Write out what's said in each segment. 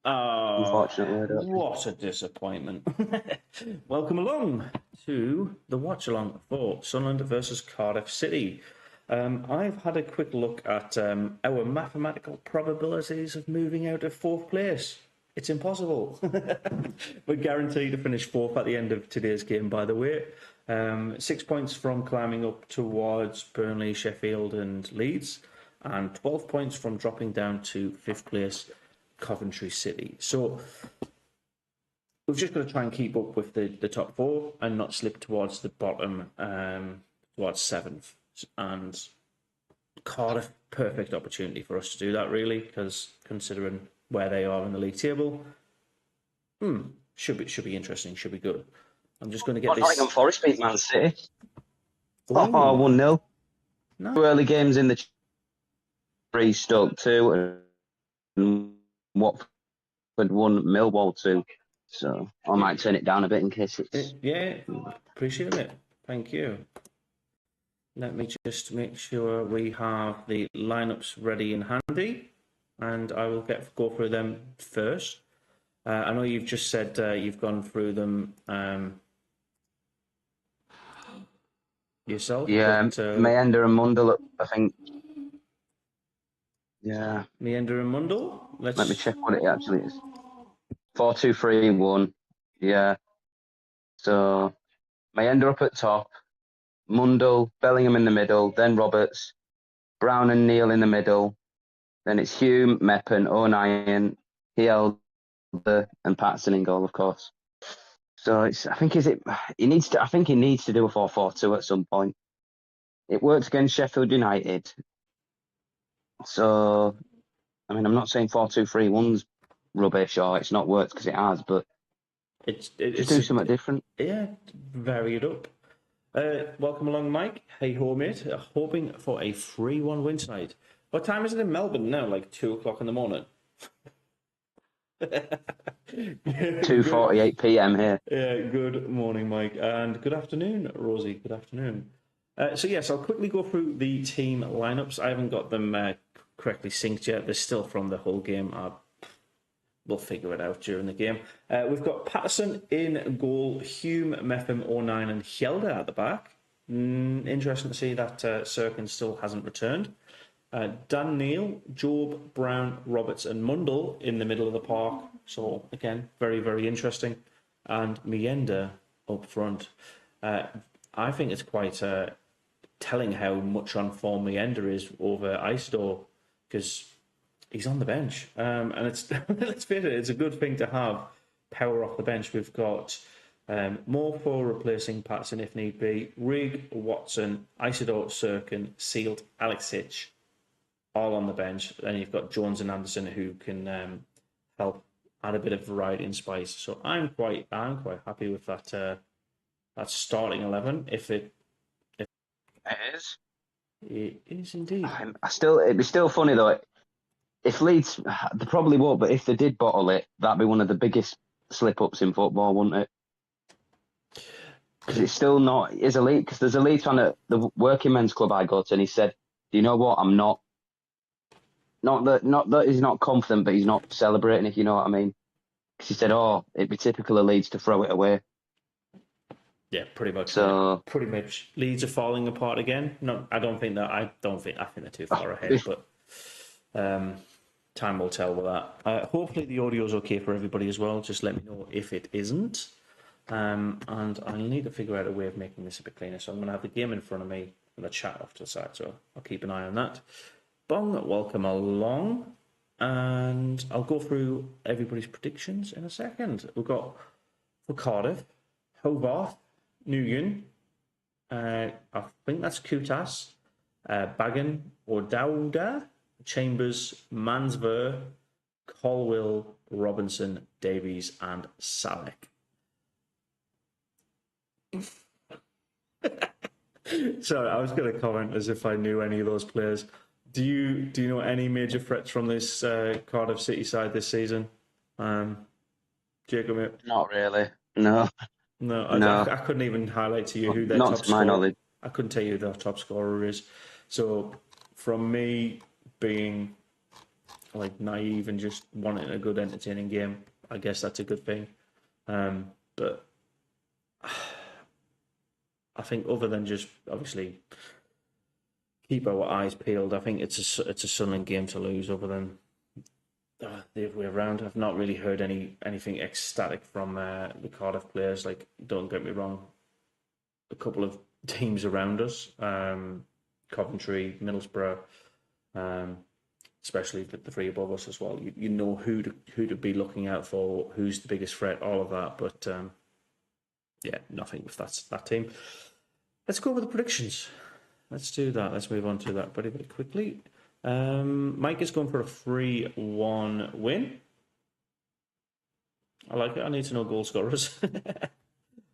Oh, Unfortunately, I don't think. what a disappointment. Welcome along to the Watchalong for Sunderland versus Cardiff City. I've had a quick look at our mathematical probabilities of moving out of fourth place. It's impossible. We're guaranteed to finish fourth at the end of today's game, by the way. 6 points from climbing up towards Burnley, Sheffield and Leeds, and 12 points from dropping down to fifth place, Coventry City. So we've just got to try and keep up with the top four and not slip towards the bottom, towards seventh. And Cardiff, perfect opportunity for us to do that, really, because considering where they are in the league table, should be interesting, should be good. I'm just going to get this. Nottingham Forest beat Man City. Ooh. 1-0. No. 2 early games in the 3 Stoke 2 and Watford 1, Millwall 2. So I might turn it down a bit in case it's... Yeah, appreciate it. Thank you. Let me just make sure we have the lineups ready and handy, and I will go through them first. I know you've just said you've gone through them yourself. Yeah, but, Mayenda and Mundell, I think. Yeah. Mayenda and Mundell? Let me check what it actually is. 4-2-3-1. Yeah. So Mayenda up at top, Mundell, Bellingham in the middle, then Roberts, Brown and Neal in the middle. Then it's Hume, Meppen, O'Nien, Hielder, and Patson in goal, of course. So he needs to do a 4-4-2 at some point. It worked against Sheffield United. So, I mean, I'm not saying 4-2-3-1's rubbish or it's not worked because it has, but it's do something different. Yeah, vary it up. Welcome along, Mike. Hey ho, mate. Hoping for a 3-1 win tonight. What time is it in Melbourne now? Like 2 o'clock in the morning? 2:48 p.m. here. Yeah, good morning, Mike. And good afternoon, Rosie. Good afternoon. So yes, I'll quickly go through the team lineups. I haven't got them correctly synced yet. They're still from the whole game. We'll figure it out during the game. We've got Patterson in goal, Hume, Mepham, O'Nien and Hielder at the back. Interesting to see that Sirkin still hasn't returned. Dan Neal, Job, Brown, Roberts and Mundell in the middle of the park. So again, very, very interesting. And Mayenda up front. I think it's quite telling how much on form Mayenda is over Isidore, because he's on the bench. And it's let's face it, it's a good thing to have power off the bench. We've got Morpho replacing Patson if need be, Rigg, Watson, Isidore, Sirkin, Sealed, Alexic, all on the bench. Then you've got Jones and Anderson who can help add a bit of variety and spice. So I'm quite happy with that starting 11. If it is, it is indeed. It'd be still funny though. If Leeds, they probably won't, but if they did bottle it, that'd be one of the biggest slip-ups in football, wouldn't it? Because it's still not, is elite, because there's a Leeds fan at the working men's club I go to, and he said, do you know what, I'm not that he's not confident, but he's not celebrating, if you know what I mean. Because he said, it'd be typical of Leeds to throw it away. Yeah, pretty much. So pretty much, Leeds are falling apart again. No, I think they're too far ahead, but time will tell with that. Hopefully the audio is okay for everybody as well. Just let me know if it isn't. And I'll need to figure out a way of making this a bit cleaner. So I'm going to have the game in front of me and the chat off to the side. So I'll keep an eye on that. Bong, welcome along. And I'll go through everybody's predictions in a second. We've got for Cardiff, Hobart, Nguyen, I think that's Kutas, Bagan, O'Dowda, Chambers, Mansver, Colwill, Robinson, Davies, and Salek. Sorry, I was going to comment as if I knew any of those players. Do you know any major threats from this Cardiff City side this season? Jacob? not really. No. I couldn't even highlight to you who their top scorer. Knowledge. I couldn't tell you who their top scorer is. So, from me being like naive and just wanting a good, entertaining game, I guess that's a good thing. But I think other than just obviously keep our eyes peeled, I think it's a Sunderland game to lose. Other than the other way around, I've not really heard anything ecstatic from the Cardiff players. Like, don't get me wrong, a couple of teams around us, Coventry, Middlesbrough, especially the three above us as well. You know who to be looking out for, who's the biggest threat, all of that. But yeah, nothing with that team. Let's go with the predictions. Let's do that. Let's move on to that very, very quickly. Mike is going for a 3-1 win. I like it. I need to know goal scorers.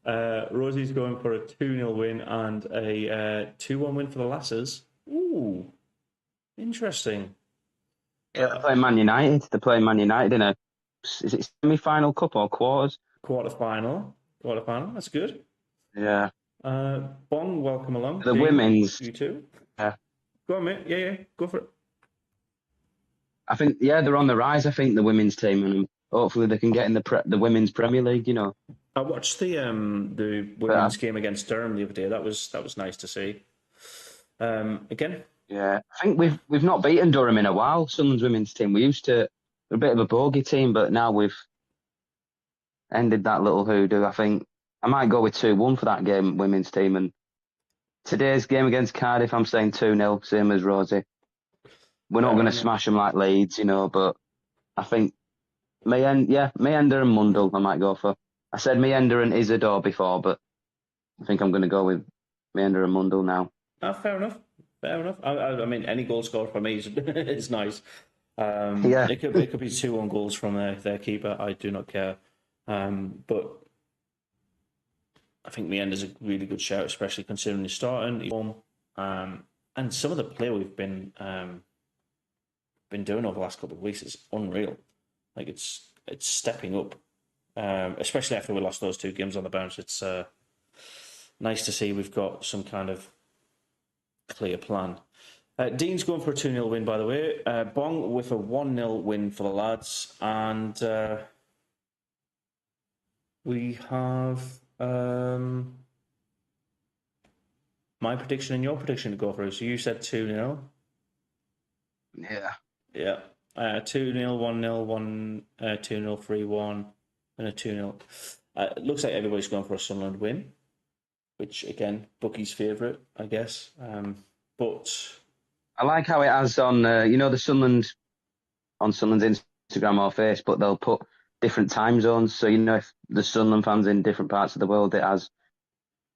Rosie's going for a 2-0 win and a 2-1 win for the Lasses. Ooh, interesting. Yeah, they're playing Man United. They're playing Man United in is it semi-final cup or quarters? Quarter-final. That's good. Yeah. Bong, welcome along. The Dean, women's. you too. Yeah. Go on, mate. Yeah, go for it. I think, yeah, they're on the rise. I think the women's team, and hopefully they can get in the women's Premier League. You know. I watched the women's game against Durham the other day. That was nice to see. Again. Yeah, I think we've not beaten Durham in a while. Sunderland's women's team. We're a bit of a bogey team, but now we've ended that little hoodoo. I think I might go with 2-1 for that game, women's team. And today's game against Cardiff, I'm saying 2-0, same as Rosie. We're not going to smash them like Leeds, you know, but I think Meander and Mundle I might go for. I said Meander and Isidore before, but I think I'm going to go with Meander and Mundle now. Fair enough. I mean, any goal scorer for me is nice. It could be 2-1 goals from their keeper. I do not care. But I think Meander's a really good shout, especially considering he's starting. And some of the play we've been doing over the last couple of weeks is unreal. Like it's stepping up, especially after we lost those 2 games on the bounce. It's nice to see we've got some kind of clear plan. Dean's going for a 2-0 win, by the way. Bong with a 1-0 win for the lads. And we have my prediction and your prediction to go through. So you said 2-0. Yeah. Yeah. 2-0, 1-0, 2-0, 3-1, and a 2-0. It looks like everybody's going for a Sunderland win, which, again, bookie's favourite, I guess. But I like how it has on, the Sunderland's Instagram or Facebook, they'll put different time zones. So, if the Sunderland fans in different parts of the world, it has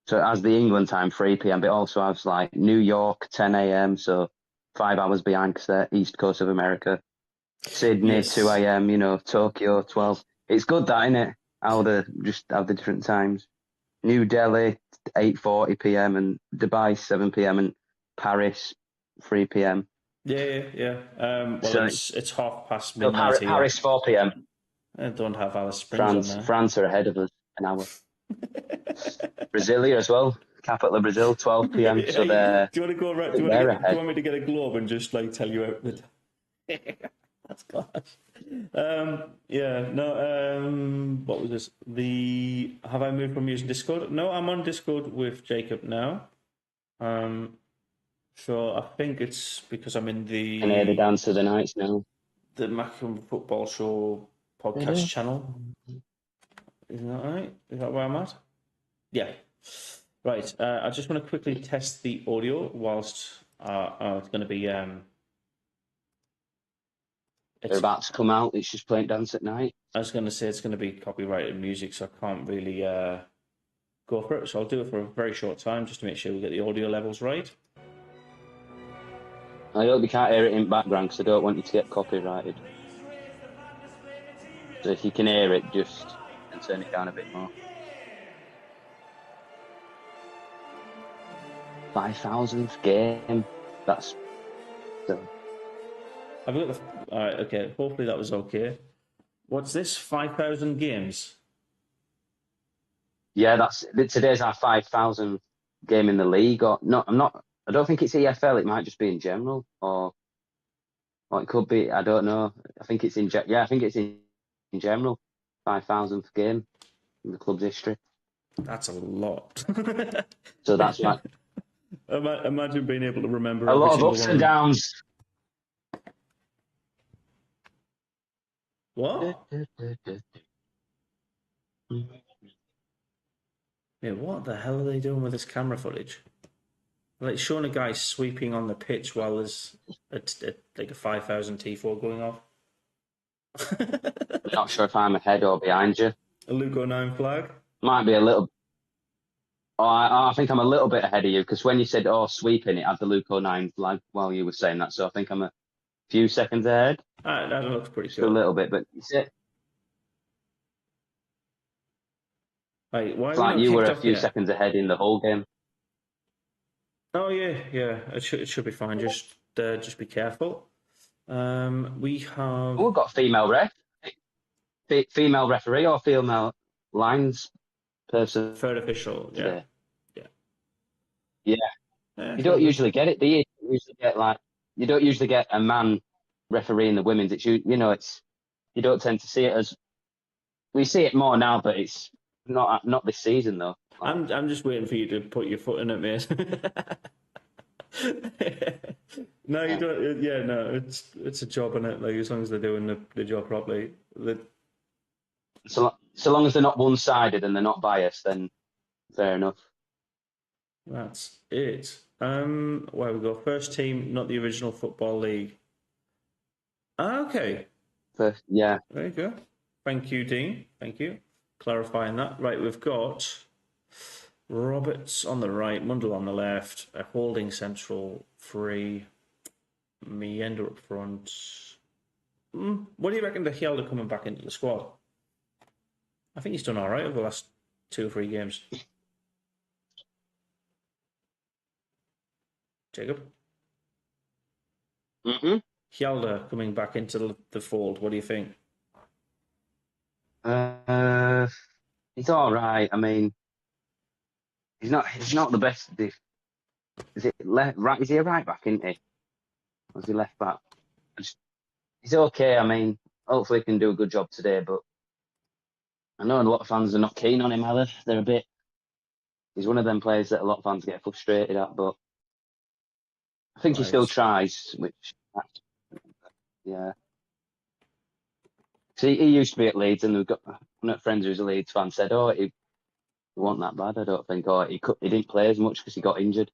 the England time, 3 p.m, but it also has, like, New York, 10 a.m, so 5 hours behind because they're East Coast of America. Sydney, yes. 2 a.m, Tokyo, 12. It's good that, isn't it? How they just have the different times. New Delhi, 8:40 p.m, and Dubai, 7 p.m, and Paris, 3 p.m. Yeah. So it's midnight here. Paris, 4 p.m. I don't have Alice Springs on there. France are ahead of us an hour. Brasilia as well. Capital of Brazil, 12 p.m. So they're. Do you want to go around? Do you want me to get a globe and just like tell you out? That's class. What was this? Have I moved from using Discord? No, I'm on Discord with Jacob now. So I think it's because I'm in the. And hear the dance of the nights now. The Macron Football Show podcast channel. Isn't that right? Is that where I'm at? Yeah. Right. I just want to quickly test the audio whilst it's going to be. They're about to come out. It's just playing Dance at Night. I was going to say it's going to be copyrighted music, so I can't really go for it. So I'll do it for a very short time just to make sure we get the audio levels right. I hope you can't hear it in background because I don't want you to get copyrighted. So if you can hear it, just turn it down a bit more. 5,000th game. That's so. I've got the. All right, okay. Hopefully that was okay. What's this? 5,000 games. Yeah, today's our 5,000th game in the league. Or no, I don't think it's EFL. It might just be in general, or Or it could be, I don't know. I think it's I think it's in general. 5,000 per game in the club's history. That's a lot. So that's my... Imagine being able to remember A every lot of single ups one and of them. downs. What? Yeah, what the hell are they doing with this camera footage? Like showing a guy sweeping on the pitch while there's like a 5,000 T4 going off. I'm not sure if I'm ahead or behind you. A Luke 09 flag. Might be a little... Oh, I think I'm a little bit ahead of you, because when you said, sweeping, it had the Luke 09 flag while you were saying that, so I think I'm a few seconds ahead. That looks pretty Just cool. a little bit, but it's it. Like, why It's like you were a few yet? seconds ahead in the whole game. Oh yeah. It should be fine. Just be careful. We have. Oh, we've got female ref, female referee or female lines person. Third official. Today. Yeah. You don't usually get it, do you? You don't usually get a man refereeing the women's. It's you don't tend to see it as. We see it more now, but it's not this season though. I'm just waiting for you to put your foot in it, mate. No, you don't. Yeah, no, it's a job, innit? Like, as long as they're doing the job properly. So long as they're not one-sided and they're not biased, then fair enough. That's it. Where we go? First team, not the original Football League. Okay. First, yeah. There you go. Thank you, Dean. Thank you. Clarifying that. Right, we've got Roberts on the right, Mundell on the left, a holding central, free, Meander up front. What do you reckon to Hjelde coming back into the squad? I think he's done all right over the last 2 or 3 games. Jacob? Mm-hmm. Hjelde coming back into the fold. What do you think? He's all right. I mean, he's not the best. Is it left? Right? Is he a right back? Isn't he? Or is he left back? He's okay. I mean, hopefully he can do a good job today. But I know a lot of fans are not keen on him either. They're a bit. He's one of them players that a lot of fans get frustrated at. But I think he still tries. Yeah. See, he used to be at Leeds, and we've got one of friends who's a Leeds fan said, he wasn't that bad, I don't think. Or he didn't play as much because he got injured.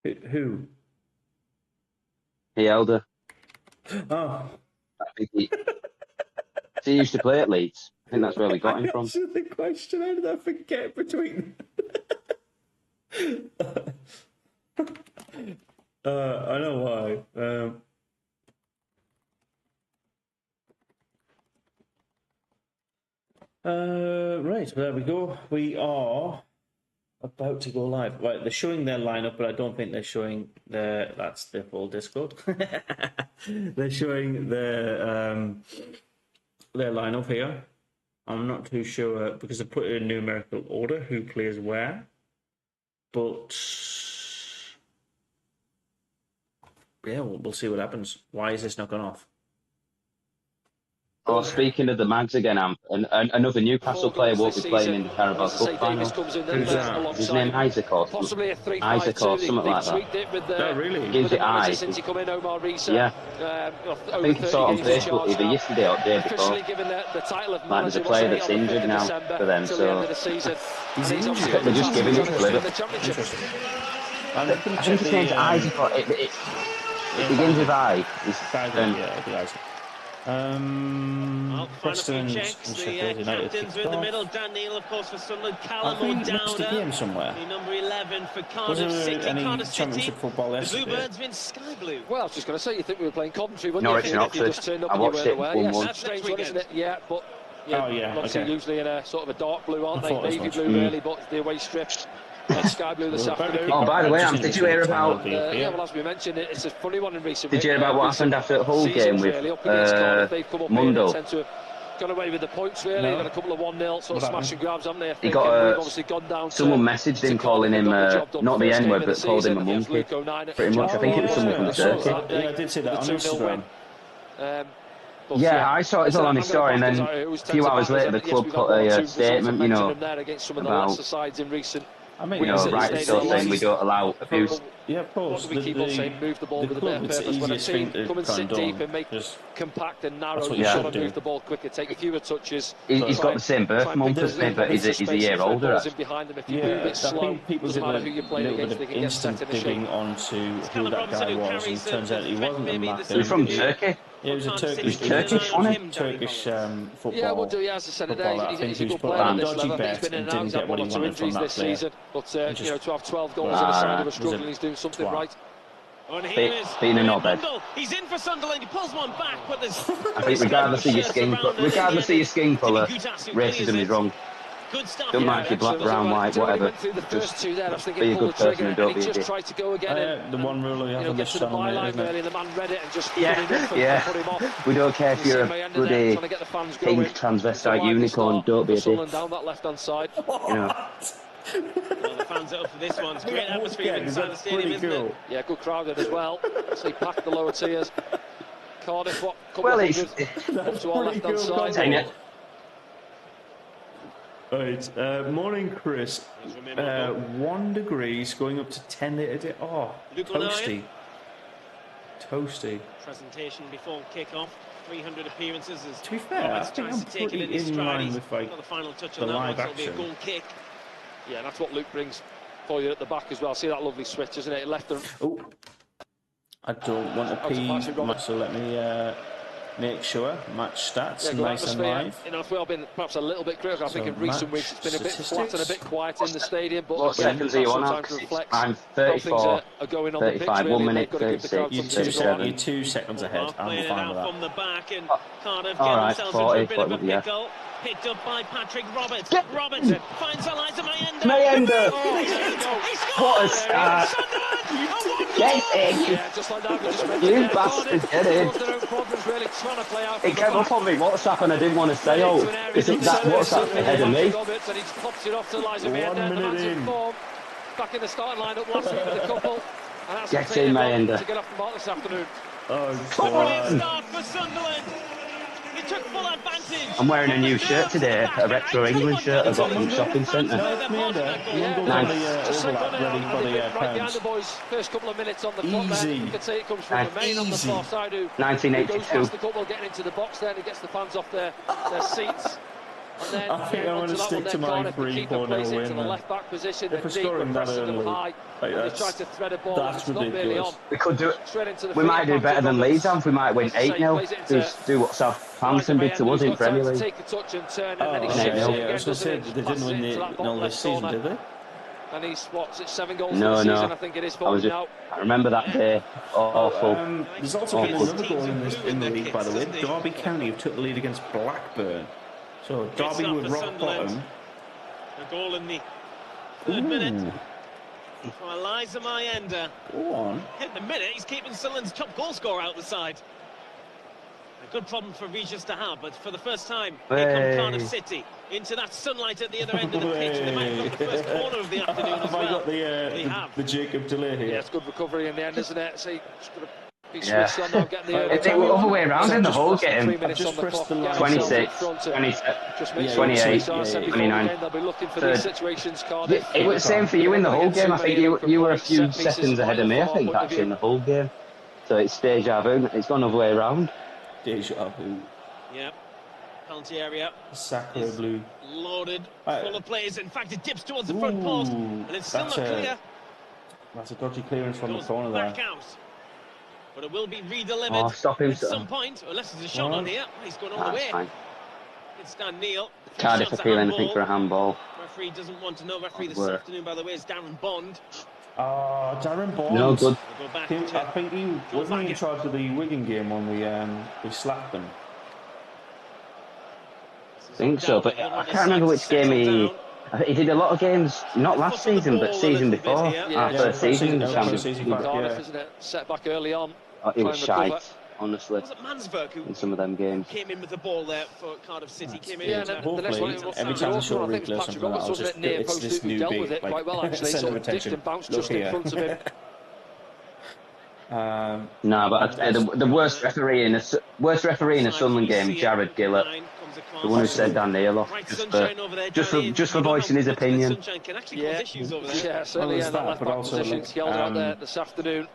Who? Hjelde. Oh. I think he used to play at Leeds. I think that's where we got him from. Answer the question. How did I forget between? I know why. Right, there we go. We are about to go live. Right, they're showing their lineup, but I don't think they're showing that's the full Discord. They're showing their lineup here. I'm not too sure because they put it in numerical order who plays where. But yeah, we'll see what happens. Why is this not gone off? Oh, speaking of the Mags again, another Newcastle player won't be playing in the Carabao Cup final. Who's that? His name Isaac or something like that. Oh, really? Begins with I. Yeah. I think I saw it on Facebook either yesterday or the day before. Like, there's a player that's injured now for them, so He's injured. They're just giving it to Liverpool. Interesting. I think his name's Isaac. It begins with I. Preston United in the middle. Dan Neil, of course, for Sunderland. Callum missed a game somewhere. Number 11 for Was Cardiff there City. any Cardiff championship City. football The yesterday? Bluebirds been sky blue. Well, I was just going to say, you think we were playing Coventry, wouldn't Norwich you? and If you just Oxford. turned up I and you watched weren't it aware. 1-1. Yes, That's strange next one, isn't it? Yeah, but obviously okay. usually in a sort of a dark blue, aren't I they? thought as Navy much. blue really, but the away strip. Sky blue this afternoon. Oh, by the way, Anth, did you hear about? Yeah, well, as we mentioned, it's a funny one in recent. Did you hear about what happened after the whole game with Mundell? got away with the points, really. No. They've had a couple of 1-0 sort of smash and grabs, haven't they? He got a... obviously gone down someone messaged him calling him, not the N-word, but called him a monkey. Pretty much. I think it was someone from Turkey. Yeah, I did see that on Instagram. Yeah, I saw it all on his story, and then a few hours later, the club put a statement, you know, about, you know, right still saying we don't allow abuse. Yeah, of course. What do we keep on saying? Move the ball with a better purpose. When a team come and sit deep and make compact and narrow, you got to move the ball quicker, take fewer touches. He's got the same birth month as me, but he's a year older. Yeah, I think people did a little bit of instant digging onto who that guy was, and it turns out he wasn't a Mac. He was from Turkey. Yeah, he was a Turkish football. Yeah, we'll do. He has to send it down. He's a good player on at this dodgy level. bet He's been in and and didn't out. get what he He's had wanted from that this season, but you know, to have 12 goals in a side who are struggling, he's doing something right. Being a knobhead. He's in for Sunderland. He pulls one back, but there's. I think regardless of your skin colour, racism is wrong. Don't mind if you're black, brown, white, whatever. Just be a good person and don't be a dick. The one rule we have on this channel, isn't it? Yeah. We don't care if you're a bloody pink transvestite unicorn, don't be a dick. You know. Well, the fans are up for this one. It's great atmosphere inside the stadium, isn't it? Yeah, good crowded as well. So he packed the lower tiers. Cardiff, what? Well, it's up to our left-hand side. Right, morning, Chris. 1 degree going up to 10 today. Oh, toasty. Toasty. Presentation before kickoff. 300 appearances. To be fair, I think I'm pretty in line with like the final touch the on that live one, so action. it'll be a goal kick. Yeah, and that's what Luke brings for you at the back as well. See that lovely switch, isn't it? Left and... Oh, I don't want to pee, so let me make sure. Match stats, nice and live. You know, if we've been perhaps a little bit critical, I think in recent weeks it's been a bit flat and a bit quiet in the stadium. But what seconds are you on now? I'm 34, 35, 1 minute, 36, you're 2 seconds ahead. I'm fine with that. From the back, and Cardiff all right, 40, a bit of a pickle. Picked up by Patrick Roberts. Roberts finds Eliza Mayenda. What a start. Get in. Yeah, just like that, you bastard, get in. It came up on me WhatsApp and I didn't want to say, oh, is it that WhatsApp ahead of me? 1 minute in. Back in the starting lineup last week with a couple. Get in, Mayenda. To get off the mark this afternoon. Oh, start for Sunderland. He took full advantage. I'm wearing a new shirt today, a retro England shirt I got from the shopping centre. First couple of minutes on the clock there. You can say it comes from the main on the far side who 1982. goes past the couple getting into the box there and he gets the fans off their seats. And then I think I want to stick to my 3-4-0 win. Into the left back position, if we're scoring that early, high, like that's to thread a ball, that's ridiculous. We could do it. We might do better than Leeds, Anth. We might win 8-0. Do what Southampton did to us in Premier League. Take a touch and turn, oh, and then yeah, I was going to say, they didn't win this season, did they? And he's, what's it, 7 goals in the season, I think it is for him now. I remember that day. Awful. There's also been another goal in the league, by the way. Derby County have took the lead against Blackburn. So Derby with rock bottom. A goal in the 3rd minute. For Eliza Mayenda. Go on. Hit the minute, he's keeping Sunderland's top goal scorer out the side. A good problem for Regis to have, but for the first time, here come Cardiff City into that sunlight at the other end of the pitch. They might have got the first corner of the afternoon as well. Have I got the Jacob delay here? Yeah, it's good recovery in the end, isn't it? See, yeah. It's the other way around in the whole game. I've just pressed the line. 26, 27, 28, 29. It was the same for you in the whole game. I think you were a few seconds ahead of me, I think, actually, in the whole game. So it's deja vu. It's gone the other way around. Deja vu. Yep. Penalty area. Sacre blue. Loaded, full of players. In fact, it dips towards the front post, and it's still not clear. That's a dodgy clearance from the corner there. Back out. But it will be redelivered at some point, unless there's a shot on here. He's gone all the way. Fine. It's Dan Neil. Cardiff appeal anything for a handball. Referee doesn't want to know. Referee this afternoon, by the way, is Darren Bond. Darren Bond. No good. I think he wasn't in charge of the Wigan game when we slapped them. I think so, but I can't remember which game he did a lot of games, not last season, but season before. First season. Cardiff, isn't it? Set back early on. It was shite. honestly. Was it Mansberg who in some of them games? came in with the ball there for Cardiff City? Came in. Yeah, and the next one, every time I show I think it was Patrick Roberts, wasn't it, near post who dealt with it quite well, actually. Sort of dicked and bounced just in front of him. No, but I'd say the worst referee in a Sunderland game, Jared Gillett, the one who sent Dan Neil off, just for voicing his opinion. Yeah, certainly. That left back position, yelled out there this afternoon.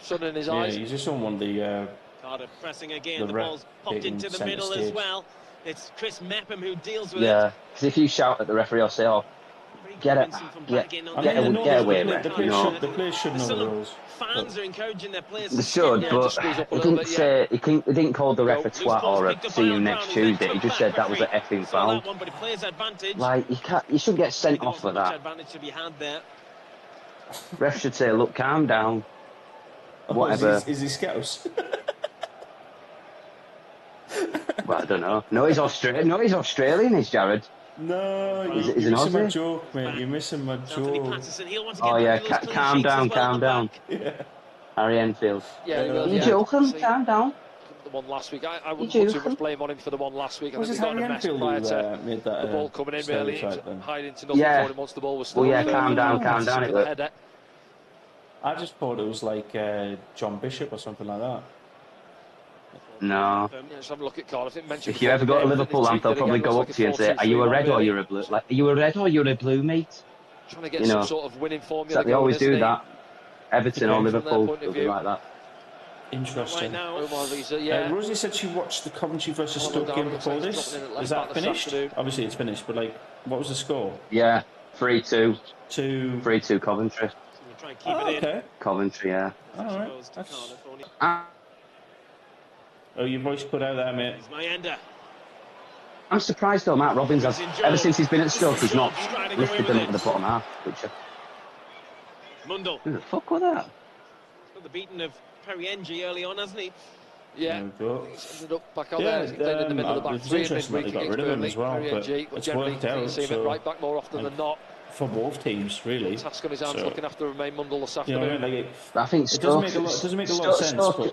Sun in his eyes. Yeah, you just don't want the. Cardiff pressing again. The ball's popped into the middle as well. It's Chris Mepham who deals with it. Yeah, because if you shout at the referee, I'll say, "Oh, get away, ref." The players should know the rules. Fans are encouraging their players. They should, but he didn't say he didn't call the ref a twat or a see you next Tuesday. He just said that was an effing foul. Like you shouldn't get sent off for that. Ref should say, "Look, calm down." Whatever. Is he Scouse? Well, I don't know. No, he's Australian. No, he's Australian. Is Jared? No, you're missing my joke, mate. You're missing my joke. Oh yeah, calm down. Yeah. Harry Enfield. Yeah, you joking? Calm down. The one last week. I wouldn't put too much blame on him for the one last week. I think he got in a mess prior to the ball coming in, really. Hiding to nothing for him once the ball was still there. Calm down. I just thought it was like John Bishop or something like that. No. Let's have a look at Cardiff. If you ever got a Liverpool amp, they'll probably go up to you and say, "Are you a red or you're a blue? Like, are you a red or you're a blue, mate?" Trying to get some sort of winning formula. They always do that. Everton or Liverpool, they'll be like that. Interesting. Right Rosie said she watched the Coventry versus Stoke game before this. Is that finished? Obviously, it's finished. But like, what was the score? Yeah, 3-2. 3-2 Coventry. Okay. Coventry, yeah. All right. Oh, your voice cut out there, mate. I'm surprised though, Matt Robbins has, ever since he's been at Stoke, he's not lifted them to the bottom half. Mundell. Who the fuck was that? Got the beating of Periengi early on, hasn't he? Yeah, he's ended up back out there. He played in the middle of the back three in midweek against Burnley. Periengi, but generally you see him at right back more often than not. For both teams, really. Task on his hands looking after Romain Mundell this afternoon. I think Stoke, it doesn't make a lot of sense.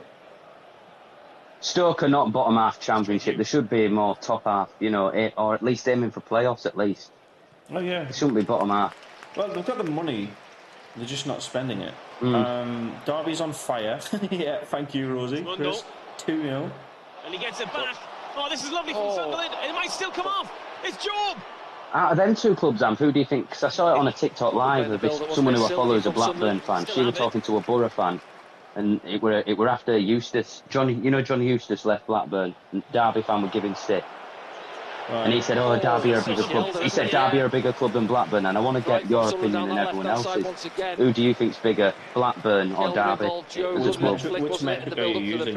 Stoke are not bottom half championship. They should be more top half, or at least aiming for playoffs at least. Oh yeah. They shouldn't be bottom half. Well, they've got the money. They're just not spending it. Derby's on fire. Yeah, thank you, Rosie. Chris, 2-0. And he gets it back. Oh, this is lovely from Sunderland. It might still come off. It's Job. Out of them two clubs, Anth, who do you think? Because I saw it on a TikTok live of someone who I follow is a Blackburn fan. She was talking to a Borough fan. And it were after Eustace. Johnny Eustace left Blackburn. And Derby fan were giving stick. Right. And he said, "Oh, Derby are a bigger club." He said, "Derby are a bigger club than Blackburn." And I want to get your opinion and everyone else's. Who do you think's bigger, Blackburn or Derby? Which metric are you using?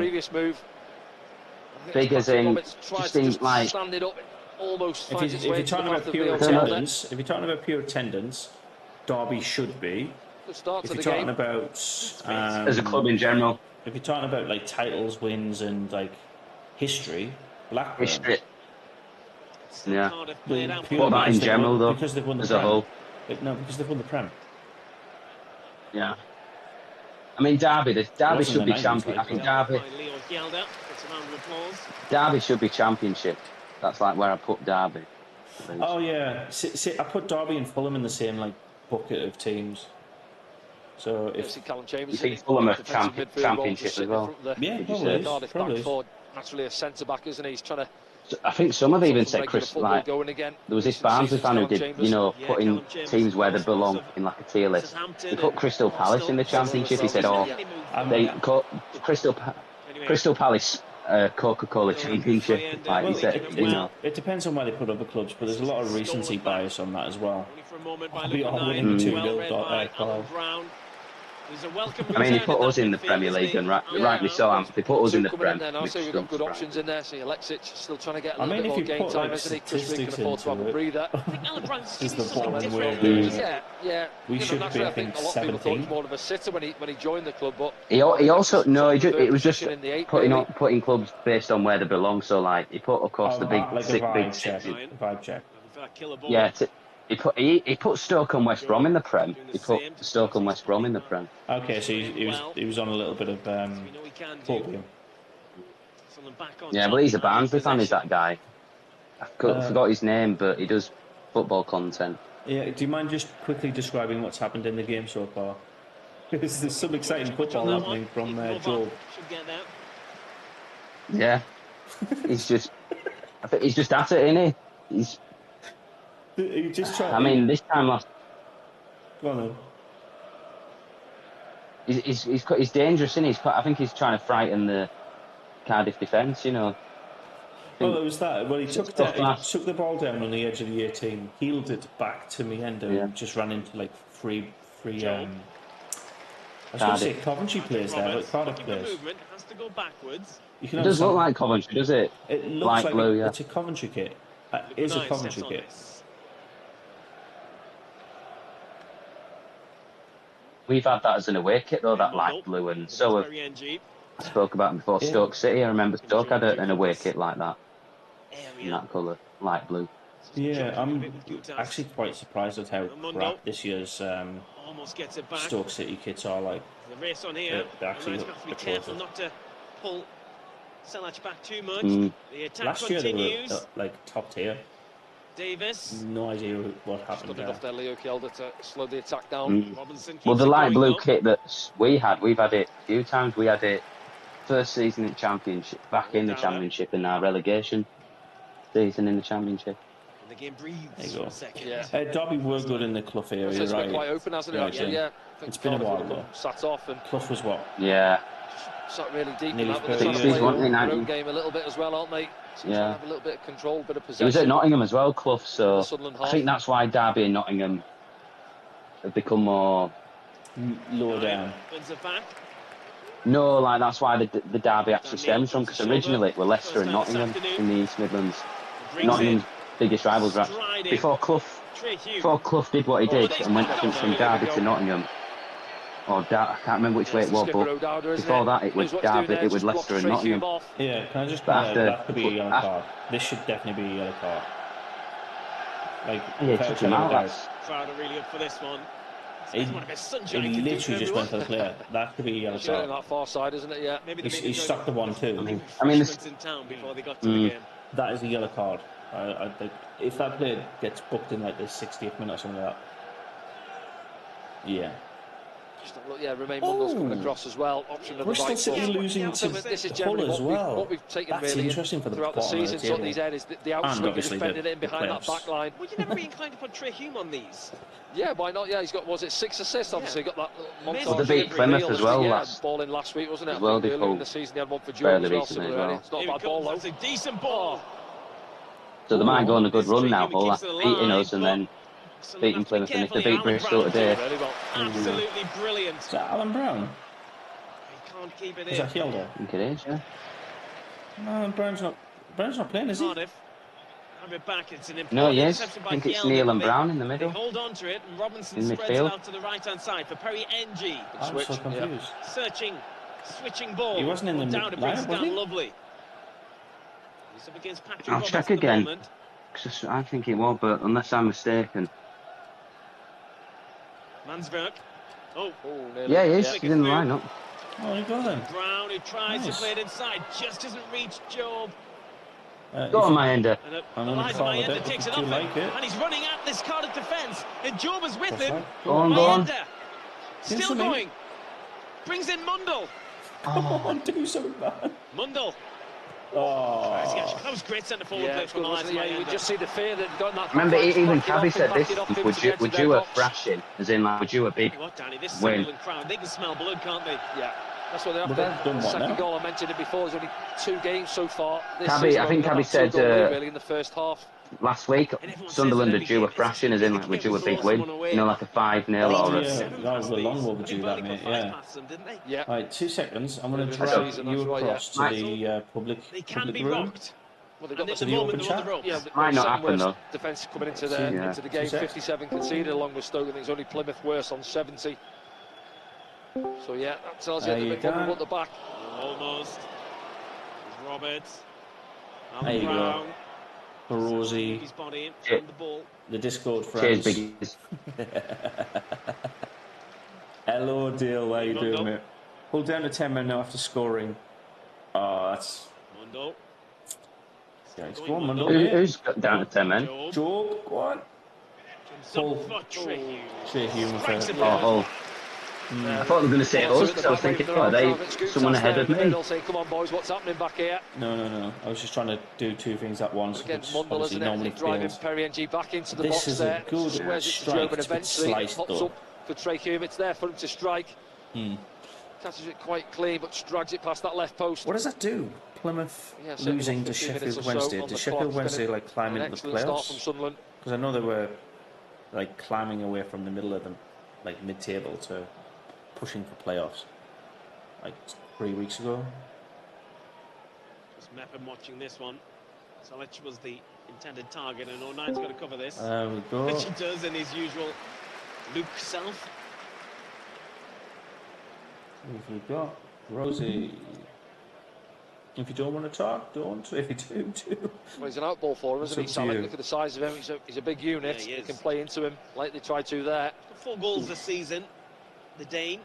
Big as in, just in like. If you're talking about pure attendance, Derby should be. If you're talking about as a club in general, if you're talking about like titles, wins, and like history, Blackburn. History. Yeah. What about in general though? Because they've won the as a whole. No, because they've won the Prem. Yeah. I mean, Derby should be champion. I think Derby should be championship. That's like where I put Derby. Oh yeah, see, I put Derby and Fulham in the same like bucket of teams. So if you think Fulham are championship as well, yeah, probably. Naturally a centre back, isn't he? He's trying to. I think some have even said Chris. Like there was this Barnsley fan who did, putting teams where they belong in like a tier list. He put Crystal Palace in the championship. He said, "Oh, they caught Crystal Palace." Coca-Cola Championship, like he said, It depends on where they put other clubs, but there's a lot of recency bias on that as well. I'll be all winning 2-0, Carl. I mean, he put us in the Premier League, and rightly so. They put us in the Prem. So we've got good options in there. See, Alexic still trying to get a little bit more game time, isn't he? Chris can afford to have a breather. Is the bottom way? Yeah. We should be, I think, 17. More of a sitter when he joined the club, but he also it was just putting clubs based on where they belong. So like he put across the big vibe check. Yeah. He put Stoke and West Brom in the Prem. He put Stoke and West Brom in the Prem. Okay, so he was on a little bit of podium. Yeah, but he's a Barnsley fan, is that guy? I forgot his name, but he does football content. Yeah, do you mind just quickly describing what's happened in the game so far? Because there's some exciting football happening from Joel. Yeah, I think he's just at it, isn't he? He just tried. I mean, this time last. Go on then. He's dangerous, isn't he? I think he's trying to frighten the Cardiff defence, you know. Oh, it was that. Well, he took the ball down on the edge of the 18, heeled it back to Miendo, and just ran into like three. I was going to say Coventry players there, but Cardiff players. It does look like Coventry, does it? It looks like blue, it's a Coventry kit. It is a Coventry kit. We've had that as an away kit though, that light blue, and so I spoke about it before. Stoke City, I remember Stoke had an away kit like that, in that colour, light blue. Yeah, I'm actually quite surprised at how crap this year's Stoke City kits are. Like, they're actually be careful not to pull Selach back too much. The attack last year continues. they were like top tier. Davis. No idea what happened there. Enough there, Leo Kielder, to slow the attack down. Well, the light blue kit that we've had it a few times. We had it first season in Championship, back in the Championship, in our relegation season in the Championship. And the game breathes there you go. For a second. Yeah. Derby were good in the Clough area, it's right? been quite open, hasn't it? Actually, yeah. It's been a while though. Sat off and Clough was what? Yeah. Sat really deep in that, but they're trying to play their own game a little bit as well, aren't they? Yeah. Have a little bit of control, bit of possession. It was at Nottingham as well, Clough, so I think that's why Derby and Nottingham have become more lower down. No, like that's why the Derby actually stems from, because originally it were Leicester and Nottingham in the East Midlands. Nottingham's biggest rivals were actually, before Clough did what he did and went from Derby to Nottingham. Or I can't remember which way it was, but before that it was Derby, it was Leicester and Nottingham. Yeah, can I just that could be a yellow card. This should definitely be a yellow card. Like, yeah, took him out. Crowd are really up for this one. He literally just went for the player. That could be a yellow card. On that far side, isn't it? Yeah. Maybe he stuck the 1-2. I mean, that is a yellow card. I think if that player gets booked in like the 60th minute or something like that. Yeah. Remain Mundle's coming across as well. Option of Bristol the right City losing to this is Hull as well. What we've taken That's really interesting for the throughout the season. So these is the outswing is defended in behind that back line. Would you never be inclined to put Trey Hume on these? Yeah, why not? Yeah, he's got, was it 6 assists? Obviously, got that montage. Well, they beat Plymouth as well. Ball in last week, wasn't it? Well, earlier in the season, he had one for Joe as well. It's not a bad ball, though. It's a decent ball. So they might go on a good run now, Hull, after beating us and then beating Plymouth, and if they beat Bristol today. Absolutely brilliant. Is that Alan Brown? He can't keep it in. Is that Kielder? I think it is, yeah. No, Brown's not playing, is he? Back, it's an no, yes. I think it's Neil and Brown in the middle. Hold on to it, and Robinson spreads it out to the right-hand side for Perry NG. I'm so confused. Switching ball. He wasn't in the lineup, was he? Lovely. He's up against Patrick I'll check again. I think it was, but unless I'm mistaken. Mansberg. Yeah, he is. He's in the lineup. Oh, you got him. Brown, who tries to play it inside, just doesn't reach Job. Go on, Mayenda. Mayenda takes it off and he's running at this Cardiff defence, and Job is with him. Go on. Still going. Brings in Mundle. Come on, do something, man. Mundle. Oh, that was great centre forward play from Mayenda. Yeah, you just see the fear that got that. Remember, even Cabby said this. Would you a thrashing? As in, like, would you a big win? They can smell blood, can't they? Yeah. That's what they're after. The second goal, I mentioned it before, there's only 2 games so far. I think Cabby said really in the first half. Last week, Sunderland are due a thrashing, as in, like, would you a big win? You know, like a 5-0 or a... that was the long one would do that, mate, yeah. Right, 2 seconds. I'm going to drag you across to the public room. Well, they've got to the open chat. Yeah, might not happen, though. Defence coming into the game, 57 conceded, along with Stoke. I think it's only Plymouth worse on 70. So yeah, that tells you a bit more about the back. Almost. Roberts. There you Brown. go. Rosie. His body in the ball. The Discord friends. Cheers, biggies. Hello, Dale. How you doing, mate? Hold down to 10 men now after scoring. Oh, that's Mundell. Yeah, it's go on, Mundell. Who's got down to 10 men? Job, go on. Paul. Trey Hume. Oh. I thought they were going to say us, because I was thinking, oh, they someone ahead of me. Saying, come on, boys, what's happening back here? No. I was just trying to do two things at once. Again, Mundell, isn't it? Driving Perry-NG back into the box there. This is a good strike. And eventually it pops up for Trey Hume. It's there for him to strike. Catches it quite clean, but drags it past that left post. What does that do? Plymouth losing to Sheffield Wednesday. Did Sheffield Wednesday climb into the playoffs? Because I know they were climbing away from the middle of them, mid-table to pushing for playoffs 3 weeks ago. Just Mepham watching this one. Solic was the intended target, and 09's got to cover this. There we go. Which he does in his usual Luke self. Who've we got? Rosie. If you don't want to talk, don't. If you do. Well, he's an outball for him, isn't he, Sally? Look at the size of him. He's a big unit. Yeah, he can play into him like they tried to there. 4 goals this season, the Dane.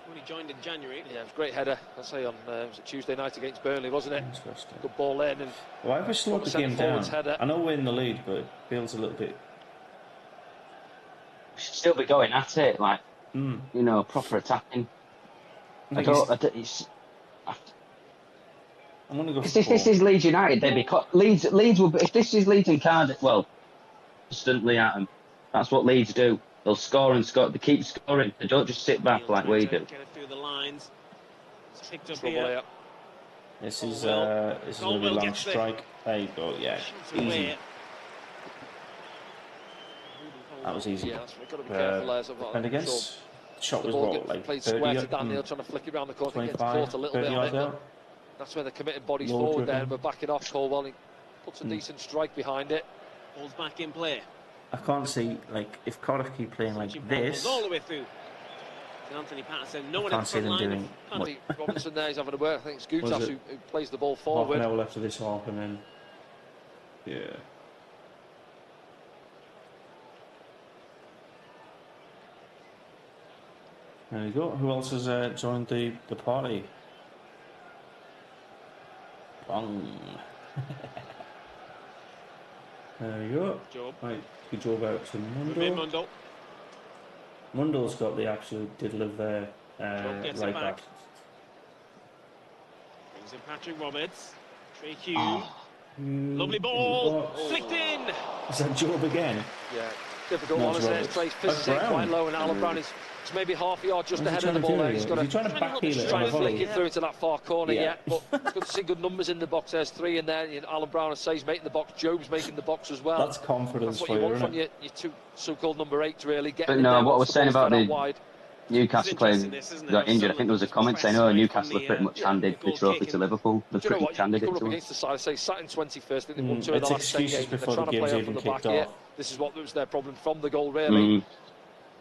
When he joined in January. Yeah, it was a great header. I say on was it Tuesday night against Burnley, wasn't it? Interesting. Good ball in. And why have we slowed the game down? Header. I know we're in the lead, but it feels a little bit. We should still be going at it, proper attacking. I'm going to go. If this is Leeds United, they'd be Leeds will be, if this is Leeds and Cardiff, constantly at them. That's what Leeds do. They'll score and score. They keep scoring. They don't just sit back like we do. Get it through the lines. It's picked up here. This is a really long strike. There you go. Yeah, easy. That was easy. Yeah, that's got to be careful. And against shot was what, played square to Daniel, trying to flick it around the corner. Gets caught a little bit on it. That's where they're committing bodies forward there, and we're backing off. Colwell, he puts a decent strike behind it. Ball's back in play. I can't see, if Cardiff keep playing like this, all the way through. Anthony Patterson, no one I can't see them doing much. Robinson there, he's having a work. I think it's Gutas who plays the ball forward. Half an hour left of this half, and then, yeah. There you go. Who else has joined the party? Bong. There you go. Job. Right, good job out to Mundell. Mundell's got the absolute diddle of their right back. Brings in Patrick Roberts. Trey Hume. Lovely ball. Flicked in. Is that Job again? Yeah. Difficult one, isn't it? Trey's physically quite low, and Alan Brown is maybe half a yard just ahead of the ball there. He's got to try and flick it through to that far corner, but it's good to see good numbers in the box. There's 3 in there. Alan Brown, I say, is making the box. Job's making the box as well. That's confidence. That's what you want from your 2 so-called number 8s, really. But no, what I was saying about the Newcastle players got injured, I think there was a comment saying, Newcastle have pretty much handed the trophy to Liverpool. They're pretty candidate to against the side, I say, sat in 21st. I think they won 2 of the last 10 games. They're trying to play on from the back here. This is what was their problem from the goal, really.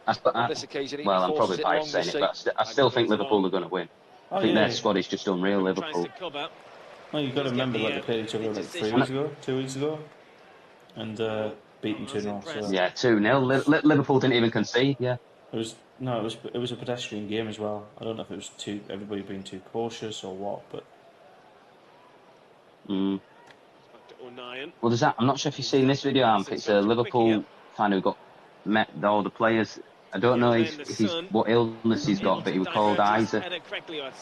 On this occasion, I'm probably biased saying it, but I still think Liverpool are going to win. I think their squad is just unreal, Liverpool. Well, you've got to remember they played each other 2 weeks ago, and beaten 2-0. So. Yeah, 2-0. Liverpool didn't even concede. Yeah. It was a pedestrian game as well. I don't know if it was everybody being too cautious or what, but. Well, there's that. I'm not sure if you've seen this video, Amp. It's a Liverpool fan who met all the players. I don't know what illness he's got, but he was called Isaac,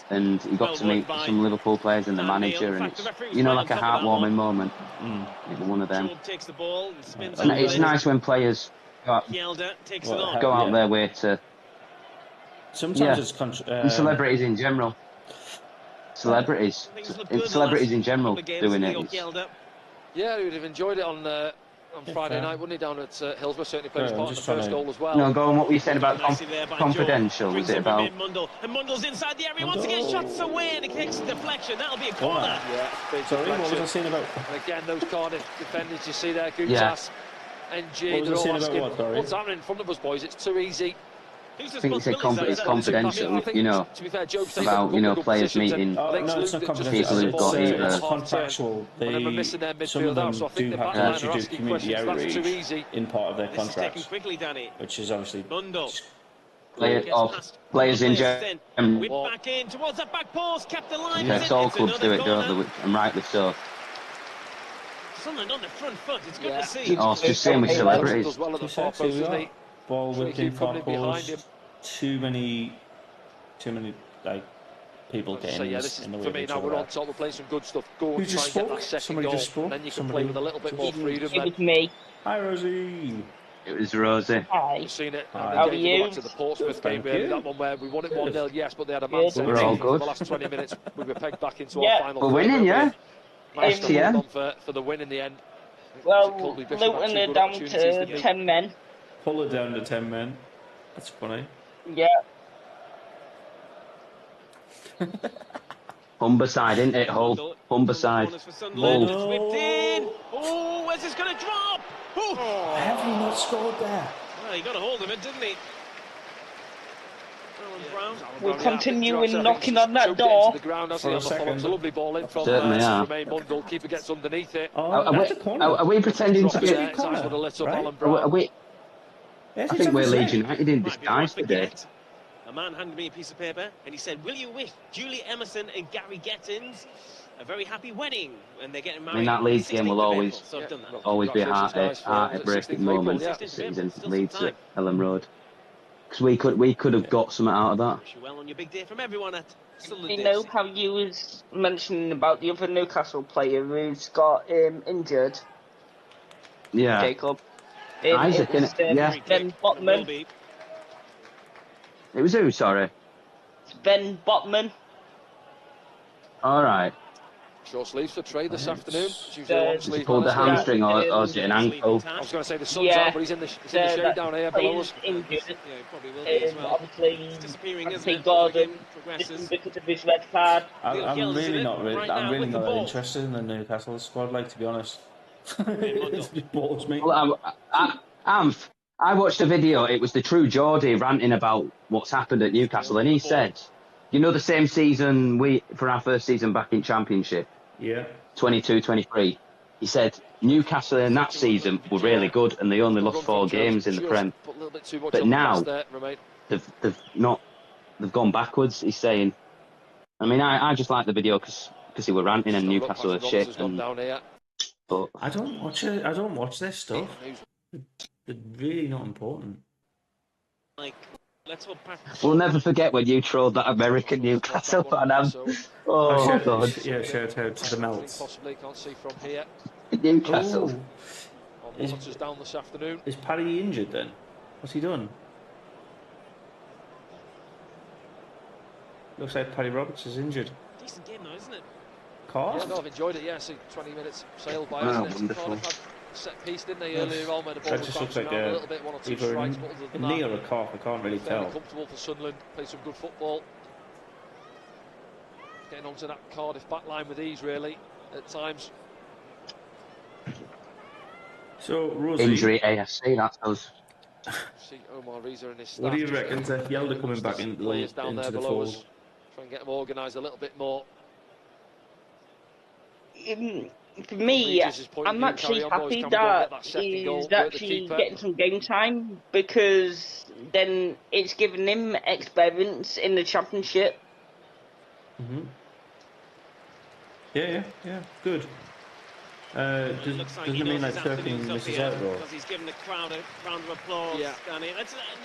and he got to meet some Liverpool players and the manager, and it's like a heartwarming moment. One of them. And it's nice when players go out their way to. Sometimes and celebrities in general. Celebrities in general doing it. Yeah, he would have enjoyed it on Friday night, wouldn't he, down at Hillsborough? Certainly played his part in the first goal as well. No, go on, what were you saying about confidential? Was it about... And Mundell's inside the area, once again, shots away, and it kicks a deflection. That'll be a corner. Sorry, what was I saying about... And again, those Cardiff defenders, you see there, Gutas, NG, they're all asking, what's happening in front of us, boys? It's too easy. I think it's confidential, to be fair, about, players meeting it's not confidential. People who've got either... contractual. Some of them do have to actually do community outreach in part of their contracts, which is obviously Players in We're general. back in towards that back post, kept the line. Yeah, all clubs do it, don't they? And rightly so. Sunderland on the front foot. It's good to see. Oh, it's just same with celebrities. Does well at the far post, doesn't he? Ball within far behind him. post. Too many like people getting in the way. For me now, we're on top. We're playing some good stuff. Go and try and get that second goal. Then you can play with a little bit more freedom. It was me. Hi, Rosie. It was Rosie. Hi. You've seen it. How are you? Back to the Portsmouth game, really. That one where we won it 1-0, yes, but they had a man We're all good. For the last 20 minutes, we were pegged back into our final. We're winning, yeah. FTM for the win in the end. Well, Luton are down to 10 men. Pull it down to 10 men. That's funny. Yeah. Humberside, isn't it, Hull? Humberside. Hull. Oh, where's this going to drop? Oh, have he not scored there? Well, he got a hold of it, didn't he? We'll continue in knocking on that door. It's a lovely ball in from Romain Mundle. Keeper gets underneath it. Are we pretending to be? Are we? I think we're Leeds United in disguise today. A man handed me a piece of paper and he said, "Will you wish Julie Emerson and Gary Gettins a very happy wedding when they're getting married?" I mean, that Leeds game will always be a heart-breaking moment this season. Leeds at Ellen Road, because we could have got something out of that. Wish you well on your big day from everyone at Sunderland. You know how you was mentioning about the other Newcastle player who's got injured? Yeah. Jacob. Isaac, yeah. Ben Botman. It was who, sorry? It's Ben Botman. All right. Short sleeves for trade this afternoon. Has he pulled the hamstring or is it an ankle? I was going to say the sun's out, but he's in the shade down here below us. Injured. Yeah, he probably will be as well. Obviously, Gordon, because of his red card. I'm really not that interested in the Newcastle squad, like, to be honest. It just bores me. Well, Anth, I watched a video. It was the True Geordie ranting about what's happened at Newcastle, and he said, "You know, the same season for our first season back in Championship, 22-23. He said Newcastle in that season were really good, and they only lost 4 games in the Prem. But now they've gone backwards." He's saying. I mean, I just like the video because he were ranting and Newcastle are shit. But I don't watch it. I don't watch their stuff. They're really not important. We'll never forget when you trolled that American Newcastle fan. Oh, God. Yeah, shout out to the Melts. Possibly can't see from here. Newcastle. Is down this afternoon. Is Paddy injured then? What's he done? Looks like Paddy Roberts is injured. Decent game though, isn't it? Yeah, no, I've enjoyed it. Yeah, so 20 minutes sailed by. Wonderful. Set piece, didn't they, earlier on, where the ball That was just looks bouncing like around a little bit, 1 or 2 strikes, but other than knee that, or a calf, I can't really fairly tell. comfortable for Sunderland, play some good football. Getting onto that Cardiff back line with ease, really, at times. So, Rosie... Injury AFC, that's us. See Omar Reza and his staff. What do you reckon to Yelder coming back into the fold? Try and get them organised a little bit more. For me, I'm actually happy that he's actually getting some game time, because then it's given him experience in the Championship. Yeah, good. Doesn't it mean like Turpin misses out, though? Because he's given the crowd a round of applause. Yeah. Danny.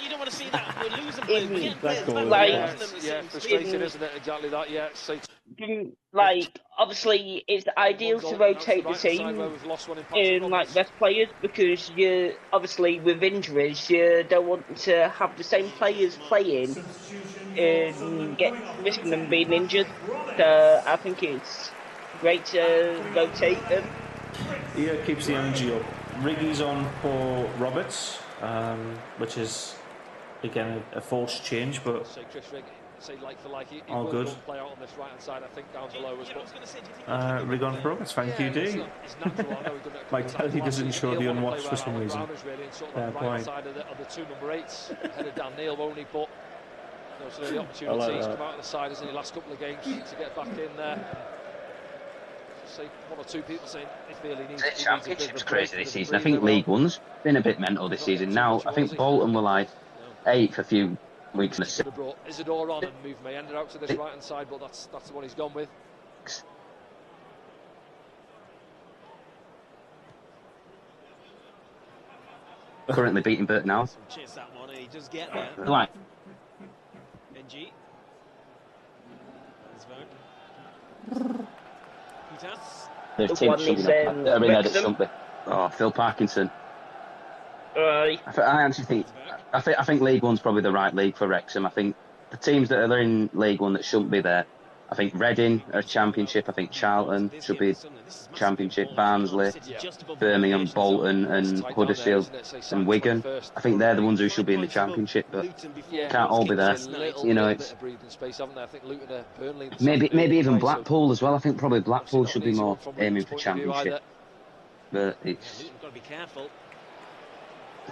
You don't want to see that. We're losing players. Yeah, frustrating, isn't it? Exactly that, yeah. Like, obviously, it's ideal to rotate the team in, like, best players, because you, obviously, with injuries, you don't want to have the same players playing and risking them being injured. So I think it's great to rotate them. Yeah, it keeps the energy up. Riggy's on for Roberts, which is, again, a forced change, but like for like, all good. Play out on this right hand side, I think, down below us. Rig on for Roberts, thank you, D. My telly doesn't show the unwatched for some reason. Fair point. Of the 2 number 8s, headed down Neil only, but the opportunities come out of the side, isn't he, last couple of games to get back in there. See 1 or 2 people saying they feel he needs. The Championship's crazy this season. I think League One's been a bit mental this season. Now I think Bolton were like 8th weakness. Could have brought Isidore on and moved Mayenda out to this right-hand side, but that's the one he's gone with. Currently beating Burt now. Chase that one, and he does get there. Like. NG. There's teams shouldn't be. Oh, Phil Parkinson. I actually think I think League One's probably the right league for Wrexham. I think the teams that are in League One that shouldn't be there. I think Reading are Championship. I think Charlton should be Championship. Barnsley, Birmingham, Bolton, and Huddersfield and Wigan. I think they're the ones who should be in the Championship, but can't all be there. You know, it's maybe even Blackpool as well. I think probably Blackpool should be more aiming for Championship, but it's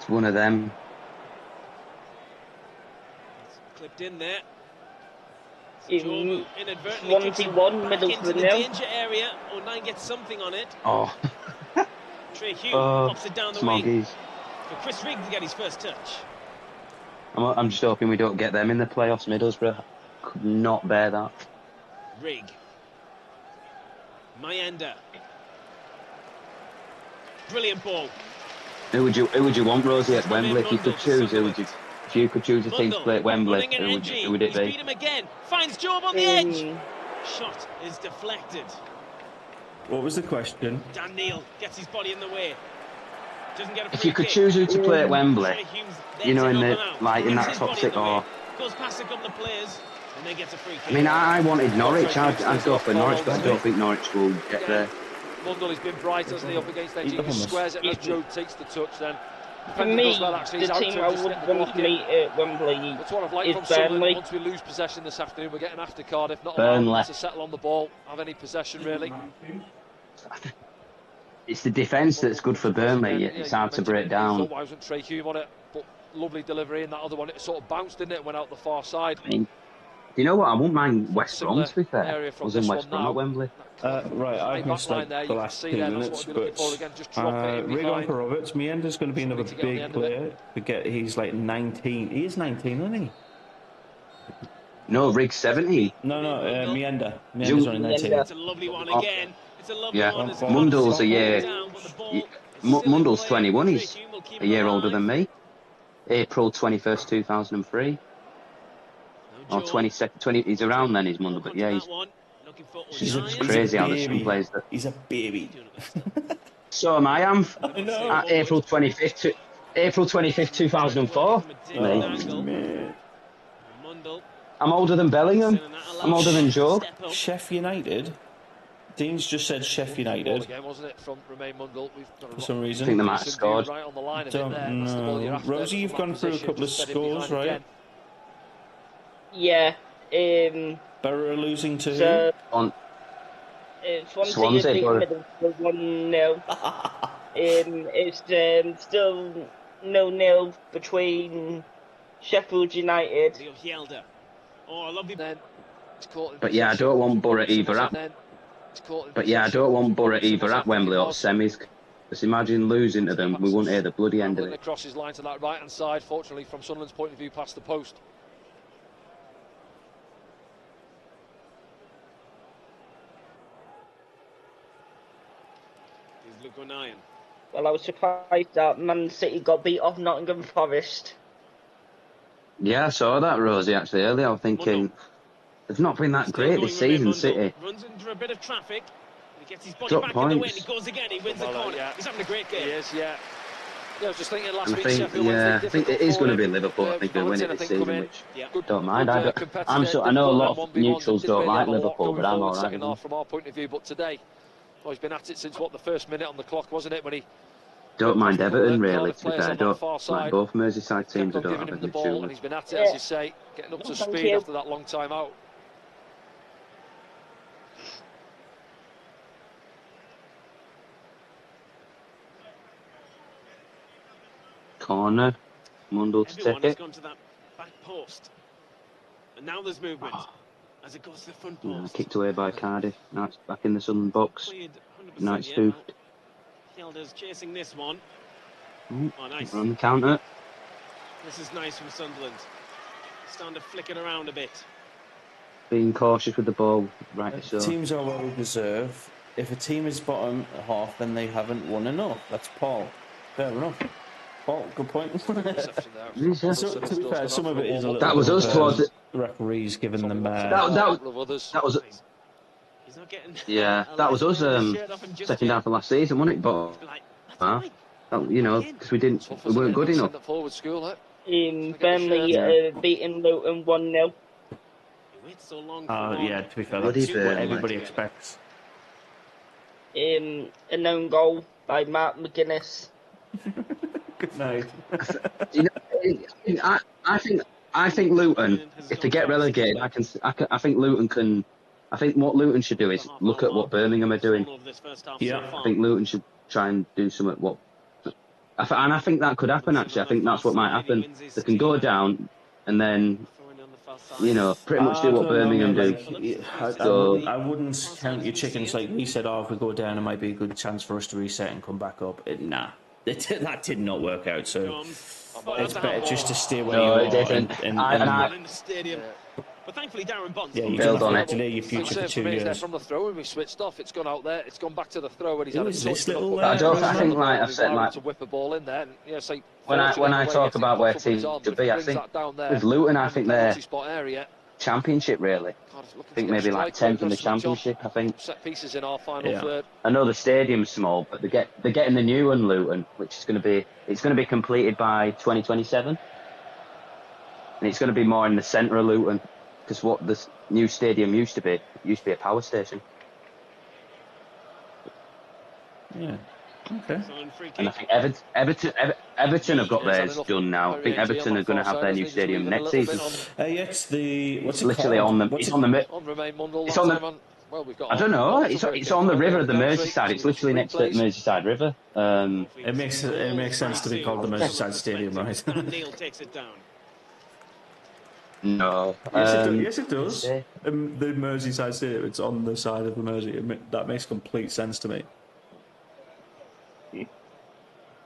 one of them. Clipped in there. Swansea 1, Middlesbrough 0. Danger area. O'Neill gets something on it. Oh. Trey Hugh pops it down the wing. For Chris Rigg to get his first touch. I'm just hoping we don't get them in the playoffs. Middlesbrough could not bear that. Rigg. Mayenda. Brilliant ball. Who would you want, Rosie, at Wembley? If you could choose, who would you? If you could choose a team to play at Wembley, who would it be? Beat him again. Finds Job on the edge. Shot is deflected. What was the question? Dan Neil gets his body in the way. Doesn't get a free if you could kick. choose who to play at Wembley, you know, in the in that top six, or goes past a couple of players and then gets a free kick. I mean, I wanted Norwich. I'd go for Norwich, but I don't think Norwich will get there. Mundell has been bright, hasn't he, up against Edgy? He squares it as Joe takes the touch then. For me, the team I would want to meet at Wembley is Burnley. Once we lose possession this afternoon, we're getting after Cardiff. Not allowing them to settle on the ball, have any possession really. It's the defence that's good for Burnley. It's hard to break down. Why wasn't Trey Hume on it? But lovely delivery in that other one. It sort of bounced, didn't it? Went out the far side. I mean, do you know what? I wouldn't mind West Brom, to be fair. I was in West Brom at Wembley. Right, I've missed like the last 2 minutes, but Rigon for Roberts. Meander's going to be another big player. Forget he's like 19. He is 19, isn't he? No, Rig's 17. No, Meander. Meander's only 19. It's a lovely one again. It's a lovely one. Mundell's a year. Mundell's 21. He's a year older than me. April 21st, 2003. Or 20, he's around then, he's Mundell, but yeah, he's crazy how this one plays that. He's a baby. So am I, Anth. At April 25th, 2004. I'm older than Bellingham. I'm older than Joe. Sheff United. Dean's just said Sheff United. Again, wasn't it, from Romain Mundell? For some reason. I think they might have scored. Don't know. Rosie, you've gone through a couple of scores, right? Yeah. Borough losing to who? Swansea 1-0. It's still 0-0 between Sheffield United. But yeah, I don't want Borough either at. But yeah, I don't want Borough either at Wembley or semis. Just imagine losing to them, we wouldn't hear the bloody end of it. Across his line to that right hand side, fortunately from Sunderland's point of view, past the post. Well, I was surprised that Man City got beat off Nottingham Forest. Yeah, I saw that, Rosie, actually, earlier. I was thinking, they've not been that great this season, City. Runs into a bit of traffic. He gets his body Drop back points. in the way and he goes again. He wins the corner. Yeah. He's having a great game. He is, yeah. Yeah, I was just thinking last week, I think it is going to be Liverpool. I think they'll win it this season, which don't mind. I know a lot of neutrals don't like Liverpool, but I'm all right. Second half from our point of view, but today, well, he's been at it since, what, the first minute on the clock, wasn't it, when he... Don't mind Everton, really, to be fair. I don't like both Merseyside teams. I don't have any ball, and he's been at it, as you say, getting up to speed after that long time out. Corner, Mundell to take it. Gone to that back post. And now there's movement as it goes to the front post. Kicked away by Cardiff. Now it's back in the Sunderland box. Now it's spoofed. Hilda's chasing this one. Oh, nice. On the counter. This is nice from Sunderland. starting to flicker around a bit. Being cautious with the ball, right? So teams are well deserved. If a team is bottom half, then they haven't won enough. That's Paul. Fair enough. Paul, good point. Reception there. So, to be fair, some of it is a little that was us towards the referees giving them. That was. He's not getting. Yeah, that was us. Second half of last season, wasn't it? But you know, because we weren't good enough. Burnley beating Luton 1-0. Yeah, to be fair, that's what everybody expects. A known goal by Mark McGuinness. Good night. You know, I think Luton, if they get relegated, I think Luton can. I think what Luton should do is look at what Birmingham are doing. Yeah, I think Luton should try and do something. And I think that could happen. Actually, I think that's what might happen. They can go down, and then, you know, pretty much do what Birmingham do. I wouldn't count your chickens. Like we said, if we go down, it might be a good chance for us to reset and come back up. Nah, that did not work out. So it's better just to stay where you are. In the stadium. But thankfully, Darren Bonds. Yeah, you build on it. Delay your future for 2 years. From the throw, when we switched off, it's gone out there. It's gone back to the throw, and he's had this little. I think, like I've said, like to whip a ball in there. And, you know, say, when I talk about where teams should be, I think with Luton, I think they're Championship really. I think maybe like 10th in the Championship. I think. Set pieces in our final third. I know the stadium's small, but they're getting the new one, Luton, which is going to be completed by 2027, and it's going to be more in the centre of Luton. Because what this new stadium used to be a power station. Yeah. Okay. And I think Everton have got theirs done now. I think Everton are going to have their new stadium next season. It's the what's it literally called? It's on the. I don't know. It's on the river, the Merseyside. It's literally next to the Merseyside River. It makes sense to be called the Merseyside Stadium, right? Neil takes it down. No. Yes, it does. The Merseyside Stadium, it's on the side of the Mersey. That makes complete sense to me.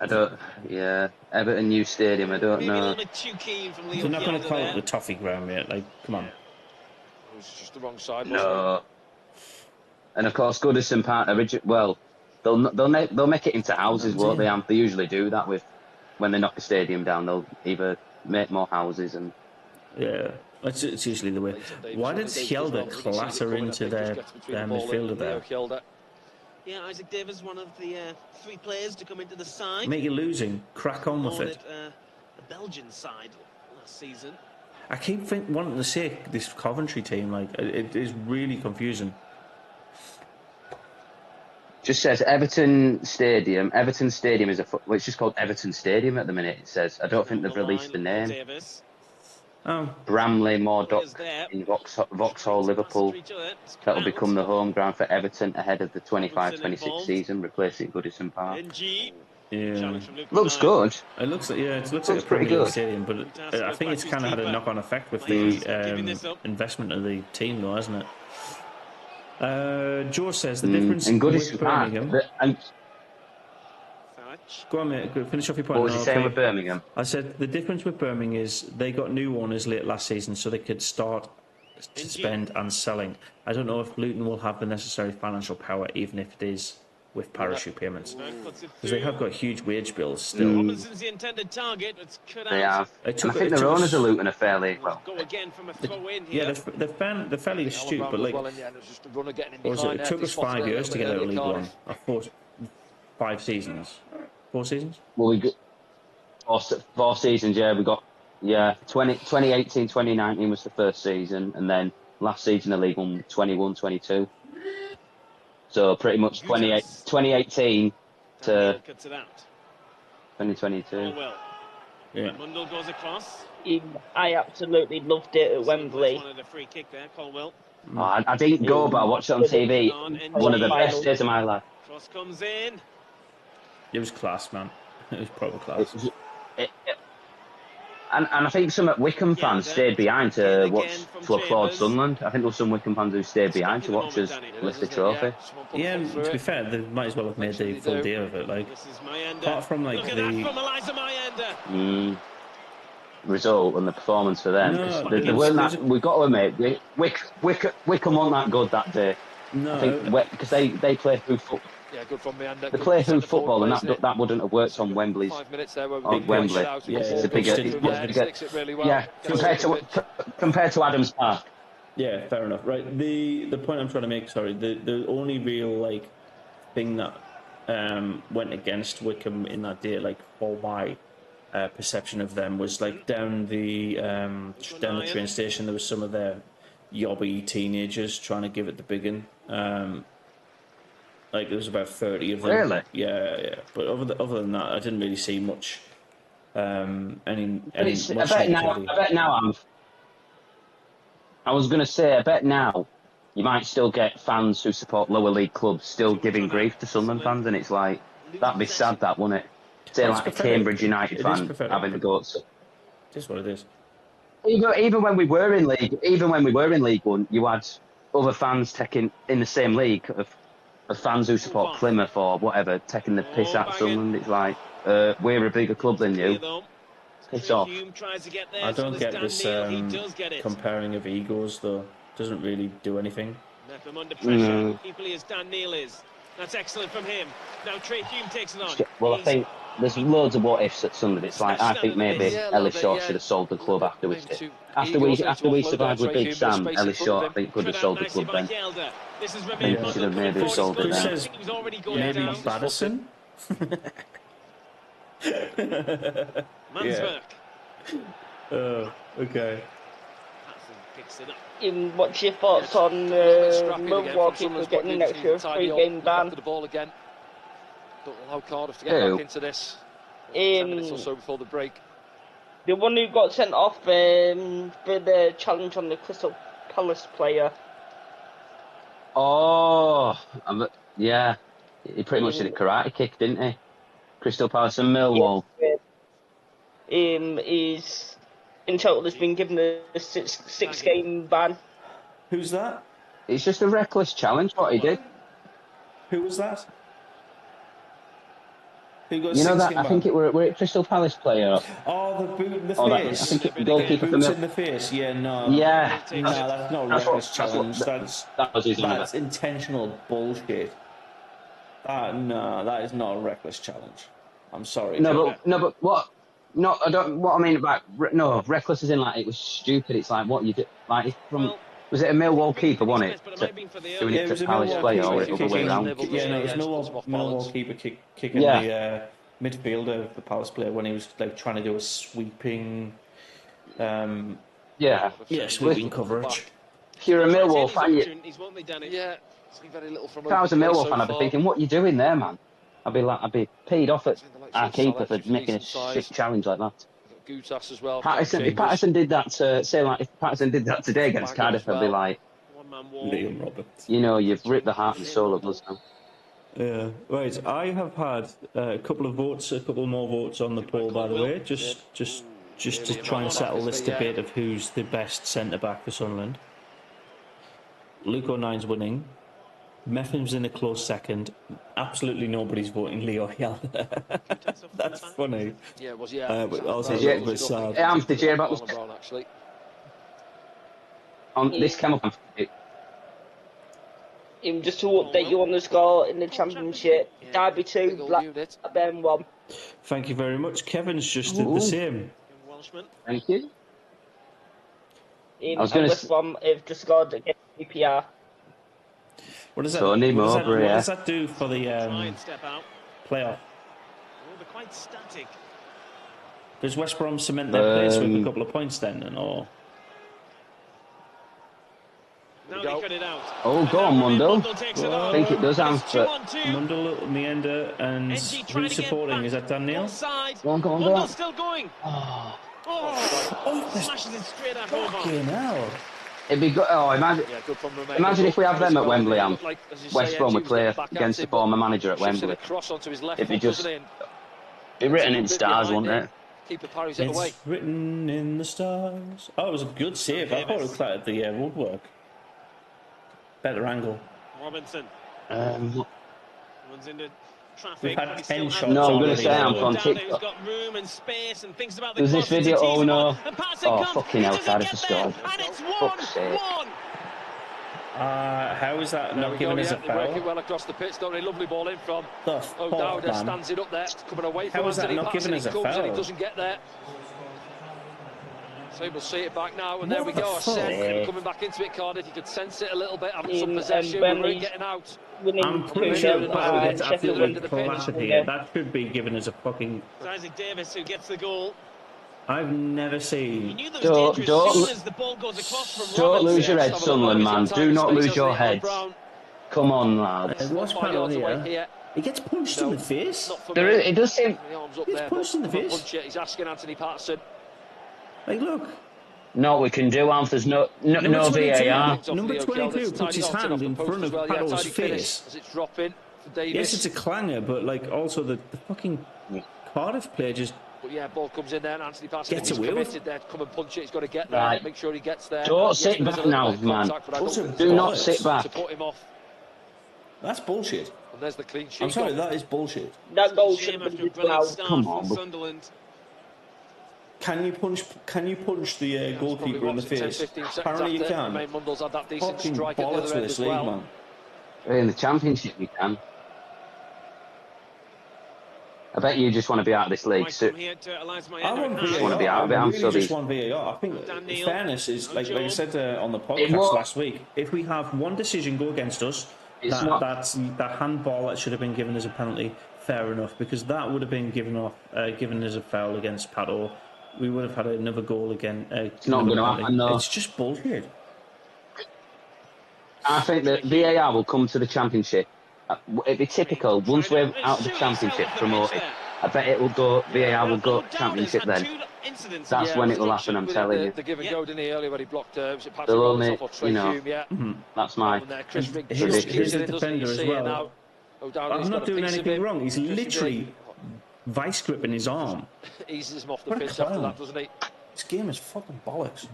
I don't. Yeah, Everton new stadium. I don't know. They're not going to call it the Toffee Ground yet. Like, come on. It was just the wrong side. No. And of course, Goodison Park. Well, they'll make it into houses, won't they? They usually do that when they knock a stadium down. They'll either make more houses and. Yeah, it's usually the way. Why did Hjelde clatter into their midfielder there? Yeah, Isaac Davis, one of the 3 players to come into the side. Mate, you're losing. Crack on with it. The Belgian side last season. I keep wanting to say this Coventry team, like, it is really confusing. Just says Everton Stadium. Everton Stadium is it's just called Everton Stadium at the minute. It says. I don't think they've released the name. Bramley Moordock in Vauxhall, Liverpool. That will become the home ground for Everton ahead of the 25-26 season, replacing Goodison Park. Yeah, looks good. It looks like a pretty good stadium, but I think it's kind of had a knock-on effect with the investment of the team, though, hasn't it? George says the difference in Goodison Park. Go on, mate. Finish off your point. What was you saying with Birmingham? I said the difference with Birmingham is they got new owners late last season, so they could start to spend and selling. I don't know if Luton will have the necessary financial power, even if it is with parachute payments, because they have got huge wage bills still. They have. I think their owners of Luton are fairly well. Yeah, they're fairly astute, but like, it took us 5 years to get out of League One. 5 seasons. 4 seasons? Well, we got 4 seasons, yeah. We got 2018, 2019 was the first season, and then last season of League One, 21-22. So pretty much 2018 to 2022. Yeah. Mundell goes across. I absolutely loved it at Wembley. I didn't go, but I watched it on TV. One of the best days of my life. Cross comes in. It was class, man. It was proper class. And I think some Wickham fans stayed behind to applaud Sunderland. I think there were some Wickham fans who stayed behind to watch us lift the trophy. Yeah, and to be fair, they might as well have made the full deal of it. Like, apart from like result and the performance for them. No, They weren't that. We've got to admit, Wickham weren't that good that day. No, I think because they play through football. Yeah, good from Meander. They play through football, and that wouldn't have worked on Wembley's. 5 minutes there where on Wembley. It's a bigger, compared to Adams Park. Yeah, fair enough. Right. The point I'm trying to make. Sorry. The only real thing that went against Wickham in that day, or my perception of them, was down the train station. There was some of their yobby teenagers trying to give it the big one. There was about 30 of them. Really? Yeah. But other than that, I didn't really see much. I bet now, I was going to say, I bet now you might still get fans who support lower league clubs still giving grief to Sunderland fans, and it's that'd be sad, that, wouldn't it? Say a Cambridge United fan having to go. It is what it is. Even when we were in League One, you had other fans taking in the same league of fans who support Plymouth or whatever taking the piss out of Sunderland. It's we're a bigger club than you. Piss off. I don't get this comparing of egos, though. Doesn't really do anything. Under pressure, equally as Dan Neil is. That's excellent from him. Now Trey Hume takes it on. Well, I think there's loads of what ifs at Sunderland. It's I think maybe Ellis Short should have sold the club after we survived with Big Sam. Ellis Short, I think, could have sold the club then. I think he should have maybe sold it then. Maybe Badison? Mansberg. Okay. What's your thoughts on Milwaukee for getting an extra 3-game ban? The ball again. Don't allow Cardiff to get back into this. 10 minutes or so before the break. The one who got sent off for the challenge on the Crystal Palace player. Oh, yeah. He pretty much did a karate kick, didn't he? Crystal Palace and Millwall. Is in total has been given a 6-game ban. Who's that? It's just a reckless challenge what he did. Who was that? Who got that? I think it were a Crystal Palace player. Oh, the boot in the face. I think it goalkeeper boots in the face. Yeah, no. Yeah. No, that's not a reckless challenge. That's intentional bullshit. That is not a reckless challenge. I'm sorry. But what? No, I don't. What I mean about reckless is in it was stupid. It's what you did. Was it a Millwall keeper? Wasn't it? Doing it to Palace player or the other way around? Yeah, no, it was Millwall keeper kicking the midfielder of the Palace player when he was trying to do a sweeping. Sweeping coverage. If you're a Millwall fan, if I was a Millwall fan, I'd be thinking, "What are you doing there, man?" I'd be paid off at our keeper for making a shit challenge like that. As well. If Patterson did that, if Patterson did that today against Cardiff, I'd be like, Liam Roberts. You've ripped the heart and soul of us now. Yeah, right. I have had a couple more votes on the poll, by the way, just to try and settle this debate of who's the best centre back for Sunderland. Luke O'Nine's winning. Meffen's in a close second. Absolutely nobody's voting Leo Yalda. That's funny. Yeah, it was, but also a little bit sad. Anth, did you hear about this? This came up. Just to update you on the score in the Championship. Derby 2, Blackburn 1. Thank you very much. Kevin's just did the same. Thank you. I was going to... Brom have just scored against PPR. What does that, Tony Mowbray, what does that do for the playoff? They're quite static. Does West Brom cement their place with a couple of points then, or? Now they cut it out. Oh, go on, Mundell. I think it does, Anth. Mundell, Meander, and who's supporting? Is that Dan Neil? Go on. Mundell's still going. Smashes it straight at home. It'd be good. Oh, imagine if we have them at Wembley, and West Brom would play against the former manager at Wembley. It'd be just written in stars, wouldn't it? It's written in the stars. Oh, it was a good save. I thought it was like the woodwork. Better angle. Robinson. What? Runs into traffic. We've had but he 10 still shots has No, I'm going to already. say I'm on down there, who's TikTok. got room and space and thinks about the Was this cross, video? it's a Oh teaser no. ball, and Patterson Oh, comes, fucking he hell, doesn't Cardiff get has there, scored. and it's Fuck's sake. 1-1. How is that There not we given go, as a they work it foul? well across the pitch, don't they? Lovely ball in from The fuck, O'Dowda, man? stands it up there, coming away from How is that Anthony not given Patterson, as he a comes and he foul? doesn't get there. So we'll see it back now, and there we What the go. I said, fuck? coming back into it, Cardiff, you could sense it a little bit, having some In possession, we weren't Burnley's getting out. winning I'm pretty 2-0 sure Pato at gets Sheffield absolutely Wednesday. clattered here. That should be given as a fucking... It's Isaac Davis who gets the goal. I've never He seen... knew there was danger as soon as the ball goes across from Don't Roberts. lose your head, Have a look, Sunderland, he's got man. time Do and not space, lose hasn't your he, Alan heads. Brown? Come on, lads. What's 5 Pato yards away here? here. He gets punched in the face. Not for There me. is, it does seem... The arms up He's there, punched in the but face. punch it. He's asking Anthony Patterson. Like, look. No, we can do, Anth. There's no Number 22, VAR. Number Leo 22 Kelly. puts his Tidy hand off in the post front as of well. Yeah, Pato's tidy finish face. as it's dropping for Davis. Yes, it's a clanger, but like also the fucking Cardiff player just... But yeah, ball comes in there, and Anthony Patterson, Gets he's away with committed there to come and punch it. He's got to get there, Right. make sure he gets there. Don't Yes, sit there is back a little now, bit of man. contact, but I don't Also, think Do there's not bollocks. sit back. to put him off. That's bullshit. And there's the clean sheet. I'm sorry, that is bullshit. That goal Shame should have after been a brilliant disallowed. start Come from on, but- Sunderland. Can you punch the goalkeeper in the face? 10-15 seconds Apparently you after. can. Romain Mundle's had that decent Fucking strike at the bollocks other for end this as league, well. man. In the Championship, you can. I bet you just want to be out of this league. Might So, come here to Elias I Mayenda want and VAR. Haas. wanna be out of it, I I'm really sorry. just want VAR. I think, Dan in Neil. fairness, is like I said on the It podcast was- last week. If we have one decision go against us, It's not- that's that handball that should have been given as a penalty. Fair enough, because that would have been given as a foul against Pato. We would have had another goal again. It's not going to happen, though. It's just bullshit. I think that VAR will come to the Championship. It'd be typical. Once we're out of the Championship promoted, I bet it will go. VAR will go Championship then. That's when it will happen, I'm telling you. The give and go, didn't he, earlier when he blocked was it Patrick They'll Roberts only, off or Trey you know, Hume, yeah. That's my And there, Chris Rigg Here's just prediction. keeps the it in, doesn't he? defender You as see it well. now. O'Dowda's I'm got not a doing piece of anything him. wrong. He's Chris literally vice gripping his arm. eases him off the What a pitch after clown. that, doesn't he? This game is fucking bollocks.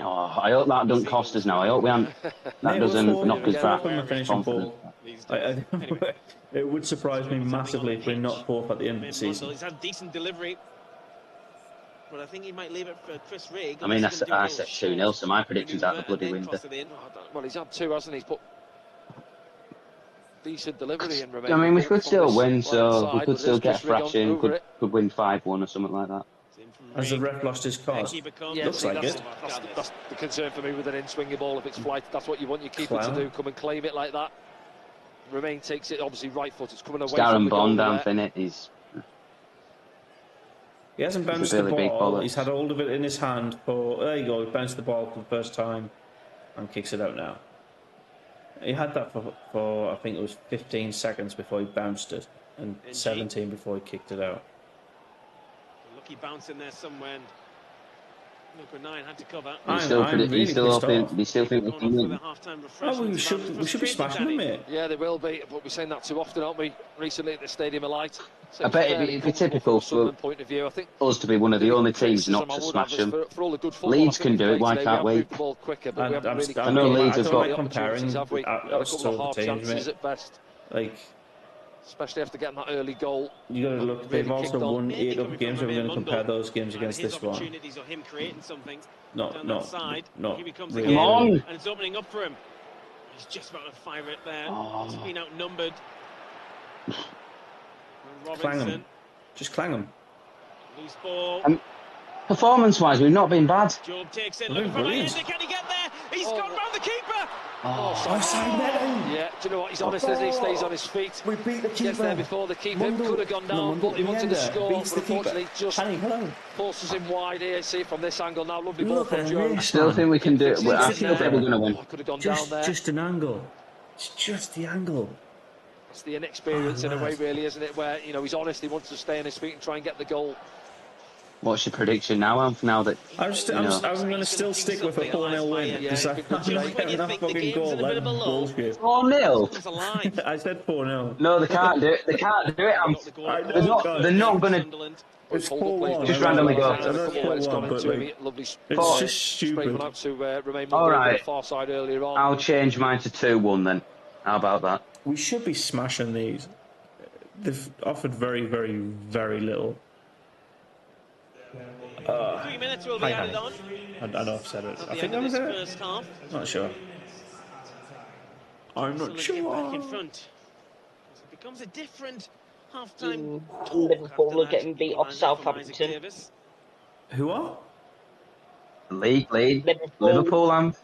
Oh, I hope that doesn't cost us now. I hope we haven't. That doesn't knock us back. From the finishing Confidence. ball. It would surprise me massively if we're not fourth at the end of the season. He's had decent delivery, but I think he might leave it for Chris Rigg. I mean, I said 2-0, so my prediction's out the bloody window. Well, he's had two, hasn't he? He's put decent delivery in. I mean, we could still win, right so side, we but could still there's get a Chris Rigg fraction. over Could it. win 5-1 or something like that. Has the ref lost his card? Yeah, Looks see, like that's, it. That's the concern for me with an in-swinging ball. If it's flight, that's what you want your keeper to Clown. do. Come and claim it like that. Romain takes it, obviously right foot. It's coming away It's from Darren the goal Bond, there. Anth, innit? He hasn't He's a bounced the really big ball. bollocks. He's had hold of it in his hand. There you go. He bounced the ball for the first time and kicks it out now. He had that for I think it was 15 seconds before he bounced it, and 17 before he kicked it out. Lucky bounce in there somewhere. And number 9 had to cover. You still think we can win? Oh, we should be smashing them, mate. Yeah, they will be, but we're saying that too often, aren't we? Recently at the Stadium of Light. So I bet it's it'd be fairly typical comfortable from for a point of view. I think us to be one of the only teams not to criticism I would smash have them. is for all the good football Leeds I think can do we've it, why played can't today. we? We have moved the ball quicker, but we haven't really I know Leeds have got- opportunities, have we? Had a couple of half teams, chances mate. at best, Like, especially after getting that early goal. you got to look. They've Really also kicked on. won 8 other games. If we're going to compare those games against his this one. opportunities or him creating something No, down no, that side. no. Here he comes Really. again, Come on. and it's opening up for him. He's just about to fire it there. He's been outnumbered. Clang Robinson, him. Just clang him. loose ball. Performance-wise, we've not been bad. Job takes it, Well, looking for brilliant. Mayenda. Can he get there? He's gone round the keeper. Yeah, do you know what? He's honest as he stays on his feet. We beat the keeper. Gets there before the keeper. Could have gone down, but he wanted to score. But unfortunately, just forces him wide here. See it from this angle now. Lovely ball Look from at Joe. I this. still think we can do it. I still think we're going to win. Could have gone down there. Just an angle. It's just the angle. It's the inexperience in a way, really, isn't it? Where he's honest. He wants to stay on his feet and try and get the goal. What's your prediction now, Anth? Now that I'm going to still stick with a 4-0 win. Yeah, Because I'm you could not do it. getting that fucking goal. That's bullshit. 4-0? It's alive. I said 4-0. No, they can't do it. They can't do it, Anth. They're not going to. It's Hold up, 4-1. please. Just randomly go. And a couple where it's gone 4-1, but into him. like, Lovely it's just spray one stupid. out to Romain All Mundle right. on the far side earlier on. I'll change mine to 2-1 then. How about that? We should be smashing these. They've offered very, very, very little. 3 minutes will be added on. I know I've said it. At I the think end that of was this it. first half. Not sure. I'm not Sunderland get back in sure. front. It becomes a different half-time talk Liverpool after are getting beat off Southampton. Who are? League. Liverpool. Anth.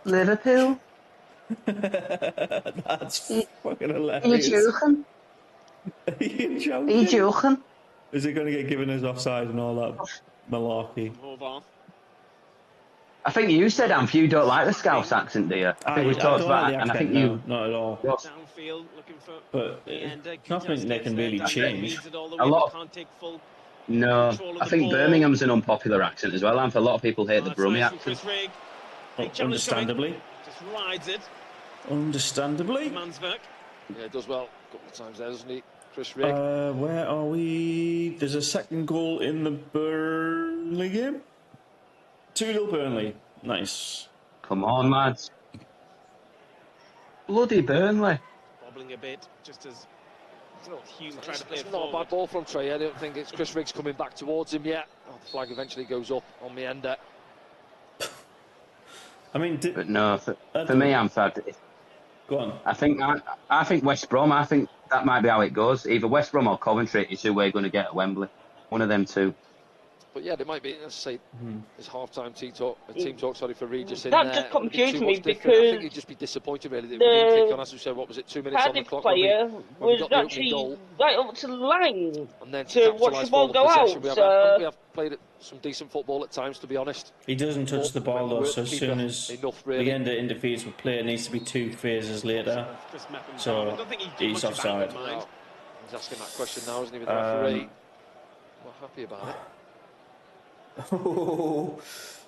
Liverpool. That's fucking Are you hilarious. joking? Are you joking? Are you joking? Is it going to get given as offside and all that malarkey? I think you said, Anth, you don't like the Scouse accent, do you? I think we've talked don't about like it, the and I accent, think you... no, not at all. Downfield, looking for But nothing they can really change. A lot. No, I think Birmingham's an unpopular accent as well, Anth. A lot of people hate the Brummie accent. Understandably. Just rides it. Understandably. Mansberg. Yeah, does well a couple of times there, doesn't he? Chris Rigg. Where are we? There's a second goal in the Burnley game. 2-0 Burnley. Nice. Come on, lads. Bloody Burnley. Bobbling a bit, just as Hume trying to play It's it not a forward. bad ball from Trey. I don't think it's Chris Riggs coming back towards him yet. Oh, the flag eventually goes up on the ender. I mean, But no, for me, Anth, go on. I think West Brom. I think that might be how it goes. Either West Brom or Coventry is who we're going to get at Wembley. One of them two. But yeah, there might be, let's say, his half-time team talk for Regis in that there. just confused me I because think he'd just be disappointed really that we didn't kick on, as we said, what was it, 2 minutes on the Cardiff clock player when we was got the opening actually goal. right up to the line And then to watch the ball go out. We have played some decent football at times, to be honest. He doesn't touch the ball though, so as soon as really. the end interferes with play, it needs to be 2 phases later. So he's offside. He's asking that question now, isn't he, with the referee? Not happy about it.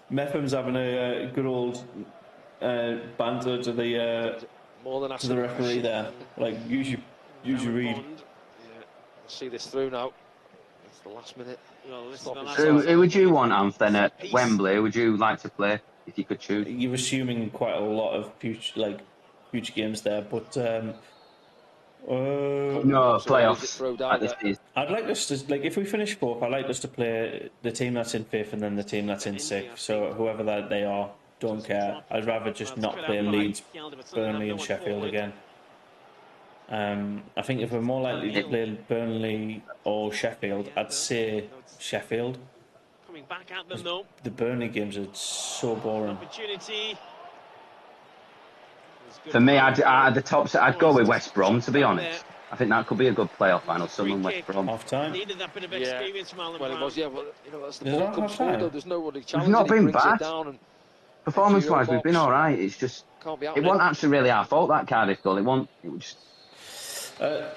Mepham's having a good old banter to the referee there. Like, use your read. Yeah, see this through now. It's the last minute. Who would you want, Anth, then at Wembley? Who would you like to play if you could choose? You're assuming quite a lot of future games there, but no playoffs at this season. I'd like us to, if we finish 4th, I'd like us to play the team that's in 5th and then the team that's in 6th. So whoever that they are, don't care. I'd rather just not play Leeds, Burnley, and Sheffield again. I think if we're more likely to play Burnley or Sheffield, I'd say Sheffield. Coming back at them though. The Burnley games are so boring. For me, I'd go with West Brom, to be honest. I think that could be a good playoff final. Sunderland West Brom. Half time. Needed that bit of experience from Alan Well, it Brown. was, yeah. Well, that's the ball comes forward, though. There's nobody challenging. We've not been brings bad. it down and Performance-wise, we've been all right. It's just it wasn't actually really our fault, that Cardiff goal. It was just. There'll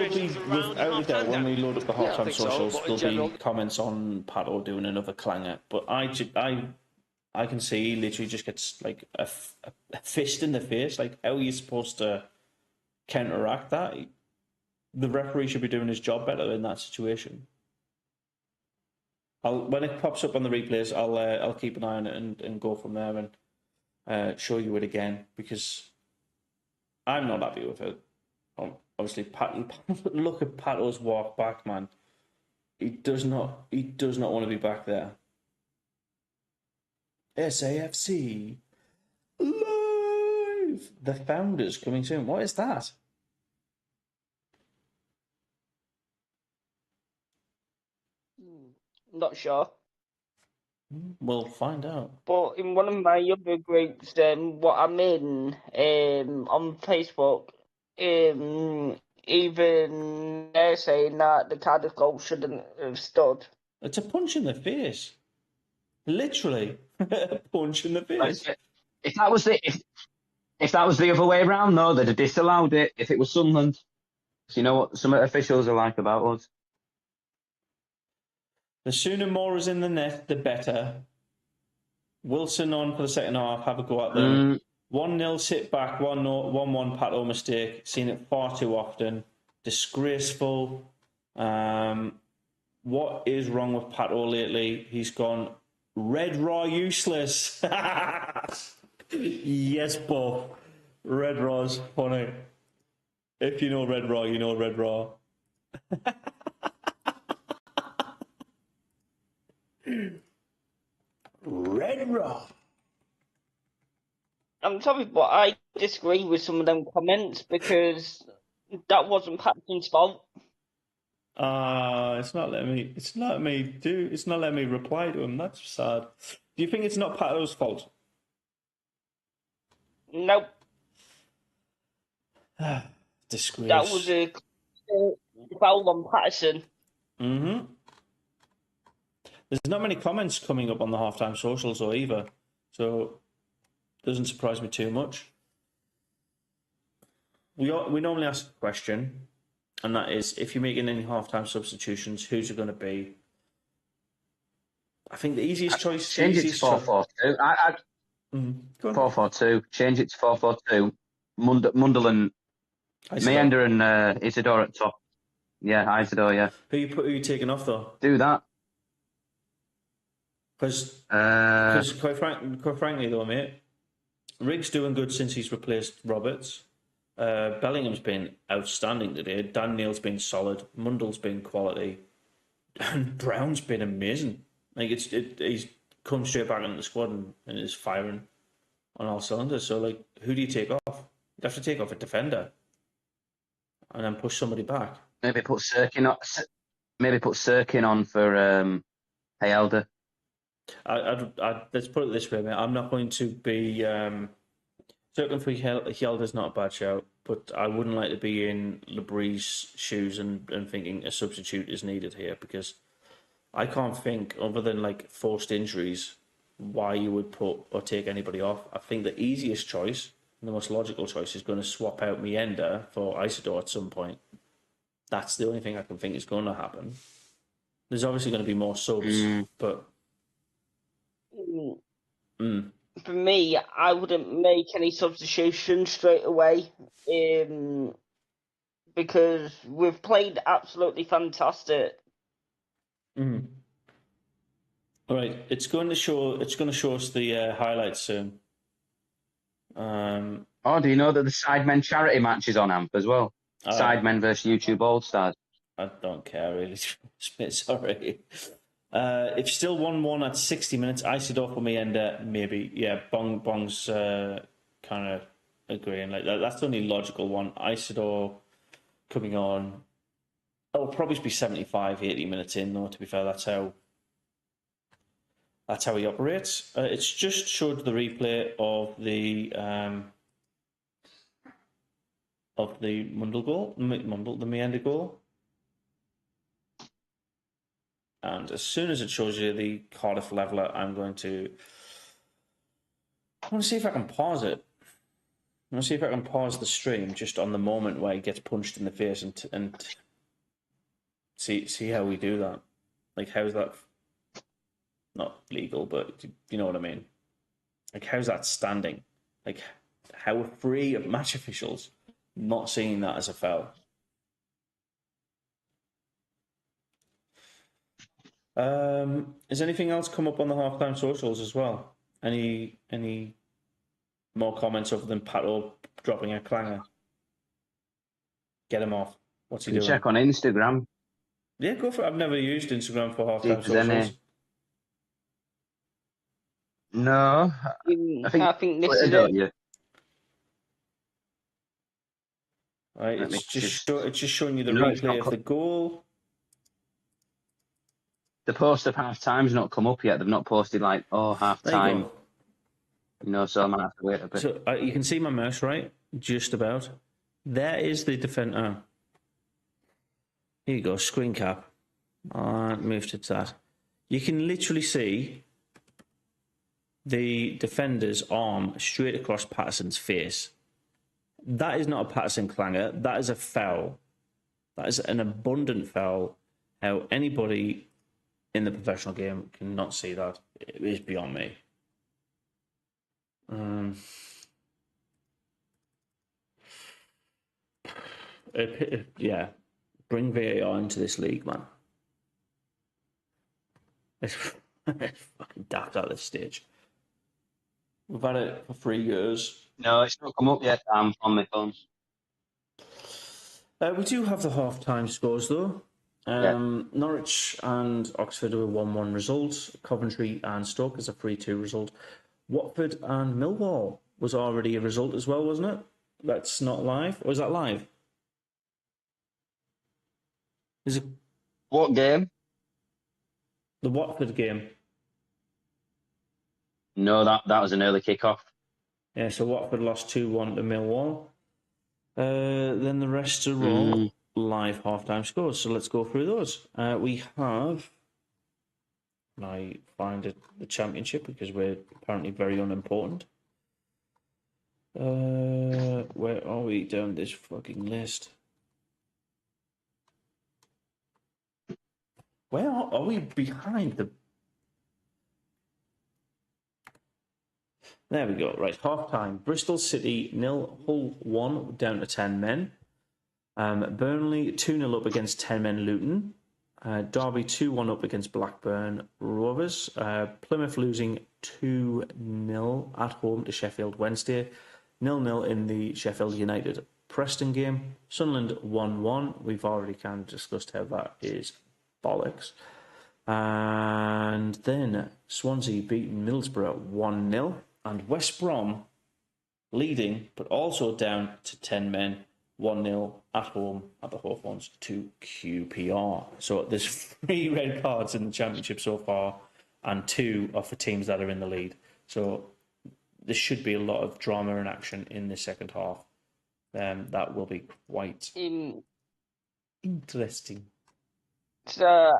be, without a doubt, when we load up the half-time socials, there'll be comments on Pato doing another clanger. But I can see he literally just gets like a fist in the face. Like, how are you supposed to counteract that? The referee should be doing his job better in that situation. When it pops up on the replays, I'll keep an eye on it and go from there and show you it again, because I'm not happy with it. Obviously, look at Pato's walk back, man. He does not want to be back there. SAFC live. The Founders coming soon. What is that? Not sure. We'll find out. But in one of my other groups, what I'm in, on Facebook, even they're saying that the Cardiff goal shouldn't have stood. It's a punch in the face. Literally, a punch in the face. If that was the other way around, though, they'd have disallowed it. If it was Sunderland, so you know what some officials are like about us. The sooner more is in the net, the better. Wilson on for the second half. Have a go at them. 1-0 sit back. 1-1 Pato mistake. Seen it far too often. Disgraceful. What is wrong with Pato lately? He's gone red raw useless. Yes, Bob. Red Raw's funny. If you know Red Raw, you know Red Raw. Red Raw. I'm sorry, but I disagree with some of them comments because that wasn't Patterson's fault. It's not letting me reply to him. That's sad. Do you think it's not Patto's fault? Nope. Disgrace. That was a foul on Patterson. Mm-hmm. There's not many comments coming up on the halftime socials or either, so doesn't surprise me too much. We normally ask a question, and that is, if you're making any halftime substitutions, who's it going to be? I think the easiest choice... Change it to 4-4-2. 4-4-2. Change it to 4-4-2. Mundell and Meander and Isidore at top. Yeah, Isidore, yeah. Who you taking off, though? Do that. Because quite frankly, though, mate, Riggs doing good since he's replaced Roberts. Bellingham's been outstanding today. Dan Neil's been solid. Mundell's been quality. And Brown's been amazing. Like, he's come straight back into the squad and is firing on all cylinders. So, like, who do you take off? You'd have to take off a defender and then push somebody back. Maybe put Sirkin on for Hayelder. Let's put it this way, mate. I'm not going to be certain for Hjelder's not a bad shout, but I wouldn't like to be in Labree's shoes and thinking a substitute is needed here, because I can't think, other than like forced injuries, why you would put or take anybody off. I think the easiest choice and the most logical choice is going to swap out Meander for Isidore at some point. That's the only thing I can think is going to happen. There's obviously going to be more subs, but... For me, I wouldn't make any substitutions straight away, because we've played absolutely fantastic. All right, it's going to show us the highlights soon. Do you know that the Sidemen charity match is on AMP as well? Sidemen versus YouTube All Stars. I don't care really. Sorry. It's still 1-1 at 60 minutes. Isidore for me, and maybe, yeah, Bong's kind of agreeing. Like that's the only logical one. Isidore coming on. It'll probably be 75, 80 minutes in, though, to be fair. That's how he operates. It's just showed the replay of the Mundell goal, the Meander goal. And as soon as it shows you the Cardiff leveller, I want to see if I can pause it. I want to see if I can pause the stream just on the moment where he gets punched in the face and see how we do that. Like, how's that not legal, but you know what I mean? Like, how's that standing? Like, how are free of match officials not seeing that as a foul? Has anything else come up on the halftime socials as well? Any more comments other than Pato dropping a clanger? Get him off. What's he doing? Check on Instagram. Yeah, go for it. I've never used Instagram for halftime socials. No, I think this is it. Right, it's just showing you the replay of the goal. The post of half time's not come up yet. They've not posted half time. So I might have to wait a bit. So you can see my mouse, right? Just about. There is the defender. Here you go, screen cap. Move to that. You can literally see the defender's arm straight across Patterson's face. That is not a Patterson clanger. That is a foul. That is an abundant foul. How anybody in the professional game cannot see that, it is beyond me. Yeah, bring VAR into this league, man. It's fucking daft at this stage. We've had it for 3 years. No, it's not come up yet on my phone. We do have the half-time scores, though. Yeah. Norwich and Oxford are a 1-1 result. Coventry and Stoke is a 3-2 result. Watford and Millwall was already a result as well, wasn't it? That's not live. Or is that live? Is it What game? the Watford game? No, that was an early kickoff. Yeah, so Watford lost 2-1 to Millwall. Then the rest are all live half-time scores. So let's go through those. We have... I find it the championship because we're apparently very unimportant. Where are we down this fucking list? Where are we behind the... There we go. Right, half-time. Bristol City 0, Hull 1, down to 10 men. Burnley 2-0 up against 10 men Luton. Derby 2-1 up against Blackburn Rovers. Plymouth losing 2-0 at home to Sheffield Wednesday. 0-0 in the Sheffield United Preston game. Sunderland 1-1. We've already kind of discussed how that is bollocks. And then Swansea beating Middlesbrough 1-0. And West Brom leading, but also down to 10 men. 1-0 at home at the Hawthorns to QPR. So there's 3 red cards in the championship so far, and 2 are for teams that are in the lead. So there should be a lot of drama and action in the second half. That will be quite interesting. So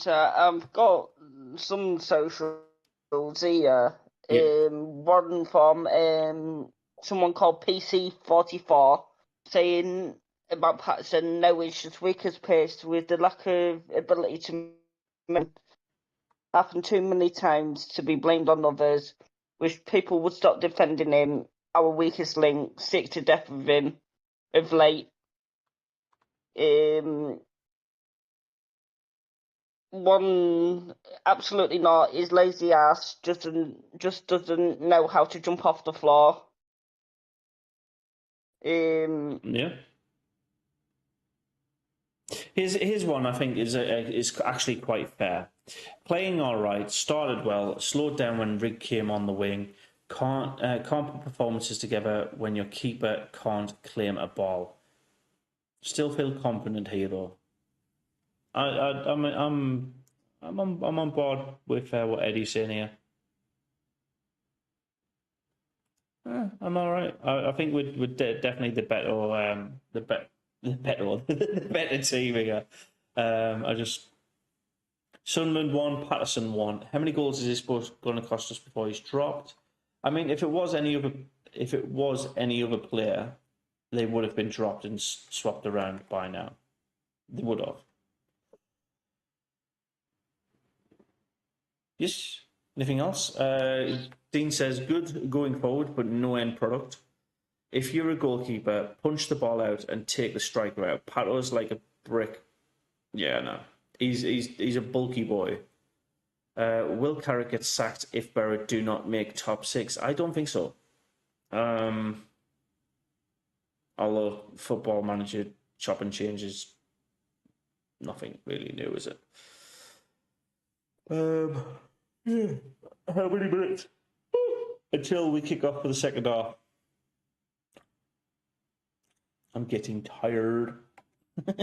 I've got some socials here. One from someone called PC44 saying about Patterson, no, it's just weak as pace with the lack of ability to happen too many times to be blamed on others. Wish people would stop defending him. Our weakest link, sick to death of him of late. One absolutely not. His lazy ass just doesn't know how to jump off the floor. Yeah. His one, I think, is actually quite fair. Playing all right, started well, slowed down when Rig came on the wing. Can't put performances together when your keeper can't claim a ball. Still feel confident here though. I'm on board with what Eddie's saying here. I'm all right. I think we're definitely the better team here. Sunderland 1, Patterson 1. How many goals is this going to cost us before he's dropped? I mean, if it was any other player, they would have been dropped and swapped around by now. They would have. Yes. Anything else? Dean says, good going forward, but no end product. If you're a goalkeeper, punch the ball out and take the striker out. Pato's like a brick. Yeah, no. He's a bulky boy. Will Carrick get sacked if Barrett do not make top 6? I don't think so. Although Football Manager chop and change is nothing really new, is it? Yeah. How many minutes until we kick off for the second half? I'm getting tired. Not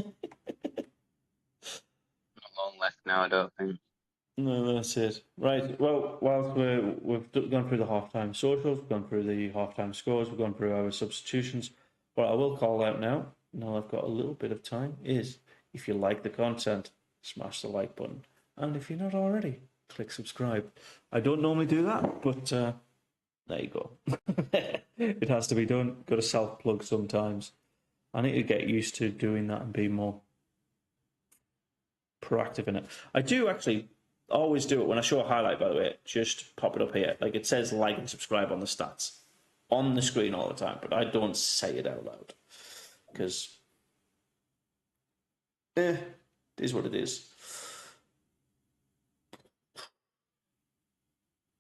long left now, I don't think. No, that's it. Right. Well, whilst we've gone through the halftime socials, we've gone through the halftime scores, we've gone through our substitutions. What I will call out now I've got a little bit of time, is if you like the content, smash the like button. And if you're not already, click subscribe. I don't normally do that, but there you go. It has to be done. Got to self-plug sometimes. I need to get used to doing that and be more proactive in it. I do actually always do it when I show a highlight, by the way. Just pop it up here. Like it says like and subscribe on the stats on the screen all the time, but I don't say it out loud because it is what it is.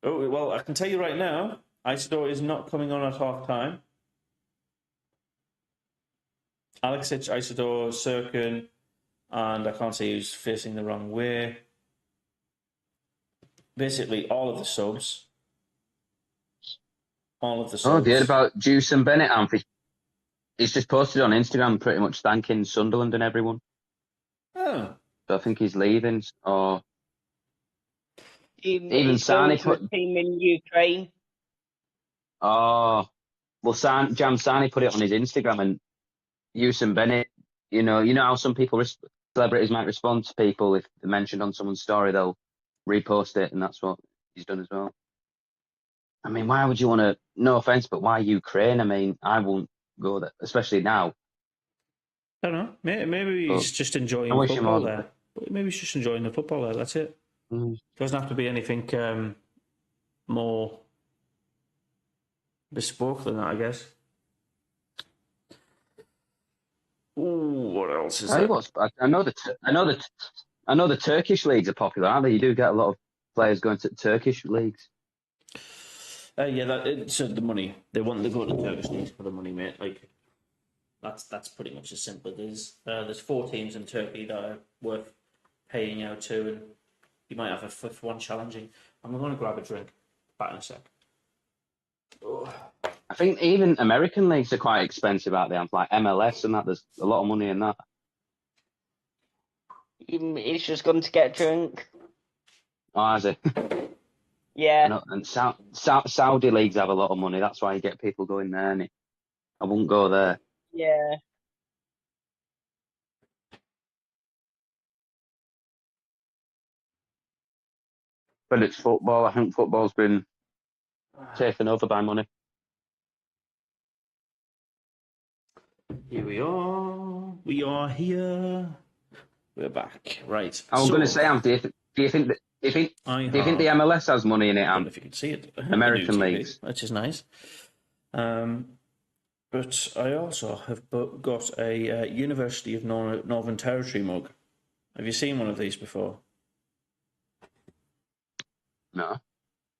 Oh, well, I can tell you right now, Isidore is not coming on at half time. Alexic, Isidore, Sirkin, and I can't see who's facing the wrong way. Basically, all of the subs. Oh, they heard about Juice and Bennett, Anth. He's just posted on Instagram pretty much thanking Sunderland and everyone. Oh. So I think he's leaving, or... Even Sani put a team in Ukraine. Oh, well, Sani put it on his Instagram, and Juice Bennett, you know how some people, celebrities might respond to people if they're mentioned on someone's story, they'll repost it, and that's what he's done as well. I mean, why would you want to? No offense, but why Ukraine? I mean, I won't go there, especially now. I don't know. Maybe he's just enjoying football there. Maybe he's just enjoying the football there. That's it. Doesn't have to be anything more bespoke than that, I guess. Ooh, what else is there? I know the Turkish leagues are popular, aren't they? You do get a lot of players going to Turkish leagues. So the money. They want to go to Turkish leagues for the money, mate. Like that's pretty much as simple as it is. There's 4 teams in Turkey that are worth paying out to, and you might have a 5th one challenging. I'm going to grab a drink. Back in a sec. Oh. I think even American leagues are quite expensive out there. Like MLS and that, there's a lot of money in that. He's just gone to get drunk. Oh, has it? Yeah. And Saudi leagues have a lot of money. That's why you get people going there. And I wouldn't go there. Yeah. But it's football. I think football's been taken over by money. Here we are. We are here. We're back. Right. I was going to say, do you think the MLS has money in it? I don't know if you can see it. American leagues, which is nice. But I also have got a University of Northern Territory mug. Have you seen one of these before? No.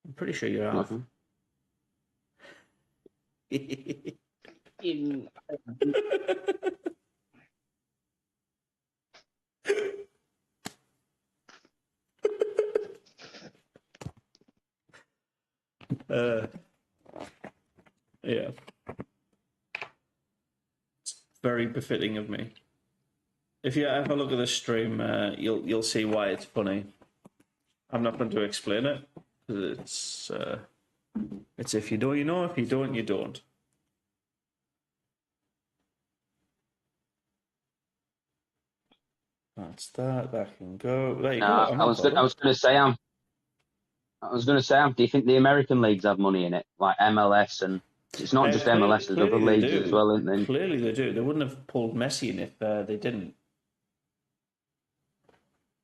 I'm pretty sure you have. Yeah. It's very befitting of me. If you have a look at the stream, you'll see why it's funny. I'm not going to explain it. It's if you know, you know. If you don't, you don't. That's that. That can go. There you go. I was going to say, do you think the American leagues have money in it, like MLS, and it's not just MLS, there's other leagues as well, isn't there? Clearly they do. They wouldn't have pulled Messi in if they didn't.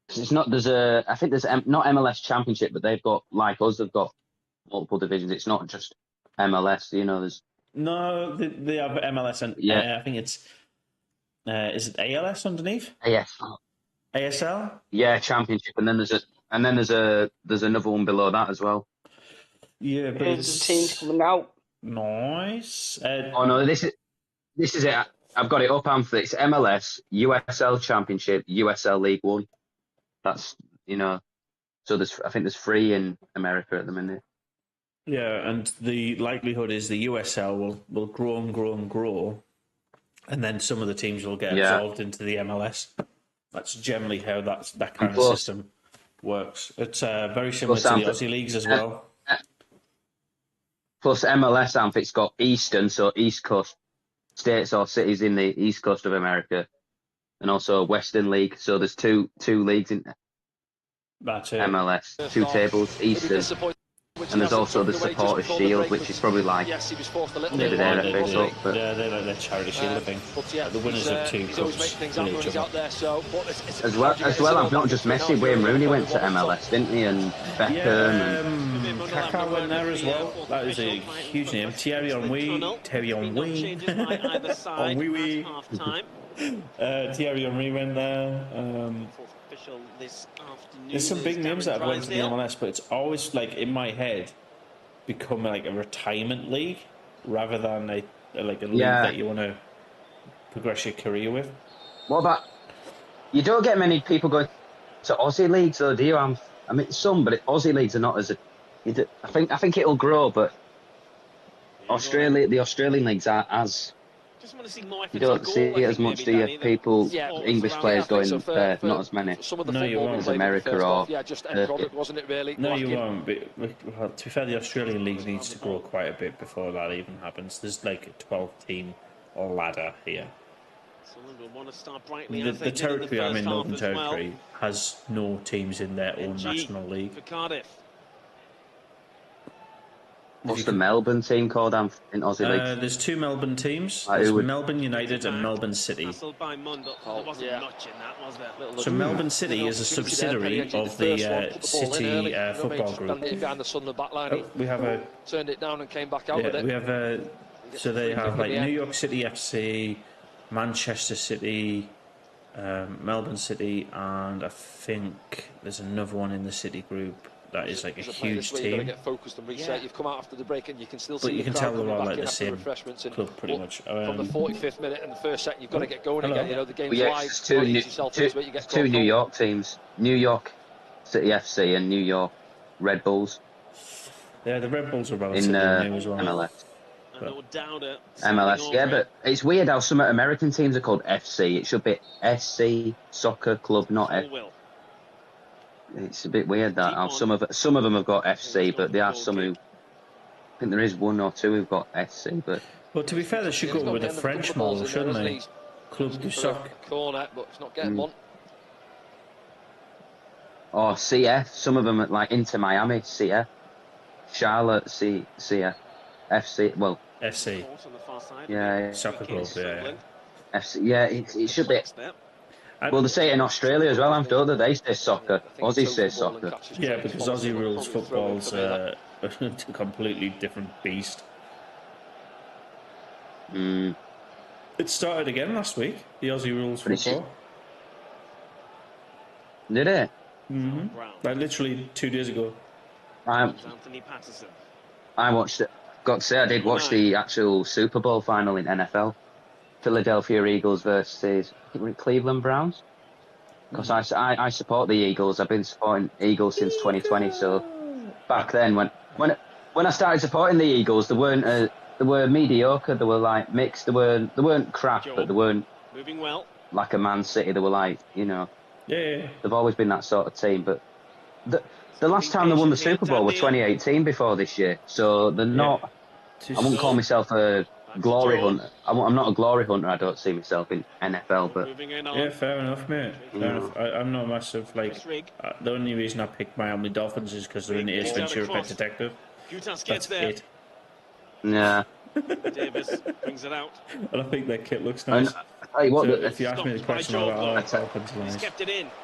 It's not. I think there's not MLS Championship, but they've got, like us, they've got multiple divisions. It's not just MLS. You know, there's. No, they have MLS and I think it's. Is it ALS underneath? ASL. Yeah, Championship, and then there's another one below that as well. Yeah, but there's teams coming out. Nice. Oh no, this is it. I've got it up, Anth. It's MLS, USL Championship, USL League One. That's so I think there's 3 in America at the minute. Yeah, and the likelihood is the USL will grow and grow and grow, and then some of the teams will get absorbed into the MLS. That's generally how that kind of system works. It's very similar to the Aussie leagues as well. Plus MLS, Anth, it's got Eastern, so East Coast states or cities in the East Coast of America, and also a Western League. So there's two leagues in MLS, 2 tables, Eastern. And there's also the Supporters Shield, which is probably like maybe their FA Cup. But they're like their charity shield thing. The winners of 2 cups win each other. As well, I've not just Messi. Wayne Rooney went to MLS, didn't he? And Beckham and Kaká went there as well. That is a huge name. Thierry Henry. Thierry Henry went there. There's some big names that have went to the MLS, but it's always like in my head, become like a retirement league rather than a league that you want to progress your career with. What about, you don't get many people going to Aussie leagues though, do you? I mean, some, but Aussie leagues are not as I think it'll grow, but the Australian leagues are as. Just want to see more You don't see it as much, do you? People, English players going there, not as many. Some of the as America or just end product, wasn't it really? No, you won't. But to be fair, the Australian league needs to grow quite a bit before that even happens. There's like a 12-team ladder here. The territory I'm in, Northern Territory, has no teams in their own national league. For Cardiff. What's the Melbourne team called in Aussie League? There's 2 Melbourne teams. There's Melbourne United and Melbourne City. So Melbourne City is a subsidiary of the City football group. We have a turned it down and came back out with it. We have so they have like New York City FC, Manchester City, Melbourne City, and I think there's another one in the City group. That is like a huge team. Get focused and reset. You've come out after the break and you can still see. But you can tell they're all like the same club, pretty much. From the 45th minute and the first set, you've got to get going again. You know the game's live. Two New York teams: New York City FC and New York Red Bulls. Yeah, the Red Bulls are relatively new as well. MLS. MLS, yeah, but it's weird how some American teams are called FC. It should be SC Soccer Club, not F. It's a bit weird that some of them have got FC, but there are some who. I think there is 1 or 2 who've got SC, but. Well, to be fair, they should go with a French model, shouldn't they? Club du Soccer. Corner, but it's not getting one. Or CF. Some of them are like Inter Miami, CF. Charlotte, CF. FC. Well. FC. Yeah. Soccer club. Yeah. FC. Yeah, it should be. Well, they say it in Australia as well, don't they? They say soccer. Aussies say soccer. Yeah, because Aussie rules football's a completely different beast. It started again last week, the Aussie rules football. Did it? Like literally 2 days ago. I watched it. Got to say, I did watch the actual Super Bowl final in NFL. Philadelphia Eagles versus Cleveland Browns. Because I support the Eagles. I've been supporting Eagles since 2020. So back then, when I started supporting the Eagles, they were mediocre. They were like mixed. They weren't crap, but they weren't moving well. Like a Man City. They were like, you know. Yeah. They've always been that sort of team. But the last time they won the Super Bowl was 2018 before this year. So they're not. I wouldn't call myself a glory hunter. I'm not a glory hunter. I don't see myself in NFL, but yeah, fair enough, mate. Fair enough. I'm not massive the only reason I picked Miami Dolphins is because they're in Ace Ventura: Pet Detective. That's it. Yeah. Davis brings it out, and I think their kit looks nice. If you ask me the question about Dolphins, nice.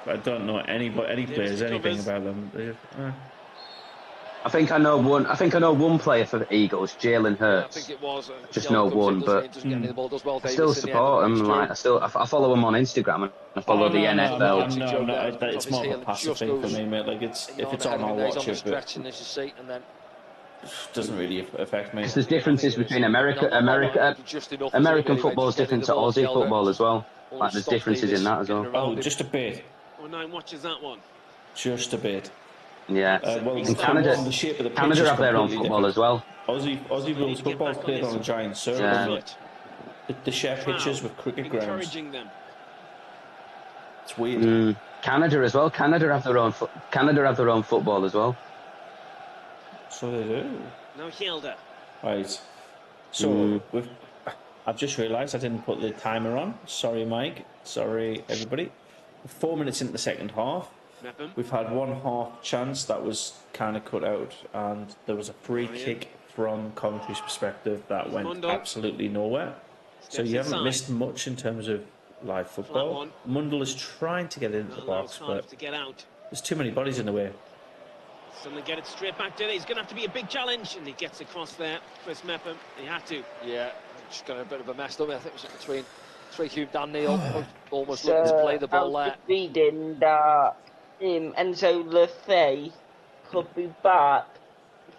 But I don't know any players, anything about them. I think I know one player for the Eagles, Jalen Hurts. I think it was. Just know one, but I still support him. Like I follow him on Instagram and I follow the NFL. No, it's more of a passive thing for me, mate. Like if it's on, I'll watch it. But doesn't really affect me. There's differences between American football is different to Aussie football as well. Like there's differences in that as well. Oh, just a bit. Nine watches that one. Just a bit. Yeah. In Canada have their own football as well. Aussie rules football's played on a giant circle. Yeah. They share pitches with cricket grounds. It's weird. Canada as well. Canada have their own football as well. So they do. No Hilda. Right. So I've just realised I didn't put the timer on. Sorry, Mike. Sorry, everybody. 4 minutes into the second half. We've had 1/2 chance that was kind of cut out, and there was a free kick from Coventry's perspective that went absolutely nowhere. So you haven't missed much in terms of live football. Mundell is trying to get into the box, but there's too many bodies in the way. Suddenly get it straight back to it. He's going to have to be a big challenge, and he gets across there. Chris Mepham, he had to. Yeah, just got a bit of a mess, don't we? I think it was between Hugh Daniel, almost looking to play the ball there. Reading that Enzo Lefebvre could be back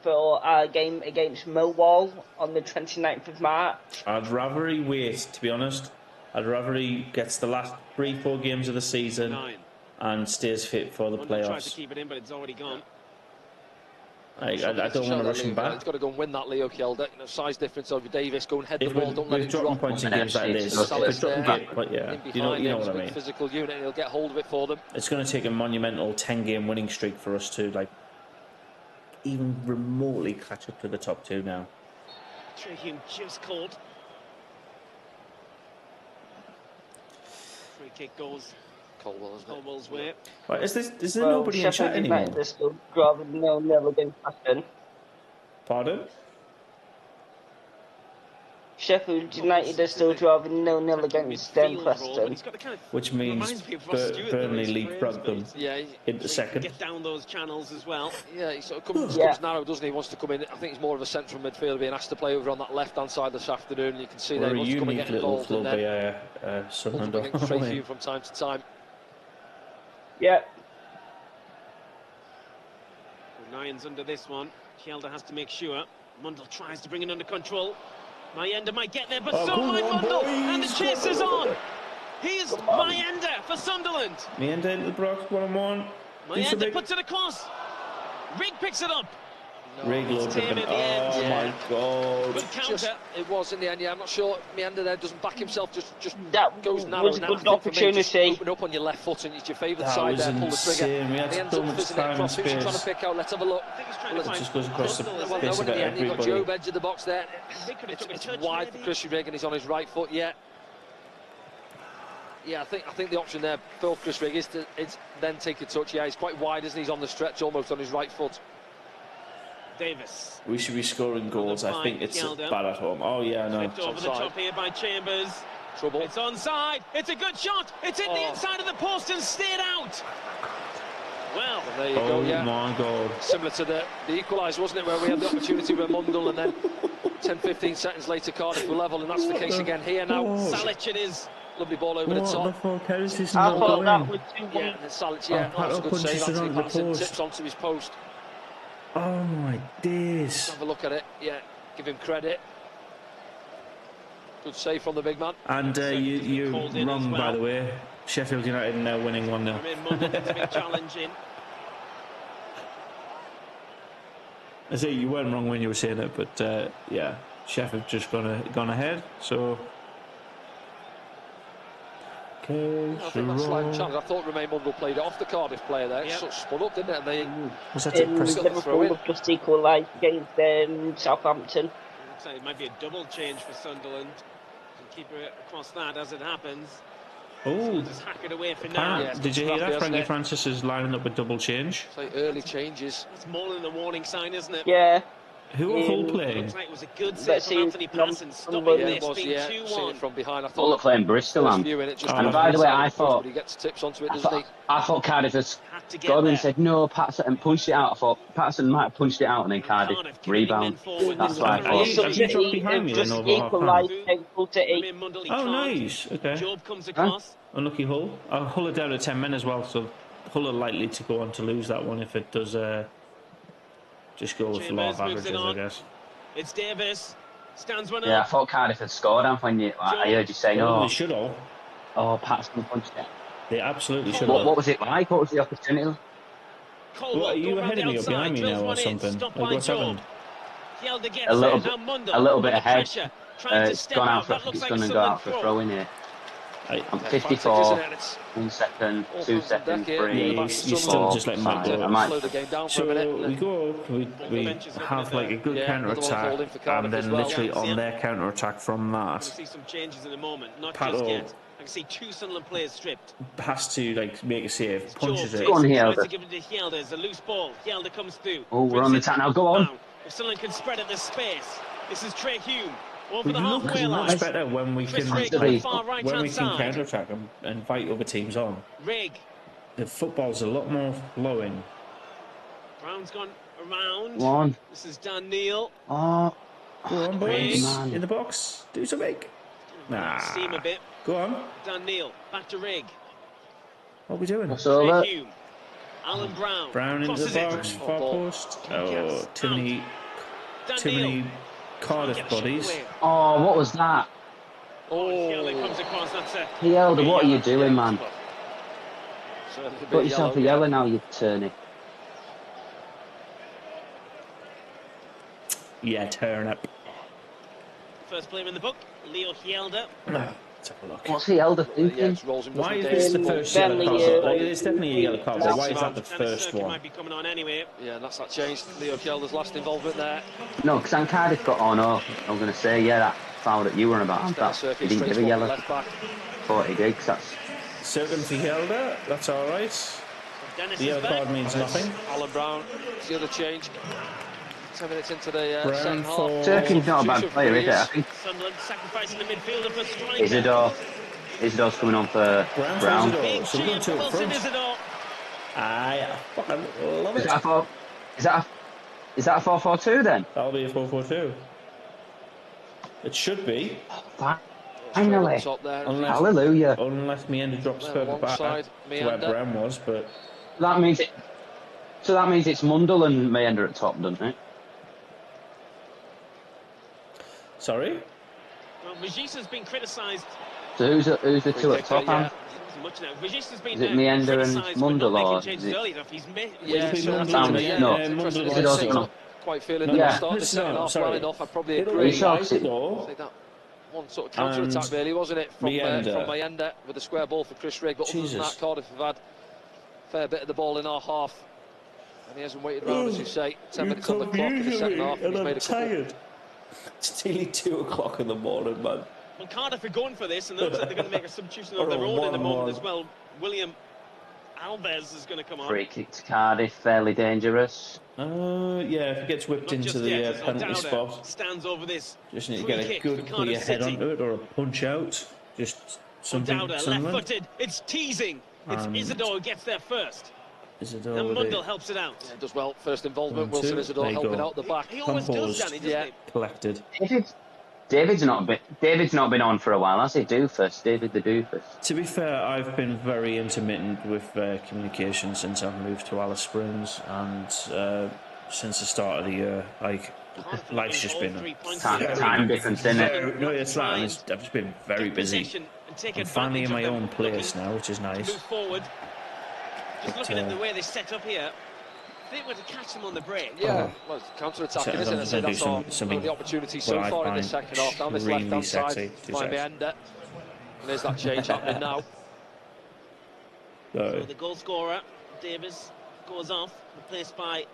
for our game against Millwall on the 29th of March. I'd rather he wait, to be honest. I'd rather he gets the last 3-4 games of the season and stays fit for the playoffs. Tried to keep it in, but it's already gone. I don't want to rush him back. He's got to go and win that, Leo Kjeldahl. You know, size difference over Davis. Go and head the ball. Don't let him dropping drop. points in games like this. But yeah, you know what I mean. Physical unit, and he'll get hold of it for them. It's going to take a monumental 10-game winning streak for us to like even remotely catch up to the top 2 now. Trehune just caught. Free kick goes Colwell's way. Right, is there nobody in chat anymore? They're still driving 0-0 against Preston. Pardon? Sheffield United are still driving 0-0 against Preston. Which means Burnley leapfrogged them into second. Get down those channels as well. Yeah, he sort of comes narrow, doesn't he? He wants to come in. I think he's more of a central midfielder, being asked to play over on that left-hand side this afternoon. You can see that he wants to come and get involved. We're a unique little club by Sunderland. From time to time. Yeah. Lions under this one. Kjeldahl has to make sure. Mundell tries to bring it under control. Mayenda might get there, but so might Mundell. And the chase is on. Here's Mayenda for Sunderland. Mayenda into the box, 1-on-1. Mayenda puts it across. Rig picks it up. Rig loads it. Oh my God. Good counter. It was in the end, yeah. I'm not sure Mayenda there doesn't back himself, just that goes narrow. Was a good opportunity. Open up on your left foot and it's your favourite side there, pull the trigger. We had so much time and space. Who's trying to pick out? Let's have a look. It just goes across the face of everybody. You've got Job edge of the box there. It's wide for Chris Rigg and he's on his right foot, yeah. Yeah, I think the option there for Chris Rigg is to then take a touch. Yeah, he's quite wide, isn't he? He's on the stretch, almost on his right foot. Davis. We should be scoring goals. I think it's bad at home. Oh yeah, no. Flipped over the top here by Chambers. Trouble. It's onside. It's a good shot. It's in the inside of the post and stayed out. Well, there you go. Yeah. Oh my God. Similar to the equaliser, wasn't it, where we had the opportunity with Mundell and then 10-15 seconds later Cardiff were level, and that's the case again here now. Salic it is. Lovely ball over the top. How is this I not thought that going? was 2-1. Yeah, and Salic, yeah, that was a good save. Actually, tips onto his post. Oh my days. Have a look at it. Yeah, give him credit. Good save from the big man. And you're wrong, by the way. Sheffield United now winning 1-0. Mundell gets a bit challenging. I say you weren't wrong when you were saying it, but yeah, Sheffield just gone ahead. So. I think that's slight challenge. I thought Romain Mundell played it off the Cardiff player there. It sort of spun up, didn't it? And they was that Liverpool have just equalised against Southampton. It might be a double change for Sunderland. Keep it across that as it happens. Oh, just hack it away for now. Yeah, did you hear that? Frankie Francis is lining up a double change. It's like early changes. It's more than a warning sign, isn't it? Yeah. Who are Hull playing? Looks like it was a good save from Anthony Patterson, stopping this being 2-1. From behind. I Hull are playing Bristol, and by the way, I thought Cardiff had gone and said no, Patterson, and punched it out. I thought Patterson might have punched it out, and then Cardiff rebound. That's why I thought. Have you dropped behind me then over half time? Oh, nice. Okay. Job comes across. Unlucky Hull. Hull are down to 10 men as well, so Hull are likely to go on to lose that one if it does. Just go with law of averages, I guess. It's Davis. Stands one up. Yeah, I thought Cardiff had scored, and when I heard you say no. They should have. Oh, Patterson punched it. They absolutely should have. What was it like? What was the opportunity? What, are you ahead of me or behind me now or something? Like, what's happened? A little bit ahead. It's gone out for, it's going to go out for a throw in here. I'm 54, 1 second, 2 seconds, 3. You're still just letting that go. So we go, we have like a good counter attack, and then literally on their counter attack from that. We'll see some changes in a moment, not just yet. I can see 2 Sunderland players stripped. Has to like make a save, punches it. Go on, Kjeldahl. Give it to Kjeldahl. There's a loose ball. Kjeldahl comes through. Oh, we're on the attack now. Go on. If Sunderland can spread it, there's space. This is Trehune. We look much better when we can counter attack and invite other teams on. Rig. The football's a lot more flowing. Brown's gone around. Go on. This is Dan Neil. Oh, go on, boys. In the box. Do something. Nah. Steam a bit. Go on. Dan Neil. Back to Rig. What are we doing? What's over? Alan Brown. Brown into the box, far post. Oh, too many Cardiff bodies. Oh, what was that? Oh, comes across. That's a Fielder, what are you doing, man? Put yellow, yourself a yellow now, you turny. Yeah, turn up. First player in the book, Leo Hjelde. Let's have a look. What's Hjelde thinking? Why is this the first yellow card? It's definitely a yellow card, but why is that the first one? Might be coming on anyway. Yeah, and that's that changed. Leo Hjelde's last involvement there. No, because Cardiff got on. Oh, I'm going to say, yeah, that foul that you were about. He didn't give a yellow. Thought he did, because that's... Second for Hjelde, that's alright. The yellow card means nothing. Alan Brown, it's the other change. 10 minutes into the second half. Turkey's not a bad player, is it? I think Sunderland sacrificing the midfielder for striker. Isidor's coming on for Brown. So we're going to it front. I fucking love it. Is that a 4-4-2 then? That'll be a 4-4-2. It should be. Finally. Hallelujah. Unless Meander drops further back to where Brown was, but... That means it's Mundell and Meander at top, doesn't it? Sorry? Well, Regis has been criticised. So who's the two at top? Yeah. Is it Meander and Mundell or is it? Mundell. Quite feeling that start the second half well enough. I probably agree. That one sort of counter attack really, wasn't it, from Meander with a square ball for Chris Rigg. But other than that, Cardiff have had a fair bit of the ball in our half, and he hasn't waited around, as you say. 10 minutes on the clock in the second half. And he's made a couple. It's nearly 2 o'clock in the morning, man. Well, Cardiff are going for this, and looks like they're going to make a substitution of their own in the moment as well. William Alves is going to come on. Free kick to Cardiff, fairly dangerous. Yeah, if he gets whipped into the penalty spot, stands over this. Just need to get a good clear head onto it or a punch out. Just something. Left-footed. It's teasing. It's Isidore who gets there first. Isidore and Mundell helps it out. Yeah, does well. First involvement. Wilson Isidore helping out the back. He always does, Danny, doesn't he? Collected. David's not been on for a while, has he? David the Doofus. To be fair, I've been very intermittent with communication since I've moved to Alice Springs, and since the start of the year, life's just been time difference, isn't it? No, it's that. I've just been very busy. I'm finally in my own place now, which is nice. Move forward. Just looking at the way they set up here. If they were to catch them on the break. Yeah, well, counter-attacking, isn't it? That's the opportunity so far in the second half. Down this left-hand side, by Meander. And there's that change happening now. So the goal scorer, Davis, goes off, replaced by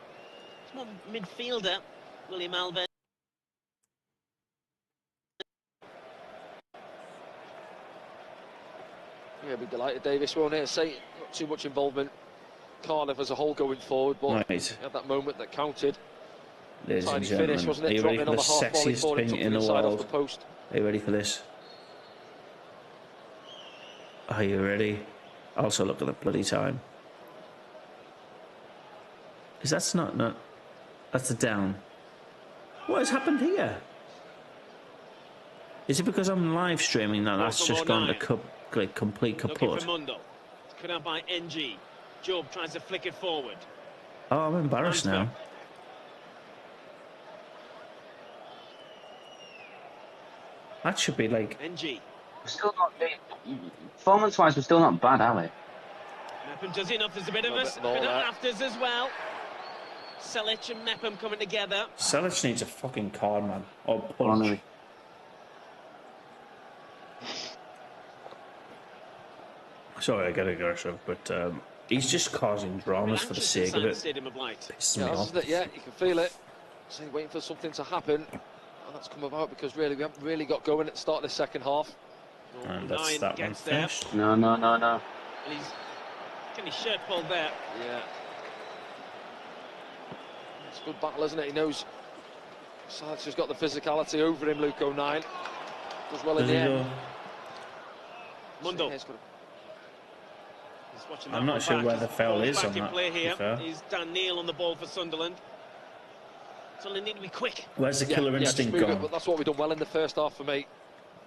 small midfielder, William Alves. Yeah, be delighted, Davis, won't it? Say not too much involvement. Cardiff as a whole going forward, but had that moment that counted. Ladies and gentlemen, finish, wasn't it? Are you ready for the sexiest thing in the world? Are you ready for this? Are you ready? Also, look at the bloody time. Because that's not. That's a down. What has happened here? Is it because I'm live streaming that that's just gone to complete kaput? Cut out by NG. Job tries to flick it forward. Oh, I'm embarrassed now. That should be like... NG. Still not... Performance-wise, we're still not bad, are we? Mepham does enough. There's a bit of us. Bit of afters as well. Selic and Mepham coming together. Selic needs a fucking card, man. Or punch. Sorry, I get aggressive, but... he's just causing dramas for the sake of it. Yeah, you can feel it. So you're waiting for something to happen, and that's come about because really we haven't really got going at the start of the second half. And that's that one finished. No. And he's getting his shirt pulled there. Yeah. It's a good battle, isn't it? He knows Salic's just got the physicality over him, Luke O'Neill. Does well in the end. Mundell. I'm not sure where the foul is on that. Play here is Dan Neil on the ball for Sunderland. So they need to be quick. Where's the killer instinct gone? But that's what we've done well in the first half for me.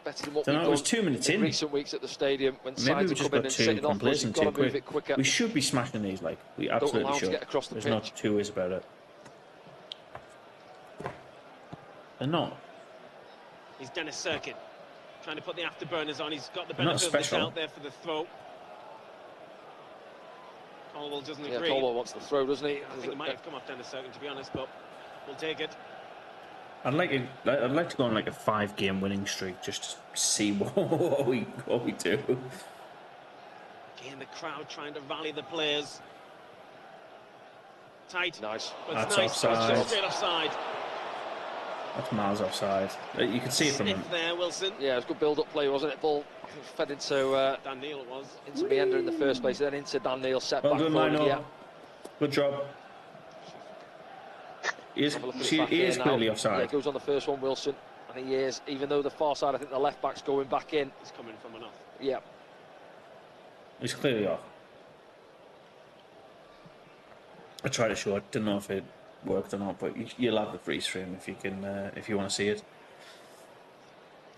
better than what Don't we've know, it was done 2 minutes in. recent weeks at the stadium when Maybe sides we are just coming got and too setting off us. You've complacent got too to move quick. it quicker. We should be smashing these, like, we Don't absolutely allow them to should. get across the There's pitch. not two ways about it. They're not. He's Dennis Serkin, trying to put the afterburners on. He's got the They're not benefit of the special. doubt there for the throw. Colwell doesn't Yeah, agree. Colwell wants the throw, doesn't he? I think it might have come off Dennis Serkin, to be honest, but we'll take it. I'd like to go on like a 5-game winning streak just to see what we do. Again, the crowd trying to rally the players. Tight. Nice. But That's it's nice. offside. Straight offside. That's miles offside. You can see it from him. Sniff there, Wilson. Yeah, it was good build-up play, wasn't it? Ball fed into Dan Neil it was. into Meander in the first place, then into Dan Neil, set Well back done, forward. Lionel. Yeah. Good job. He is Have a look at it back clearly here now. Yeah, offside. goes on the first one, Wilson. I think he is, even though the far side, I think the left back's going back in. He's coming from enough. Yeah. He's clearly off. I tried to show it. Didn't know if it worked or not, but you'll have the freeze frame if you can, if you want to see it.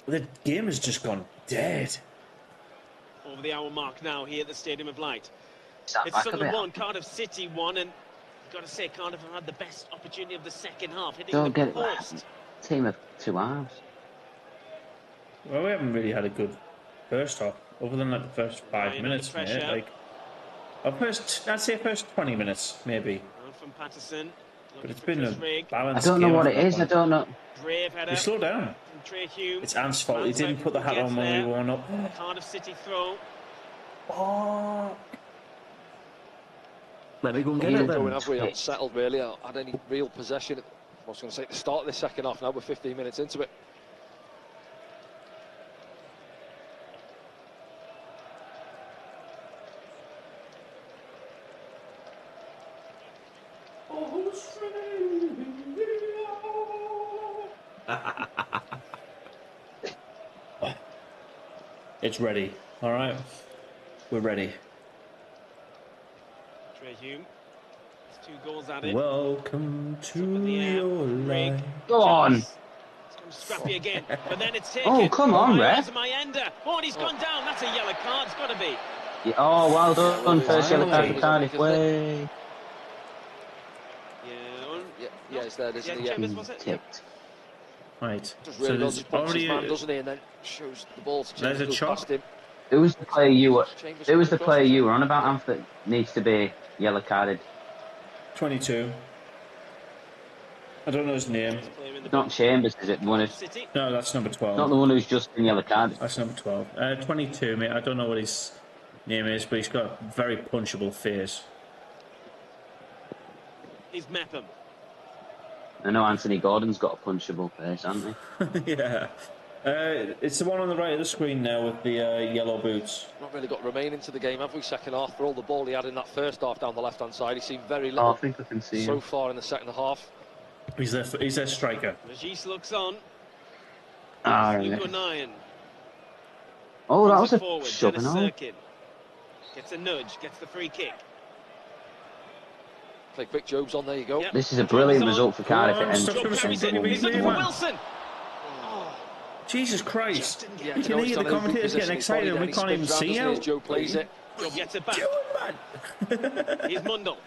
The game has just gone dead. Over the hour mark now here at the Stadium of Light. Sat It's back a Sunderland bit. 1, Cardiff City 1, and I've got to say Cardiff have had the best opportunity of the second half, hitting Don't the get it. post. Team of two halves. Well, we haven't really had a good first half, other than like the first 5 Ryan minutes. under Mate. pressure. Like, I'd say first 20 minutes, maybe. And from Patterson. But it's for been a Chris Rigg. I balanced don't know game what from it that is. I point. don't know. Brave header You slow down. from Trey Hume. It's Anth's fault. He didn't put the hat on when we warmed up. Cardiff City throw. Oh. Let me go and get We're it going, then. have we? Not settled really. Not had any real possession. I was going to say at the start of this second half. Now we're 15 minutes into it. It's ready. All right, we're ready. Trey Hume. It's 2 goals added. Welcome to in the air. your Rigg. life. Go on. It's come scrappy again, but then it's taken. Oh, come on, By ref. Mayenda. Oh, and he's gone down. That's a yellow card. It's got to be. Yeah, oh, well done. First yellow card for Finally. Cardiff. Way. Yeah, it's there. There's Yeah, the Chambers, was it? Tipped. Right. Just So really well, there's just points his already man, doesn't he? And then shows the ball to There's Chambers. a goes chop. past him. Who was the player you were? Chambers Who was the across. player you were on about, Anth, that needs to be yellow carded? 22. I don't know his name. Player in the Not Chambers, is it? The one who's City. No, that's number 12. not the one who's just been yellow carded. That's number 12. 22, mate. I don't know what his name is, but he's got a very punchable face. He's Mepham. I know Anthony Gordon's got a punchable face, hasn't he? Yeah. It's the one on the right of the screen now with the yellow boots. Not really got remaining to the game, have we? Second half, for all the ball he had in that first half down the left-hand side, he seemed very Oh, little I think I can see so him. far in the second half. He's their striker. Regis looks on. Ah, Luke right. O'Nien. Oh, that Moves was it a forward. shoving Dennis on. Serkin. Gets a nudge, gets the free kick. Play quick, Job's on, there you go. Yep. This is a brilliant Job's result for Cardiff. Go on, It stop Joe him, carries stop it. him, He's looking man. for Wilson. Jesus Just Christ. didn't Yeah, get You to can know hear he's the done a good commentators position, getting he's body excited and then we he can't even spins round, see doesn't he, out. as Joe plays it. Joe gets it back. Here's Mundle.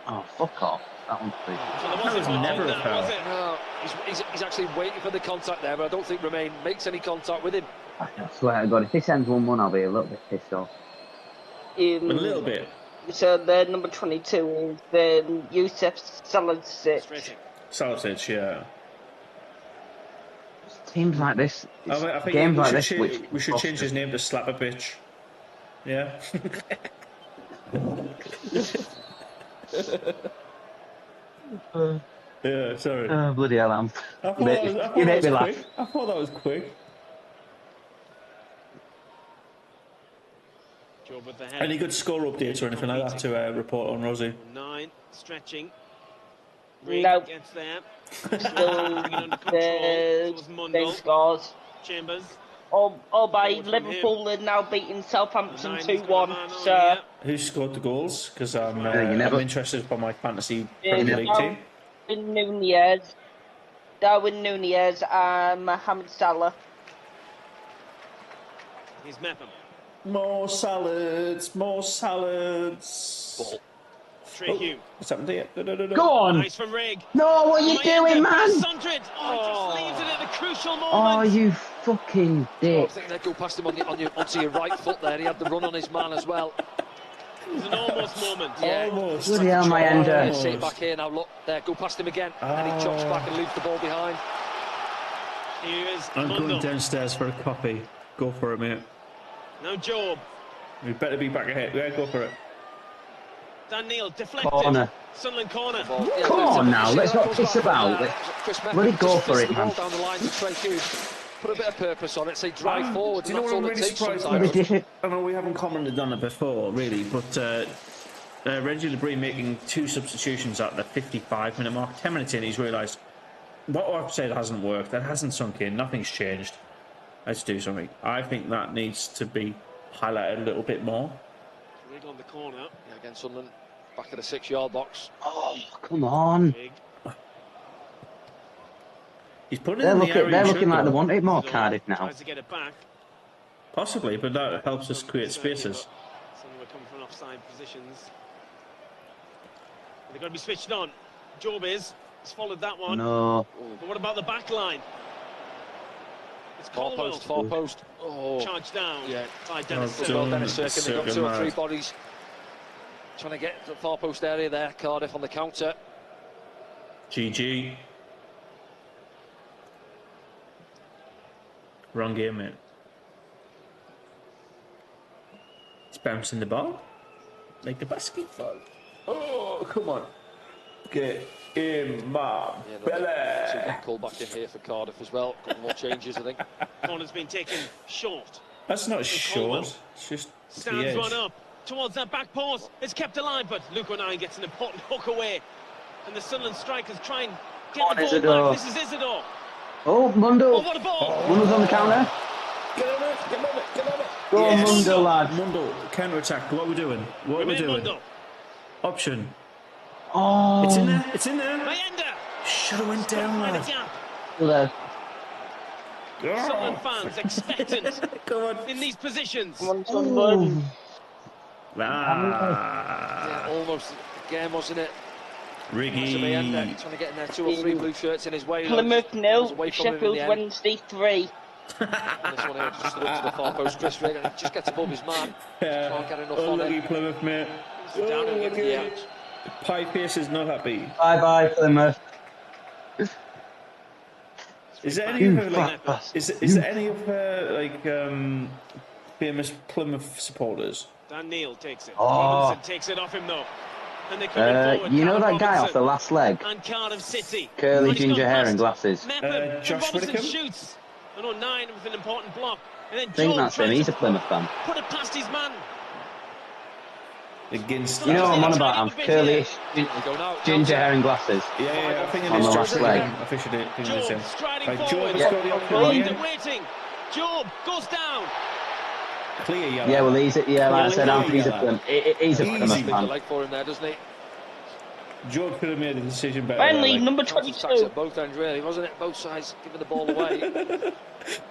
Oh, fuck off. That one's free. So there That wasn't was much never in a that, foul. was it? No, he's actually waiting for the contact there, but I don't think Romain makes any contact with him. I swear to God, if this ends 1-1, I'll be a little bit pissed off. A little bit. So the number 22 is Yusuf Salasic. Frustrating. Salasic, yeah. Teams like this, I think games we like should, this, which we should change his name to Slap a Bitch. Yeah. Yeah, sorry. Oh, bloody hell, I thought You that make- was, I thought you that make was me laugh. quick. I thought that was quick. Job with the head. Any good score updates or anything like that to report on, Rosie? 9, stretching. Rigg No. gets there. Still Bringing under control. It was same Mundle. scores. Chambers. All by Forward from Liverpool are now beating Southampton 9's got a 2-1. man on So here. Who scored the goals? Because I'm, you never- I'm interested for my fantasy Yeah, Premier League no. team. in Nunez. Darwin Nunez and Mohamed Salah. He's Mepham. More salads, more salads. Ball. Trey Hugh. What's happened here? Go on! Nice from Rig. No, what are you doing, man? Sundred. Oh, he just leaves it at a crucial moment. Oh, you fucking I dick. think they'd go past him onto your right foot there. He had the run on his man as well. It was an almost moment. Yeah. Almost. Bloody hell, my ender. Yeah, sit back here now, look, there, go past him again. And he chops back and leaves the ball behind. Here is I'm Mundell. going downstairs for a copy. Go for it, mate. Now Job. We better be back ahead. Yeah, go for it. Dan Neil deflected. Corner. Sunderland corner. Well, yeah, Come on now, let's not piss about. Chris Mepham Let it go just for fist it, the ball man. down the line to Trey Hughes. Put a bit of purpose on it, say drive forward. Do you know and what I'm that's all really it takes surprised sometimes. about? I know we haven't commented on it before, really, but Reggie LeBrie making 2 substitutions at the 55-minute mark. 10 minutes in, he's realised what I've said hasn't worked. That hasn't sunk in. Nothing's changed. Let's do something. I think that needs to be highlighted a little bit more. Rig on the corner. Yeah, again, Sunderland back at the 6-yard box. Oh, come on. Rig. He's putting it in the area. They're he looking should like they go. want it more, Cardiff now. Tries to get it back. Possibly, but that helps us create spaces. Some were coming from offside positions. They've got to be switched on. Job he's followed that one. No. But what about the back line? It's Far Colwell. post, far post. Oh, Charged down yeah. by Dennis Oh, Silva. Well, Dennis Cirkin, they've got Cirkin 2 or mad. 3 bodies. Trying to get to the far post area there. Cardiff on the counter. GG. Wrong game, mate. It's bouncing the ball. Like a basketball. Oh, come on. Get in my belly. Get called back in here for Cardiff as well. Couple more changes, I think. Corner's been taken short. That's not Colwell short. It's just the Stands edge. one up towards that back post. It's kept alive, but Luke O'Nien gets an important hook away. And the Sunderland strikers try and get On the ball Isidore. back. This is Isidore. Oh, Oh, Mundell. what a ball! Mundell's on the counter. Get on it, get on it, get on it. Go on, Yes. Mundell, lad. Mundell, counter-attack. What are we doing? What are we Remain doing? Mundell. Option. Oh. It's in there, it's in there. Mayenda. Should have went down, Find a lad. gap. There. Sunderland fans expectant Come on. in these positions. Come on, Sunderland. Ah. Yeah, almost again, wasn't it? Riggy. Mayenda trying to get in there, 2 or 3 blue shirts in his way. Plymouth Was 0, away from him in Sheffield the end. Wednesday 3. And this one here just stood up to the far post. Chris Rig, and he just gets above his man. Can't get enough on Unlucky it. Plymouth, mate. Down and get Yeah. Pie Pierce is not happy. Bye-bye, Plymouth. Is there any You of her, like, fat bastard. is there any of her, like, famous Plymouth supporters? Dan Neil takes it. Oh. Robinson takes it off him though. And they come in forward. You know Callum that guy off Robinson the last leg? and Cardiff City. Curly And he's ginger gone hair past and glasses. Mepham, and Josh Robinson Whittaker? shoots. And O'Nien with an important block. And then I think Job that's him. tries He's to a Plymouth fan. put it past his man. Against. You know what I'm on about? I'm curly, There we go now. ginger hair and glasses. Yeah, I think it On is the Josh last Whittaker. leg. I think it is him. Job striding Right, Job forward. has got the option Waiting, again. waiting. Job goes down. Clear yellow. Yeah, well, he's a, yeah, like I said, Clearly he's a yellow. Plymouth. He's a Easy. Plymouth Big fan. leg for him there, doesn't he? Job could have made the decision better. Finally, like. number Attacks 22. at both ends, really, wasn't it? Both sides giving the ball away.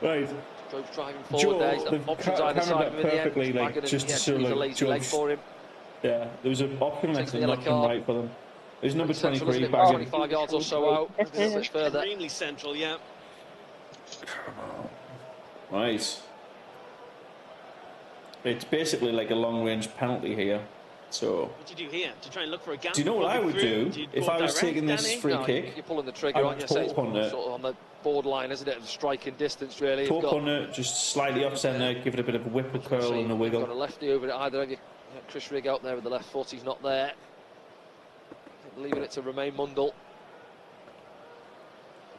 Right. Joe's driving forward Joe, there. He's got they've options either cameraed side that of him in the end. perfectly, like, Bagging just and, to show, he's a like, lazy leg Joe's- for him. Yeah, there was an option left Takes the and yellow left and card. right for them. It was number Central, 23 isn't it? bagging. 25 yards or so out. A bit further. Extremely central, yeah. Nice. It's basically like a long-range penalty here. So, What do you do here? To try and look for a gap? do you know what before I we would through? do you if go I was direct, taking this Danny? free No, kick? you're pulling the I trigger, would aren't you? So it's poke on it. sort of on the borderline, isn't it? Of striking distance, really. Poke on it, just slightly off centre, give it a bit of a whip, a curl, and a You've got a wiggle. lefty over it either. Have you? Chris Rig out there with the left foot. He's not there. Leaving it to Remain Mundell.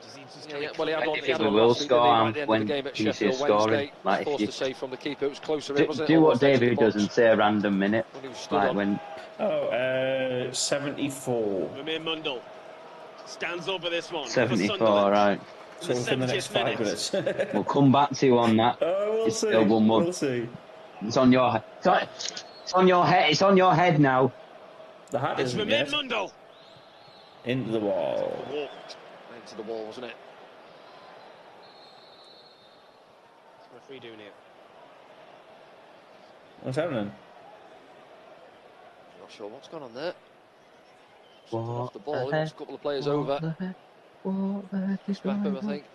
Does he just Yeah, try yeah. and Well, he had cut one. it? He had We one will last week, score didn't he, right at the end of when the game at you see Sheffield us scoring. Wednesday. Like, if Forced you to save from the keeper. It was closer in, wasn't it? do what Almost edge of David the does box and say a random minute. when he was stood Like on. when 74. Remain Mundell stands over this one. for 74, Sunderland. right. In the So within the next 70th 5 minutes. We'll come back to you on that. We'll It's see. still 1-1. We'll see. It's on your head. It's on your head. It's on your head now. The hat It's isn't Remain yet. Mundell. Into the wall. Walked. Into the wall, wasn't it? What's the referee doing here? What's happening? Not sure what's gone on there. What off the ball. He the wants a couple of players over. What the heck is going Mepham, I on? think.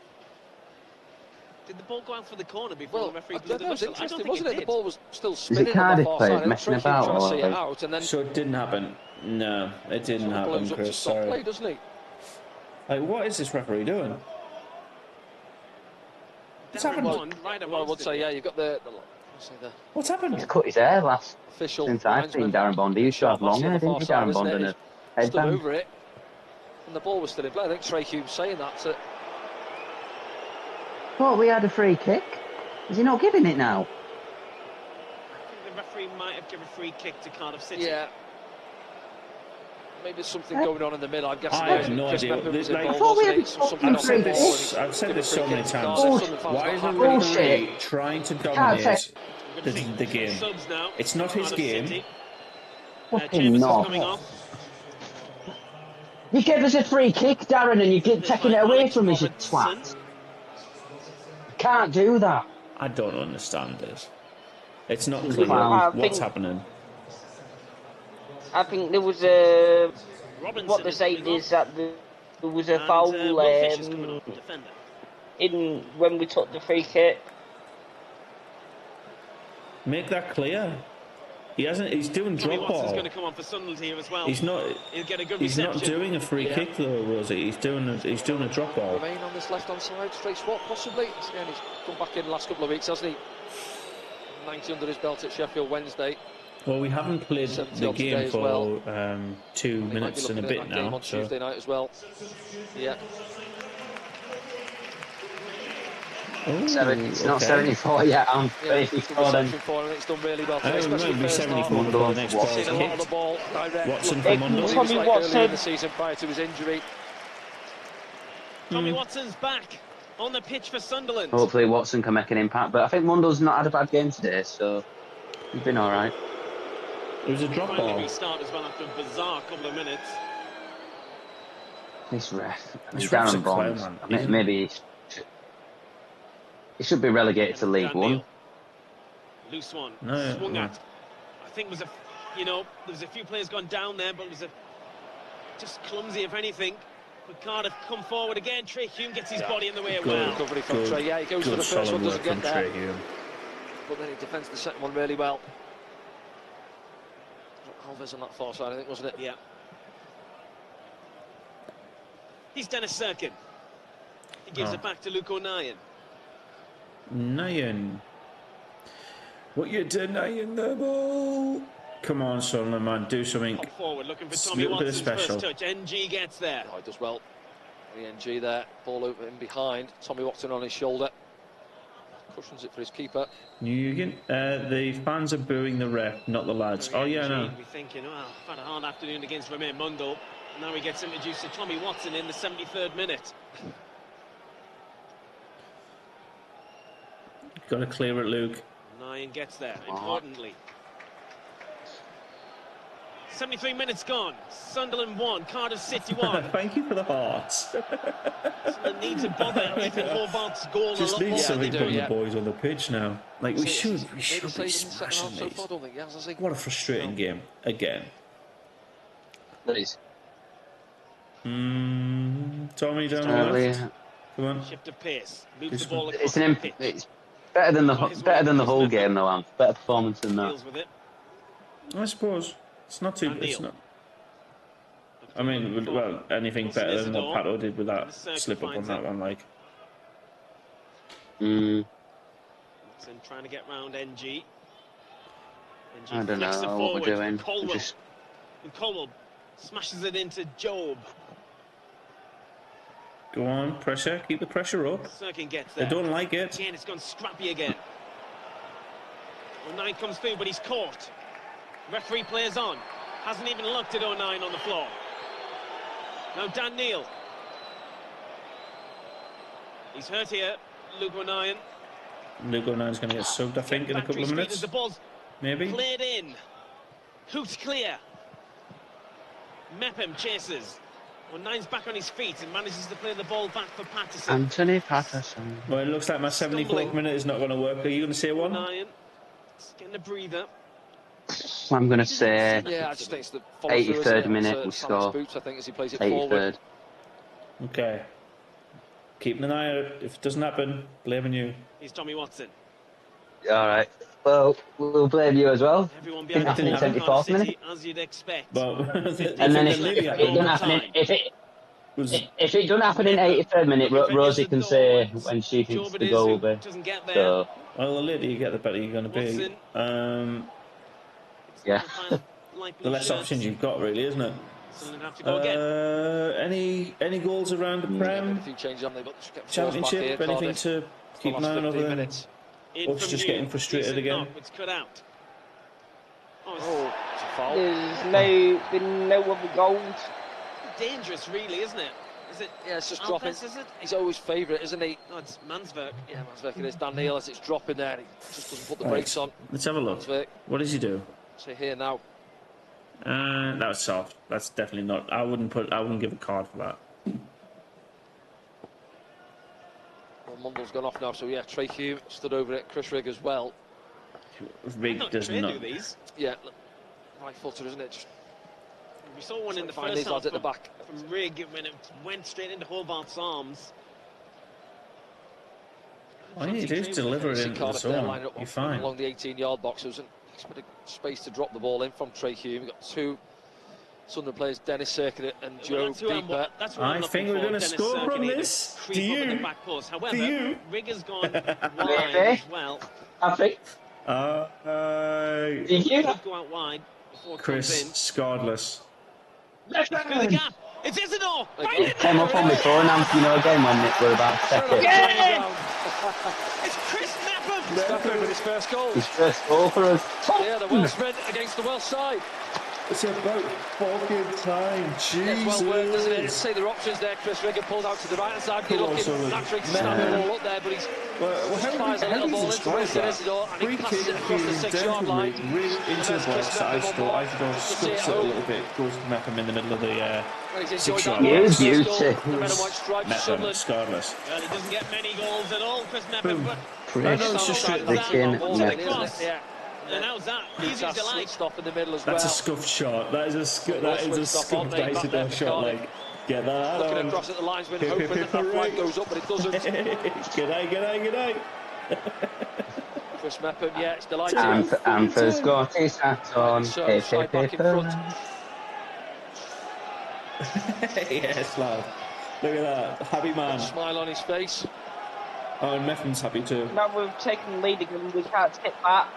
Did the ball go out for the corner before Well, the referee blew that the was whistle? I don't interesting, think wasn't it? did. The ball was still spinning Cardiff on the far players side. messing Tricky about, trying to see it or out, and then So it didn't happen. No, it didn't sort of happen, blows up to Chris. stop Sorry. play, doesn't he? Like, what is this referee doing? What's happened? Well, I would say, yeah, you've got the What's happened? He's cut his hair last. official Since I've seen linesman. Darren Bond, he used to have long hair, didn't he, Darren Bond, and a Stood headband. over it, and the ball was still in play. I think Trey Hume's saying that. Thought we had a free kick. Is he not giving it now? I think the referee might have given a free kick to Cardiff City. Yeah. Maybe there's something going on in the middle. I'm guessing. I have no idea. I thought we had I've said this so many times. Why is the referee trying to dominate the game? It's not his game. Fucking not. You gave us a free kick, Darren, and you're taking it away from us, you twat. You can't do that. I don't understand this. It's not clear what's happening. I think there was a... What they're saying is that there was a foul in when we took the free kick. Make that clear. He hasn't. He's doing drop ball. Going to come on for Sunderland here as well. He's not. He'll get a good he's reception. not doing a free kick though, Rosie. He's doing a drop ball. Remain on this left-hand side, straight swap possibly. Again, he's come back in the last couple of weeks, hasn't he? 90 under his belt at Sheffield Wednesday. Well, we haven't played the game for 2 minutes and a bit now. On Tuesday night as well. Yeah. It's not 74 yet. I'm 84 then. It's done really well. It might be 74 for the next ball kicked. Watson for Mundle. Tommy Watson in the season prior to his injury. Tommy Watson's back on the pitch for Sunderland. Hopefully Watson can make an impact, but I think Mundle's not had a bad game today, so he's been all right. It was a drop ball. Restart as well after a bizarre couple of minutes. This ref, This ref's a Darren clown, Bond. man. Maybe he should be relegated to League One. Loose one. No, Swung at. I think there was a few players gone down there, but it was just clumsy if anything. But Cardiff come forward again. Trey Hume gets his body in the way well. Recovery from Trey. Yeah, he goes for the first one, doesn't get there. But then he defends the second one really well. Alves on that far side, I think, wasn't it? Yeah. He's Dennis Serkin. He gives it back to Luke O'Nien. Nyan. What you denying the ball? Come on, Sunderland, man, do something. Up forward, looking for Tommy Watson's first touch. NG gets there. Oh, he does well. The NG there, ball over in behind. Tommy Watson on his shoulder. Cushions it for his keeper. Nugent. The fans are booing the ref, not the lads. Oh yeah, no. We're thinking, I've had a hard afternoon against Romain Mundle. Now he gets introduced to Tommy Watson in the 73rd minute. Got to clear it, Luke. Nyan gets there, importantly. 73 minutes gone. Sunderland 1, Cardiff City 1. Thank you for the hearts. Sunderland need to bother Ethan Horvath's goal a Just lot need more. something from the boys on the pitch now. Like we should be smashing these. What a frustrating game again. Please. Tommy down the left. Come on. Shift of pace. Moves the ball across It's the pitch. it's better than the whole game though, Anth. Better performance than that. Deals with it. I suppose it's not too. It's not. I mean, well, anything better than what Pato did with that slip up on that one, like. Watson trying to get round NG. I don't know what we're doing. And Colwell smashes it into Job. Go on, pressure. Keep the pressure up. Serkin gets there. They don't like it. Again, it's gone scrappy again. O'Nien comes through, but he's caught. Referee plays on. Hasn't even looked at O'Nien on the floor. Now Dan Neil. He's hurt here. Luke O'Nien. Luke O'Nien's going to get subbed, I think, in a couple of minutes. The ball's maybe. Played in. Hoot clear. Mepham chases. Well, Nine's back on his feet and manages to play the ball back for Patterson. Anthony Patterson. Well, it looks like my 74th minute is not going to work. Are you going to say one? Nine. It's getting a breather. I'm going to say Yeah, I just think it's the 83rd minute we score. Boots, I think, as he plays it 83rd. forward. Okay. Keeping an eye on it. If it doesn't happen, blaming you. Here's Tommy Watson. All right. Well, we'll blame you as well. Everyone Didn't behind happen in the 74th minute. as you'd expect. But And then if it doesn't happen, if it doesn't happen in 83rd minute, Rosie can say when she thinks the goal will be. So, well, the later you get, the better you're going to be. Yeah. The less options you've got, really, isn't it? Any goals around the Prem? Championship? Anything to keep an eye on other than us just getting frustrated again? It's cut out. Oh, it's a foul. There's been no other goals. Dangerous, really, isn't it? Is it? Yeah, it's just Anth, dropping. is it? He's always favourite, isn't he? No, it's Mansverk. Yeah, Mansverk it is. Dan Neil as it's dropping there. He just doesn't put the brakes on. Let's have a look. Mansverk. What does he do? So here now. That was soft. That's definitely not. I wouldn't give a card for that. Well, Mundell's gone off now, so yeah, Trey Hume stood over it. Chris Rigg as well. Rigg does not. Do these. Yeah, right footer, isn't it? Just we saw one in the find first these half lads at the back. From Rigg when it went straight into Hobart's arms. All you need to do is deliver it into the zone. You're fine. Along the 18-yard box, there was a bit of space to drop the ball in from Trey Hume. We've got two Sunderland players, Dennis Circuit and Joe Deeper. I think we're going to score from this. Do you? However, Rigg has gone wide as well. I think. Did you go out wide? Chris, scarless. Through the gap. It's Isidore. It came up on my phone, Anth, again when we're about to set it. It's Chris Mepham. Mepham with his first goal. His first goal for us. Yeah, the Welshmen against the Welsh side. It's about fucking time. Jesus. It's well worked, doesn't it? See their options there. Chris Rigger pulled out to the right hand side. You're looking naturally to snap the ball up there, but he's fires a little ball into Winston Isidore and he passes it across the 6-yard line. Rigg into the box to Isidore. Isidore scuffs it a little bit, goes to Mepham in the middle of the 6-yard line. Here's beauty. Mepham, scarless. Well, he doesn't get many goals at all, Chris Mepham, but Chris, yeah. And how's that? Easy to like. Stop in the middle as That's a scuffed shot. That is a scuffed Isidore shot. Like, get that looking on. Across at the linesman, hoping that flag goes up, but it doesn't. G'day. Chris Mepham, yeah, it's delighted. Anth's got his hat on. Side back in front. Yes, lad. Look at that. Happy man. Smile on his face. Oh, and Mepham's happy too. Now we've taken the lead again, we can't skip back.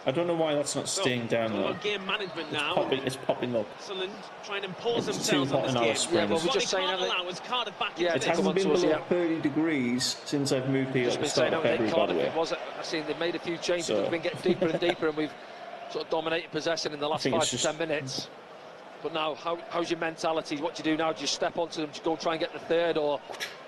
I don't know why that's not staying down though. Game management now. It's popping up. Sunderland trying to impose It's themselves too on hot this in game. our Yeah, well, we're just What saying they can't allow is Cardiff back Yeah, into It hasn't been us, below 30 degrees since I've moved here at the start of February, by the way. I've seen they've made a few changes. So- We've been getting deeper and deeper, and we've sort of dominated possession in the last think 5 it's to just- 10 minutes. But now, how's your mentality? What do you do now? Do you step onto them, do you go and try and get the third, or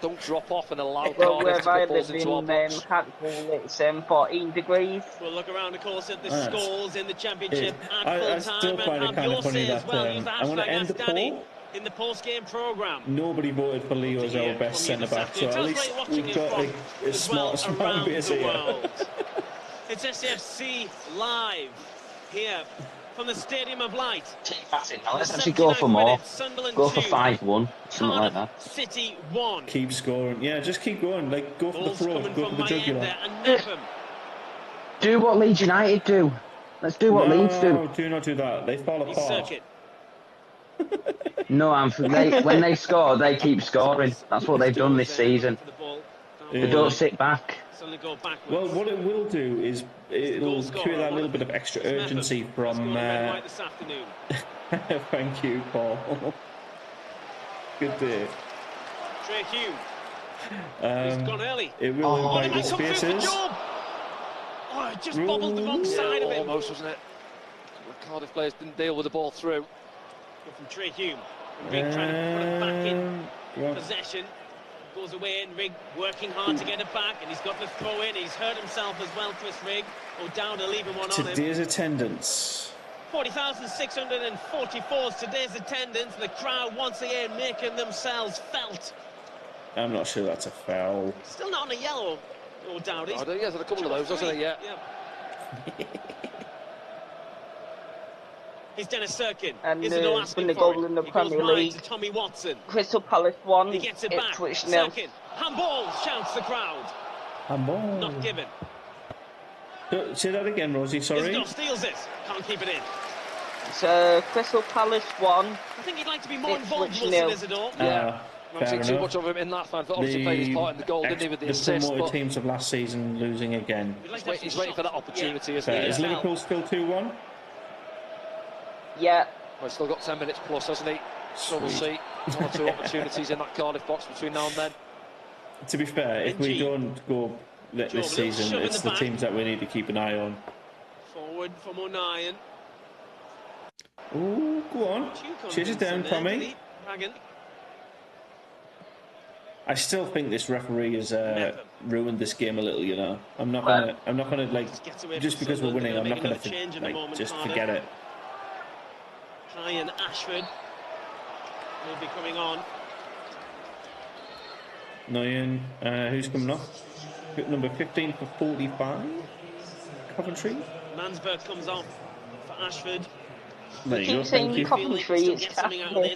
don't drop off and allow Well, Cardiff to where I get balls live into our in box? Hartlepool, it's 14 degrees. We'll look around, of course, at the Yes. scores in the championship I at still full time find it and kind have of your funny say as that well. Use the I'm going to hashtag end the #AskDanny poll. in the post-game programme. Nobody voted for Leo as our best centre back, so at least we've got a smart fan base here. It's SFC live here from the Stadium of Light. Let's actually go for more. Go for 5-1, something like that. City 1. Keep scoring. Yeah, just keep going. Like, go for the Balls throat, coming go from for the jugular. Mayenda and Mepham. Do what Leeds United do. Let's do what Leeds do. No, do not do that. They fall He's apart. circuit. No, when they score, they keep scoring. That's what they've done this season. They don't sit back. Go backwards. Well, what it will do is it'll create that little bit of extra urgency from. This afternoon. Thank you, Paul. Good day. Trey Hume. He's gone early. It will invite the spaces. Oh, it just bobbled the wrong side of it. Almost, wasn't it? The Cardiff players didn't deal with the ball through. From Trey Hume. Rigg trying to put it back in possession. Goes away and Rigg working hard to get it back, and he's got the throw in. He's hurt himself as well, Chris Rigg. O'Dowda leaving one on him. Today's attendance 40,644 is today's attendance. The crowd once again making themselves felt. I'm not sure that's a foul. Still not on a yellow, no doubt. I think there's a couple of those, hasn't he? Yeah. He's Dennis Serkin. And Is it win the goal in the Premier League. Tommy Watson. Crystal Palace 1, He gets it back. Ipswich 0. Serkin. Handball, shouts the crowd. Handball. Not given. Say that again, Rosie, sorry. Isidore steals it. Can't keep it in. It's Crystal Palace 1. I think he'd like to be more involved, Ipswich Wilson 0. Isidore. Yeah. I haven't seen too enough. much of him in that fan, but obviously played his part in the goal, didn't he, with the assist. promoted But teams of last season losing again. he's waiting for that opportunity, isn't he? Is Liverpool still 2-1? Yeah. Well, he's still got 10 minutes plus, hasn't he? So we'll see. One or two opportunities in that Cardiff box between now and then. To be fair, if we don't go this season, it's the teams that we need to keep an eye on. Forward from O'Nien. Oh, go on. Chase it down, Tommy. I still think this referee has ruined this game a little. You know, I'm not gonna like just because we're winning. I'm not gonna just forget it. Ryan Ashford will be coming on. Nguyen, who's coming off? Number 15 for 45. Coventry. Mansberg comes off for Ashford. There you go. Thank you. Coventry is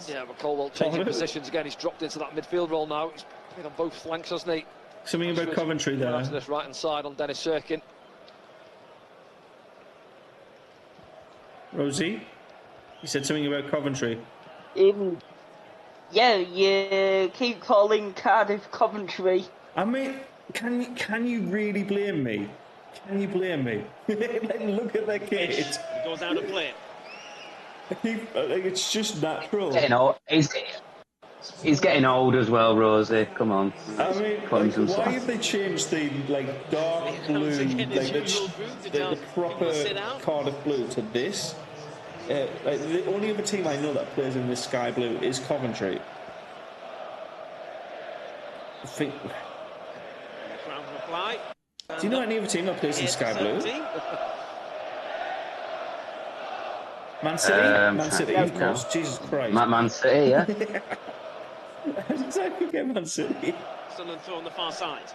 yeah, but Colwell changing positions again. He's dropped into that midfield role now. He's played on both flanks, hasn't he? Something about Coventry there. To this right hand side on Dennis Serkin. Rosie, you said something about Coventry. Yeah, you keep calling Cardiff Coventry. I mean, can you really blame me? Can you blame me? Look at that kid. He goes out of play. It's just natural. He's getting old as well, Rosie. Come on. I mean, why have they changed the dark blue, the proper Cardiff blue to this? The only other team I know that plays in this sky blue is Coventry. Do you know any other team that plays in sky blue? Man City? Man City, of course. Jesus Christ. Man City, yeah. How did I forget Man City? Sunderland throw on the far side.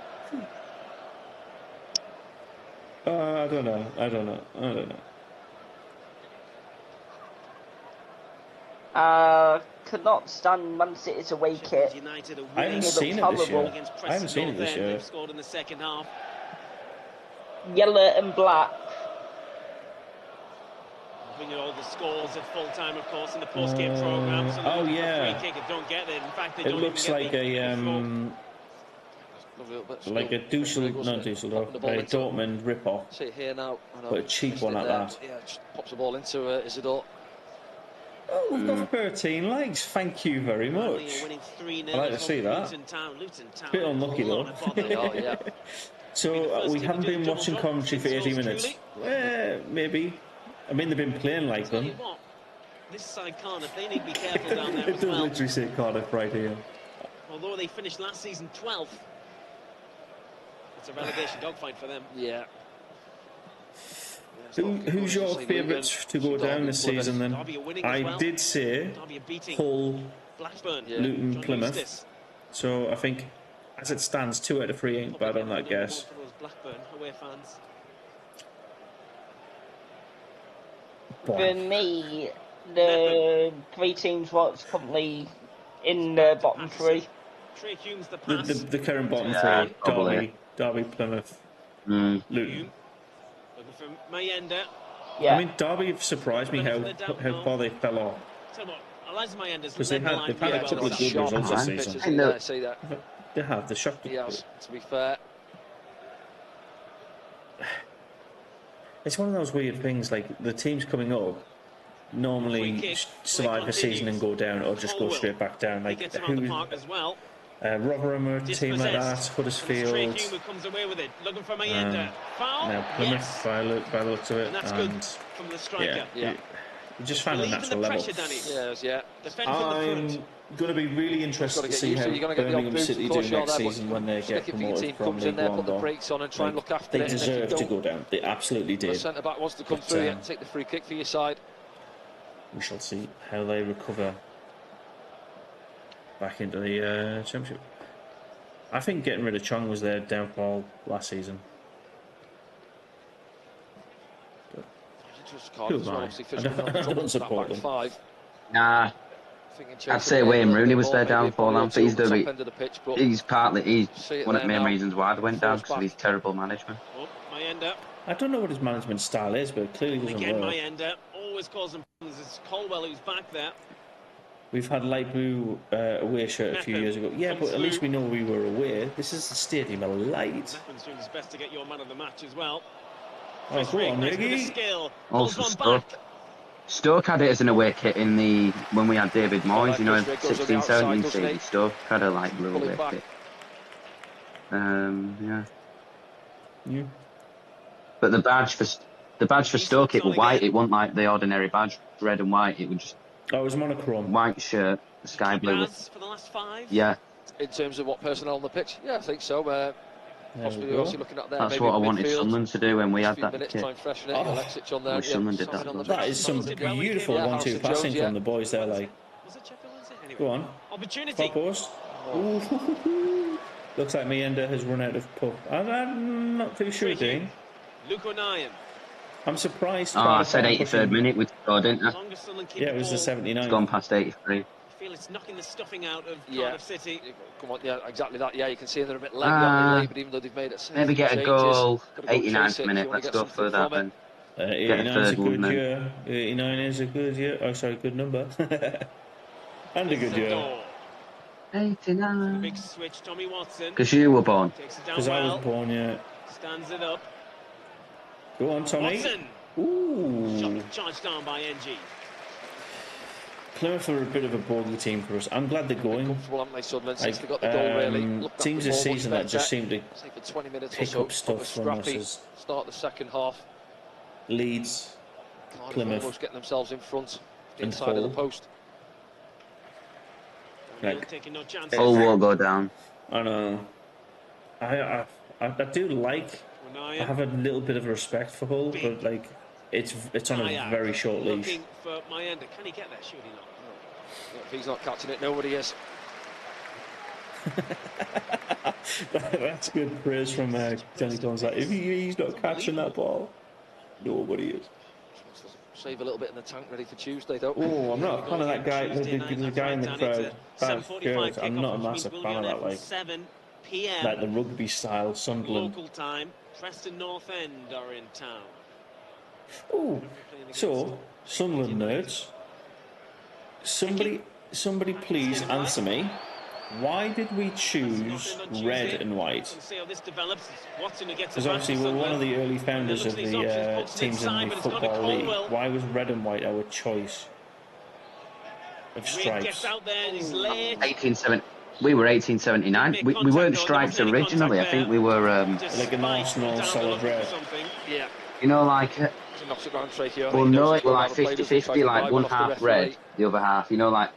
I don't know. Could not stand Man City's away kit. I haven't seen it this year. I haven't seen it this year. Scored in the second half. Yellow and black. Bringing all the scores at full time, of course, in the post-game programme. Oh yeah. Free kick, don't get it. In fact, they it don't looks even like a Dortmund rip-off. See it here now. But a cheap one at that. Yeah, just pops the ball into Isidore. Oh, we've got 13 likes. Thank you very much. I like to see that. A bit unlucky though. So we haven't been watching commentary for 80 minutes. Maybe. I mean, they've been playing like them. This side Cardiff, they need to be careful down there. It does literally say Cardiff right here. Although they finished last season 12th, it's a relegation dogfight for them. Yeah. Who's your favourite to go down this season then? I did say Hull, Luton, Plymouth. So I think, as it stands, 2 out of 3 ain't bad on that guess. For me, the 3 teams what's currently in the bottom 3. The current bottom 3, Derby, Plymouth, Luton. Looking for Mayenda. Yeah. I mean, Derby surprised me how far they fell off. Because they've had a couple of good results this season. They have, the shock. Yes, to be fair. It's one of those weird things, like the teams coming up normally survive the season and go down, or just go straight back down. Like Rotherham are a team like that, Huddersfield. Now Plymouth by the looks of it, and you just find a natural level. I'm going to be really interested to see how Birmingham City do next season when they get promoted from League One. They deserve to go down. They absolutely did. The centre back wants to come through and take the free kick for your side. we shall see how they recover back into the Championship. I think getting rid of Chong was their downfall last season. Who am I don't support them. Nah. I'd say Wayne Rooney was their downfall now, but he's partly one of the main reasons why they went down, because of his terrible management. I don't know what his management style is, but it clearly doesn't work. Always causing problems. It's Colwell who's back there. We've had light blue away shirt a few years ago. Yeah, but at least we know we were away. This is the Stadium of Light. Meffen's doing his best to get your man of the match as well. Oh, go on, Riggy. Also, Stoke had it as an away kit in when we had David Moyes, you know, 16-17 season. Stoke had a light blue away kit. Yeah. But the badge for Stoke, it was white. It wasn't like the ordinary badge, red and white. It was just. Oh, it was monochrome. White shirt, sky blue. For the last 5? Yeah. In terms of what personnel on the pitch, yeah, I think so. Possibly also looking at there. That's what I wanted Sunderland to do when we had that kit. Wish Sunderland did that. That is some beautiful 1-2 passing from the boys there. Like, go on. Opportunity. Far post. Looks like Mienda has run out of puff. I'm not too sure, Dean. Luke O'Nien. I'm surprised. I said 83rd minute with score, didn't I? Yeah, it was the 79. It's gone past 83. I feel it's knocking the stuffing out of Cardiff City. Come on, yeah, exactly that. Yeah, you can see they're a bit leggy, but even though they've made it. Maybe get a goal. 89th minute. Let's go for that then. 89 is a good year. 89 is a good year. Oh, sorry, good number. And a good year. 89. Big switch, Tommy Watson. Because you were born. Because I was born, yeah. Stands it up. Go on, Tommy. Watson. Ooh. Charged down by NG. Plymouth are a bit of a bogey team for us. I'm glad they're going. Teams this season that just seem to pick up stuff from us. Start the second half. Leeds, Plymouth, almost getting themselves in front, inside of the post. All will go down. I know. I do like. I have a little bit of respect for Hull, but like it's on a very short leash. For Mienda. Can he get there? Surely not. No, if he's not catching it, nobody is. That's good praise from Johnny Collins. Like, if he's not catching that ball, nobody is. Save a little bit in the tank, ready for Tuesday, though. Oh, I'm not a fan of that guy. The guy in the crowd. I'm not a massive fan of that. Like, 7 p.m. like the rugby style Sunderland. Local time. Preston North End are in town. Oh, so Sunderland nerds. Somebody please answer me. Why did we choose red and white? Because obviously we're one of the early founders of the teams in the Football League. Why was red and white our choice of stripes? 1870. We were 1879. We weren't stripes originally. I think we were like an Arsenal solid red. Yeah. You know, like. Well, no, it was like 50-50, like one half red, the other half. You know, like.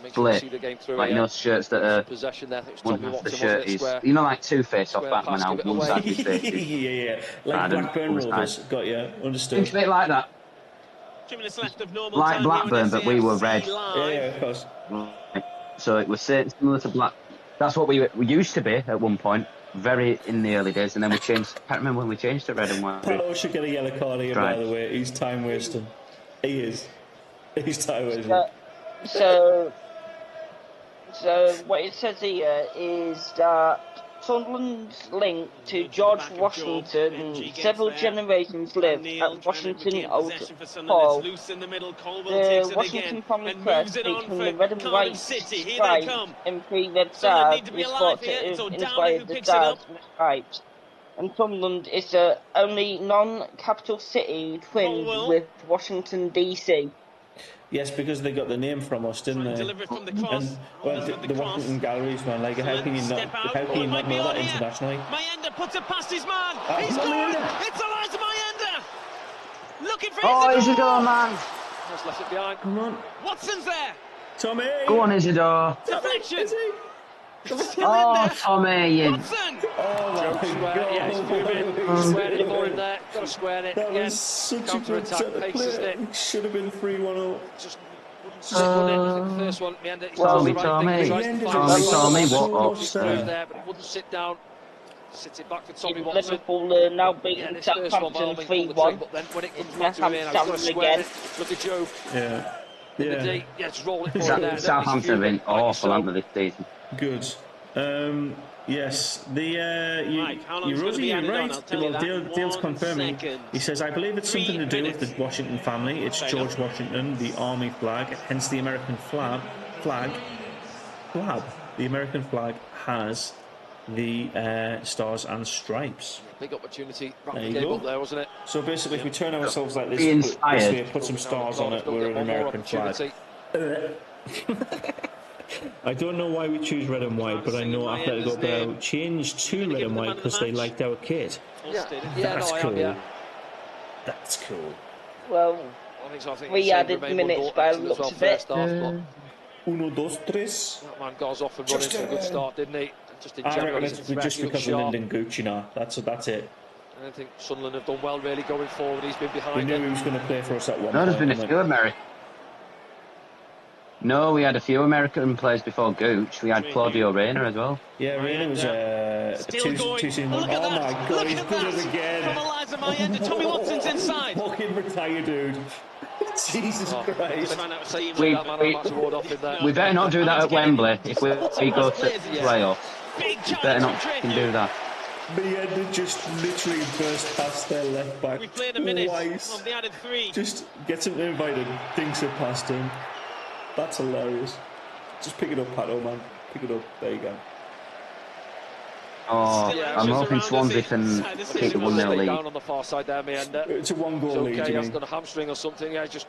Split. Like, you know, shirts that are. One half the shirt is. You know, like two face-off Batman now. One side is face. Yeah. Like Blackburn Rovers. Got you. Understood. It's a bit like that. 2 minutes left of normal like time. Blackburn, but we were red. Yeah, of course. So it was similar to Black. That's what we used to be at one point, very in the early days, and then we changed. I can't remember when we changed to red and white. Paolo should get a yellow card here, by the way. He's time wasting. He is. He's time wasting. So what it says here is that Sunderland's link to George Washington, several generations lived at Washington Old Hall. The Washington family crest featuring the red and white stripes and 3 red stars was thought to have inspired the stars and stripes. And Sunderland is the only non-capital city twinned with Washington DC. Yes, because they got the name from us, didn't they? And the Washington Galleries, man. Like, how can you not know that internationally? Mienda puts it past his man. He's scored. It's Elijah Mienda. Looking for Isidore, man. Just left it behind. Come on. Watson's there. Tommy. Go on, Isidore. Deflection. Still in there. Tommy, you... Watson! Oh my God! Yeah, he's moving. Squared it for him there. Got to square it. That Again. was such a good Counter-attack, set of paces play. it. It should have been 3-1 up. Just wouldn't sit on it. I think the first one, Meander, Tommy, Tommy, what was through there, but it wouldn't sit down. Sit it back for Tommy Watson. Liverpool now beating Yeah, this first one, by all Southampton means, pull the 3-1. trigger, but then when it comes It's back to him, I've got to square again. it. Look at Joe. Yeah. In the D. Yeah, just roll it for him there. Southampton have been awful, haven't they, this season? Good. Yes, Right, how long is it Rosie, gonna be you're added on? right. I'll tell you Well, that. Dale's 1 confirming. second. He says, I believe it's something to do with the minutes. Washington family. It's Fair George enough. Washington, the army flag, hence the American flag. The American flag has the stars and stripes. Big opportunity. Wrap There the you game go. up there, wasn't it? So basically, if we turn ourselves like Be this, inspired. put some stars on it, we're an American flag. I don't know why we choose red and white, but I know Atletico Bilbao changed to red and white because they liked our kit. That's cool. That's cool. Well, I think we added minutes by the looks of it. Uno, dos, tres. That man goes off and running to a good start, didn't he? Just in I general, reckon he's it's a threat, just he looks because of sharp. Lyndon Gucci now. That's it. And I think Sunderland have done well really going forward. He's been We behind knew him. he was going to play for us at one No, there's point. been a few American. No, we had a few American players before Gooch. We had Claudio Reyna as well. Yeah, Reyna was Still going. two seasons. Look at Oh that. my God, Look he's at done that. it again. From the lads at my end, and Tommy Watson's inside. Fucking retire, dude. Jesus Christ. Ran out of steam. We- That man had a massive award off him there. We better not do that at Wembley if we go to playoffs. Big We challenge better from not Trent. fucking do that. Meander just literally burst past their left back We played a minute. twice. Well, they added 3. Just gets him invited, thinks it past him. That's hilarious. Just pick it up, Pato, man. Pick it up. There you go. Oh, Still I'm anxious hoping around Swansea us can inside the keep the stadium. 1-0 lead. Down on the far side there, Meander. It's a one-goal It's lead, okay, he you hasn't mean? done a hamstring or something. Yeah, just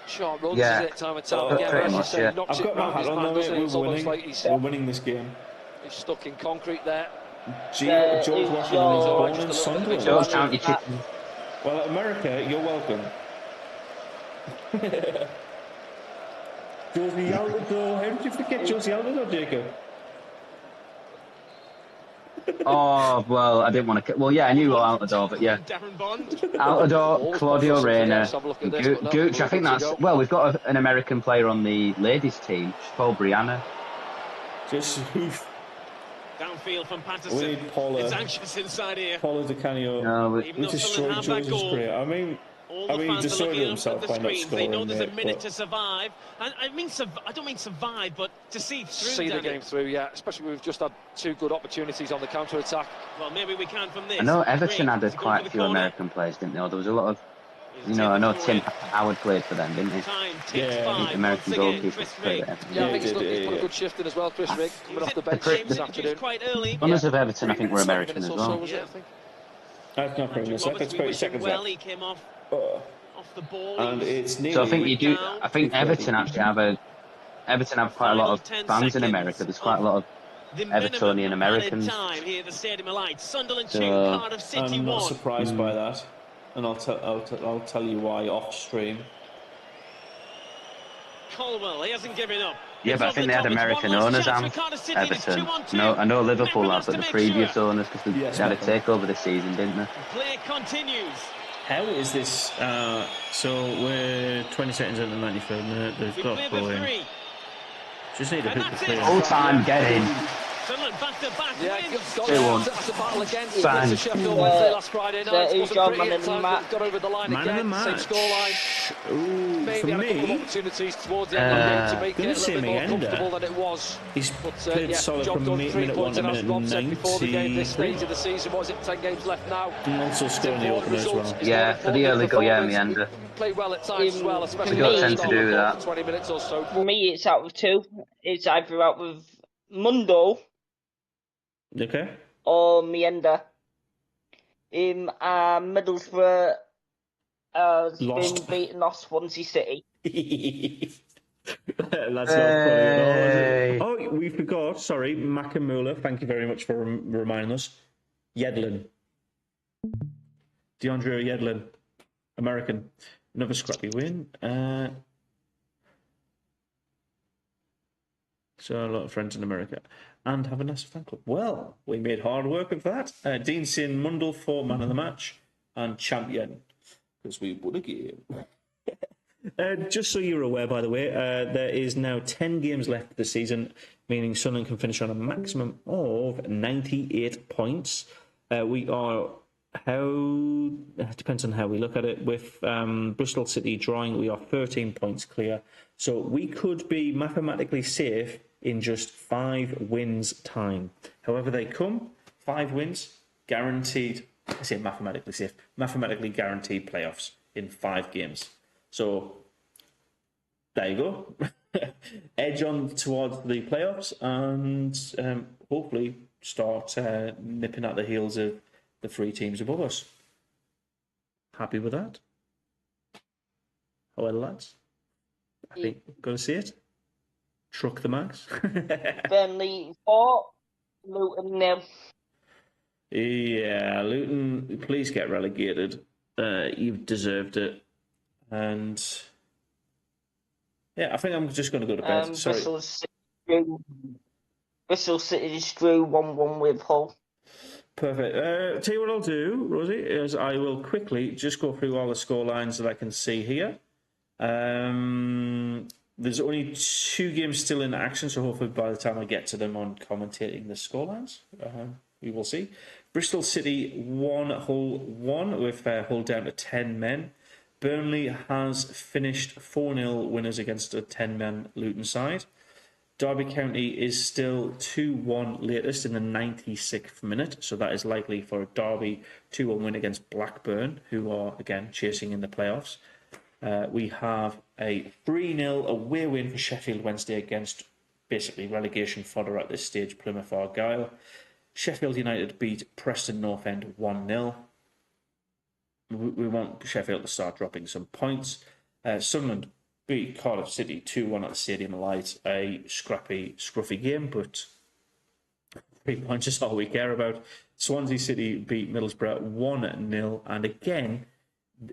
sharp runs, Yeah. is it? Time and time Oh, again. pretty As you much, say, yeah. knocks I've it got my round hat his on, man, though, doesn't mate. it? We're It's almost winning. like he's We're winning this game. stuck in concrete there. George is Washington was George born in just a little bit Sunderland. George County Chicken. Well, America, you're welcome. Josie Altidore. How did you forget Josie Altidore, Jacob? Oh, well, I didn't want to... Well, yeah, I knew Altidore, but yeah. Darren Bond. Altidore, Claudio Reyna, Gooch. I think that's... Well, we've got an American player on the ladies' team. She's called Brianna. Just hoof. Downfield from We Patterson. need Paula. It's anxious inside here. Paula Di Canio. No, We Even though destroyed Sunderland have that George's goal, career. I mean, all the he fans are destroyed looking up himself at the by not screens. They know scoring, there's a mate, minute but- to survive. And I mean, I don't mean survive, but to see through. See the Danny. game through, yeah. Especially we've just had 2 good opportunities on the counter attack. Well, maybe we can from this. I know Everton Great. had He's going quite for a the few corner. American players, didn't they? Or there was a lot of... He's You know, I know taken Tim for it. Howard played for them, didn't he? Time ticks Yeah, by. I think the American Once again, goalkeeper Chris played Rigg. at Everton. Yeah, I Yeah, think he he's did, put a yeah. good shift in as well, Chris Rigg, He coming was off the at bench the this games afternoon. introduced quite early. Runners of Everton, I think, were 7 American minutes as or so, well. was it, I think? I've not bring this up. Roberts, It's we 30 wish him seconds well. left. He came off the ball. And He was it's nearly... So I think you do... down. I think Everton actually have a... Everton have quite a lot of Final 10 fans in seconds America. There's quite a lot of the Evertonian minimum Americans. added time here at the Stadium of Light. Sunderland 2, So, Cardiff City I'm not 1. surprised by that. And I'll tell you why off stream. Colwell, he hasn't given up. Yeah, It's but I over think the they had top. It's American one last owners, chance and for Cardiff City, and it's Everton. 2-on-2. No, I know Liverpool Memphis have, but to the make previous sure. owners, because Yes, they had a Beckham. takeover this season, didn't they? Play continues. How is this? So we're 20 seconds into the 93rd minute. They've We got played the going. 3. Just need to And hit the that's three. it. Full time, get in. Sunderland back-to-back Yeah, wins. got 2-1. that's a battle again. Bang. To Sheffield Wednesday last Friday night. Who's Wasn't your pretty man at of the times, match? but got over the line Man of again. the Same match. scoreline. Ooh, Maybe for had a couple of me, opportunities towards the end of the game to make it a gonna say little bit more Meander. comfortable than it was. he's But played yeah, solid job from done. minute 3 1 points, to and as minute Rob said before the game, this 93. stage of the season, was it 10 games left now? And also scoring the Important opener as results well. is Yeah, more for the early important goal, yeah, performance. Meander. Play well at times as well, especially We don't when tend they to start do the ball that. for 20 minutes or so. For me, it's out of 2. It's either out with Mundo Okay. or Meander. Middlesbrough has Lost. been beaten off Swansea City. That's not funny at all, is Hey. it? Oh, we forgot. Sorry, Makamula. Thank you very much for reminding us. Yedlin. DeAndre Yedlin. American. Another scrappy win. So a lot of friends in America. And have a nice fan club. Well, we made hard work of that. Dean Sin Mundell for man of the match and champion. Because we won a game. Just so you're aware, by the way, there is now 10 games left this season, meaning Sunderland can finish on a maximum of 98 points. We are, it depends on how we look at it, with Bristol City drawing, we are 13 points clear. So we could be mathematically safe in just 5 wins time. However they come, 5 wins, guaranteed, I say mathematically safe, mathematically guaranteed playoffs in 5 games. So there you go. Edge on towards the playoffs and hopefully start nipping at the heels of the 3 teams above us. Happy with that? How are the lads? I think going to see it. Truck the mags. Burnley 4, Luton 0. Yeah, Luton, please get relegated. You've deserved it. And yeah, I think I'm just going to go to bed. Sorry. Bristol City just drew 1-1 with Hull. Perfect. Tell you what I'll do, Rosie, is I will quickly just go through all the score lines that I can see here. There's only 2 games still in action, so hopefully by the time I get to them on commentating the scorelines, we will see. Bristol City 1, Hull 1, with Hull down to 10 men. Burnley has finished 4-0 winners against a 10-man Luton side. Derby County is still 2-1 latest in the 96th minute, so that is likely for a Derby 2-1 win against Blackburn, who are, again, chasing in the playoffs. We have a 3-0 away win for Sheffield Wednesday against basically relegation fodder at this stage, Plymouth Argyle. Sheffield United beat Preston North End 1-0. We want Sheffield to start dropping some points. Sunderland beat Cardiff City 2-1 at the Stadium of Light. A scruffy game, but 3 points is all we care about. Swansea City beat Middlesbrough 1-0. And again,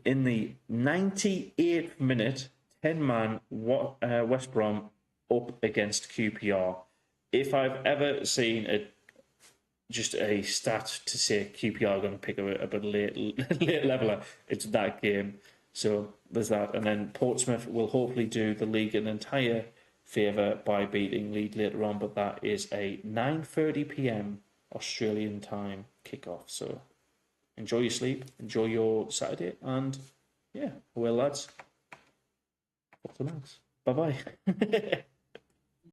in the 98th minute, 10-man West Brom up against QPR. If I've ever seen just a stat to say QPR are going to pick up a bit late leveller, it's that game. So there's that. And then Portsmouth will hopefully do the league an entire favour by beating Leeds later on, but that is a 9:30 p.m. Australian time kickoff. So enjoy your sleep, enjoy your Saturday, and yeah, well lads, off the mags. Bye bye.